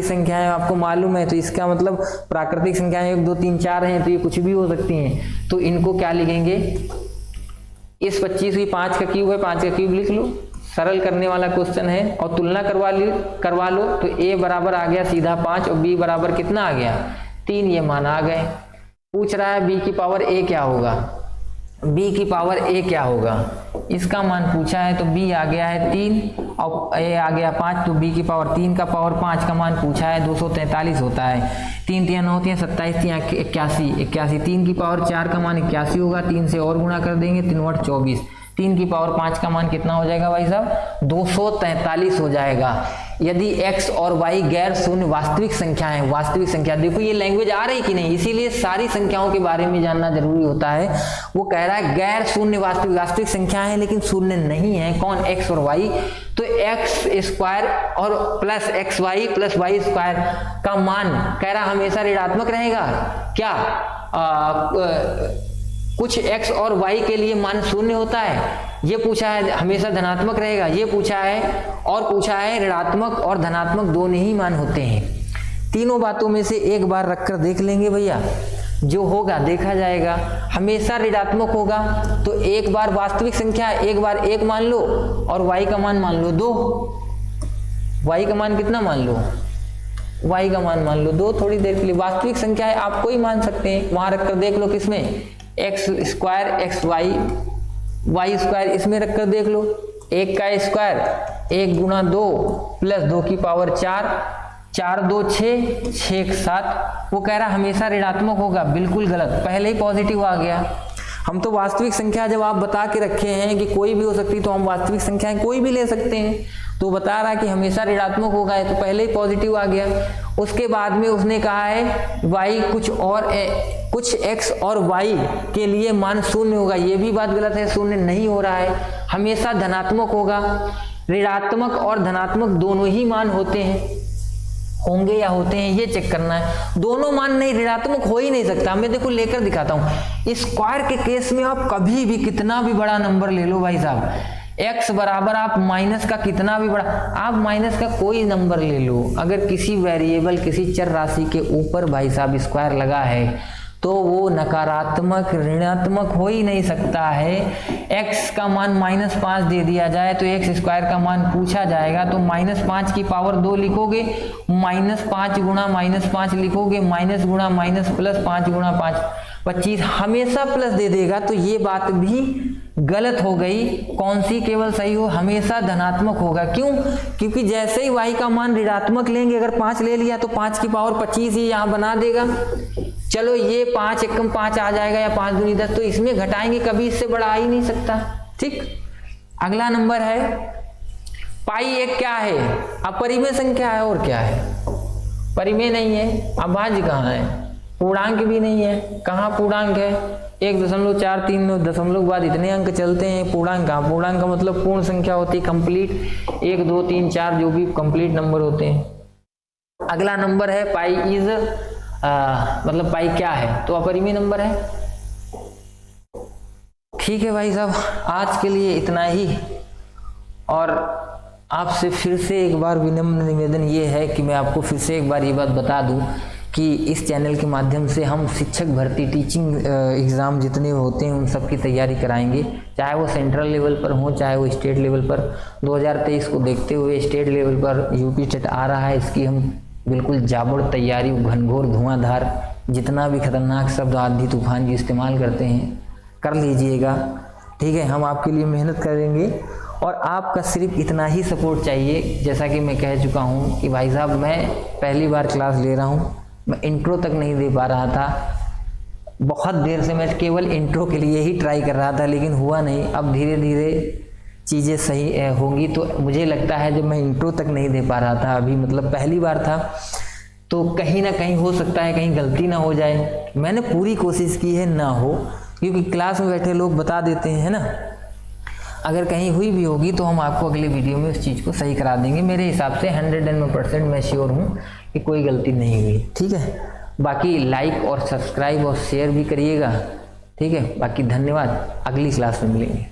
संख्याएं आपको मालूम है, तो इसका मतलब प्राकृतिक संख्याएं 1 2 3 4 हैं, तो ये कुछ भी हो सकती हैं। तो इनको क्या लिखेंगे? इस 25 की 5 का क्यूब है, 5 का क्यूब लिख लो, सरल करने वाला क्वेश्चन है। और तुलना करवा लो तो a बराबर आ गया सीधा 5 और b बराबर कितना आ गया? 3। ये मान आ गए। पूछ रहा है b की पावर a क्या होगा, b की पावर a क्या होगा, इसका मान पूछा है। तो b आ गया है 3 और a आ गया 5, तो b की पावर 3 का पावर 5 का मान पूछा है 243 होता है। 3 3 9 3 27 81, 3 की पावर 4 का मान 81 होगा, 3 से और गुणा कर देंगे, 3 8 24, 3 की पावर 5 का मान कितना हो जाएगा भाई साहब? 243 हो जाएगा। यदि x और y गैर शून्य वास्तविक संख्या है, वास्तविक संख्या, देखो ये लैंग्वेज आ रही कि नहीं, इसीलिए सारी संख्याओं के बारे में जानना जरूरी होता है। वो कह रहा है गैर शून्य वास्तविक संख्या है लेकिन शून्य नहीं है, कौन? x और y। तो x² और प्लस xy प्लस y² का मान कह रहा हमेशा ऋणात्मक रहेगा क्या? कुछ x और y के लिए मान शून्य होता है, ये पूछा है। हमेशा धनात्मक रहेगा, ये पूछा है। और पूछा है ऋणात्मक और धनात्मक दोनों ही मान होते हैं। तीनों बातों में से एक बार रखकर देख लेंगे भैया, जो होगा देखा जाएगा। हमेशा ऋणात्मक होगा तो एक बार वास्तविक संख्या, एक बार 1 मान लो और y का मान मान लो 2। y का मान कितना मान लो? y का मान मान लो 2। थोड़ी देर के लिए वास्तविक संख्या है, आप कोई मान सकते हैं, वहां रखकर देख लो। किसमें? x² xy y² इसमें रखकर देख लो। 1 का स्क्वायर 1 गुणा 2 प्लस 2 की पावर 4, 4 2 6, 6 7। वो कह रहा हमेशा ऋणात्मक होगा, बिल्कुल गलत, पहले ही पॉजिटिव आ गया। हम तो वास्तविक संख्या जब आप बता के रखे हैं कि कोई भी हो सकती, तो हम वास्तविक संख्याएं कोई भी ले सकते हैं। तो बता रहा कि हमेशा ऋणात्मक होगा है, तो पहले ही पॉजिटिव आ गया। उसके बाद में उसने कहा है y कुछ x और y के लिए मान शून्य होगा, ये भी बात गलत है, शून्य नहीं हो रहा है, हमेशा धनात्मक होगा। ऋणात्मक और धनात्मक दोनों ही मान होते हैं, होंगे या होते हैं ये चेक करना है। दोनों मान नहीं, ऋणात्मक हो ही नहीं सकता। मैं देखो लेकर दिखाता हूं। स्क्वायर के केस में आप कभी भी कितना भी बड़ा नंबर ले लो भाई साहब, x बराबर आप माइनस का कितना भी बड़ा, आप माइनस का कोई नंबर ले लो, अगर किसी वेरिएबल किसी चर राशि के ऊपर भाई साहब स्क्वायर लगा है तो वो नकारात्मक ऋणात्मक हो ही नहीं सकता है। x का मान -5 दे दिया जाए तो x² का मान पूछा जाएगा, तो -5 की पावर 2 लिखोगे, -5 गुणा -5 लिखोगे, माइनस गुणा माइनस प्लस 5 गुणा 5 25, हमेशा प्लस दे देगा। तो ये बात भी गलत हो गई। कौन सी केवल सही हो? हमेशा धनात्मक होगा। क्यों? क्योंकि जैसे ही y का मान ऋणात्मक लेंगे, अगर 5 ले लिया तो 5 की पावर 25 ही यहाँ बना देगा। चलो ये 5 एकम 5 आ जाएगा या 5 दूनी 10, तो इसमें घटाएंगे, कभी इससे बड़ा आ ही नहीं सकता। ठीक, अगला नंबर है पाई। एक क्या है? अपरिमेय संख्या है, और क्या है? परिमेय नहीं है। अभाज्य कहाँ है? पूर्णांक भी नहीं है। कहाँ पूर्णांक है? 1.439 दशमलव बाद इतने अंक चलते हैं। पूर्णांक कहाँ? पूर्णांक का मतलब पूर्ण संख्या होती है, कंप्लीट 1 2 3 4 जो भी कंप्लीट नंबर होते हैं। अगला नंबर है पाई इज मतलब पाई क्या है, तो अपरिमेय नंबर है। ठीक है भाई साहब, आज के लिए इतना ही। और आपसे फिर से एक बार विनम्र निवेदन ये है कि मैं आपको फिर से एक बार ये बात बता दूं कि इस चैनल के माध्यम से हम शिक्षक भर्ती टीचिंग एग्ज़ाम जितने होते हैं उन सब की तैयारी कराएंगे, चाहे वो सेंट्रल लेवल पर हो चाहे वो स्टेट लेवल पर। 2023 को देखते हुए स्टेट लेवल पर यूपी टेट आ रहा है, इसकी हम बिल्कुल जाबड़ तैयारी, घनघोर धुआंधार, जितना भी खतरनाक शब्द आंधी तूफान की इस्तेमाल करते हैं कर लीजिएगा। ठीक है, हम आपके लिए मेहनत करेंगे और आपका सिर्फ इतना ही सपोर्ट चाहिए। जैसा कि मैं कह चुका हूँ कि भाई साहब मैं पहली बार क्लास ले रहा हूँ, मैं इंट्रो तक नहीं दे पा रहा था, बहुत देर से मैं केवल इंट्रो के लिए ही ट्राई कर रहा था लेकिन हुआ नहीं। अब धीरे धीरे चीज़ें सही होंगी। तो मुझे लगता है जब मैं इंट्रो तक नहीं दे पा रहा था अभी, मतलब पहली बार था, तो कहीं ना कहीं हो सकता है कहीं गलती ना हो जाए। मैंने पूरी कोशिश की है ना हो, क्योंकि क्लास में बैठे लोग बता देते हैं, है ना। अगर कहीं हुई भी होगी तो हम आपको अगले वीडियो में उस चीज़ को सही करा देंगे। मेरे हिसाब से 100% मैं श्योर हूँ कि कोई गलती नहीं हुई। ठीक है, बाकी लाइक और सब्सक्राइब और शेयर भी करिएगा। ठीक है, बाकी धन्यवाद, अगली क्लास में मिलेंगे।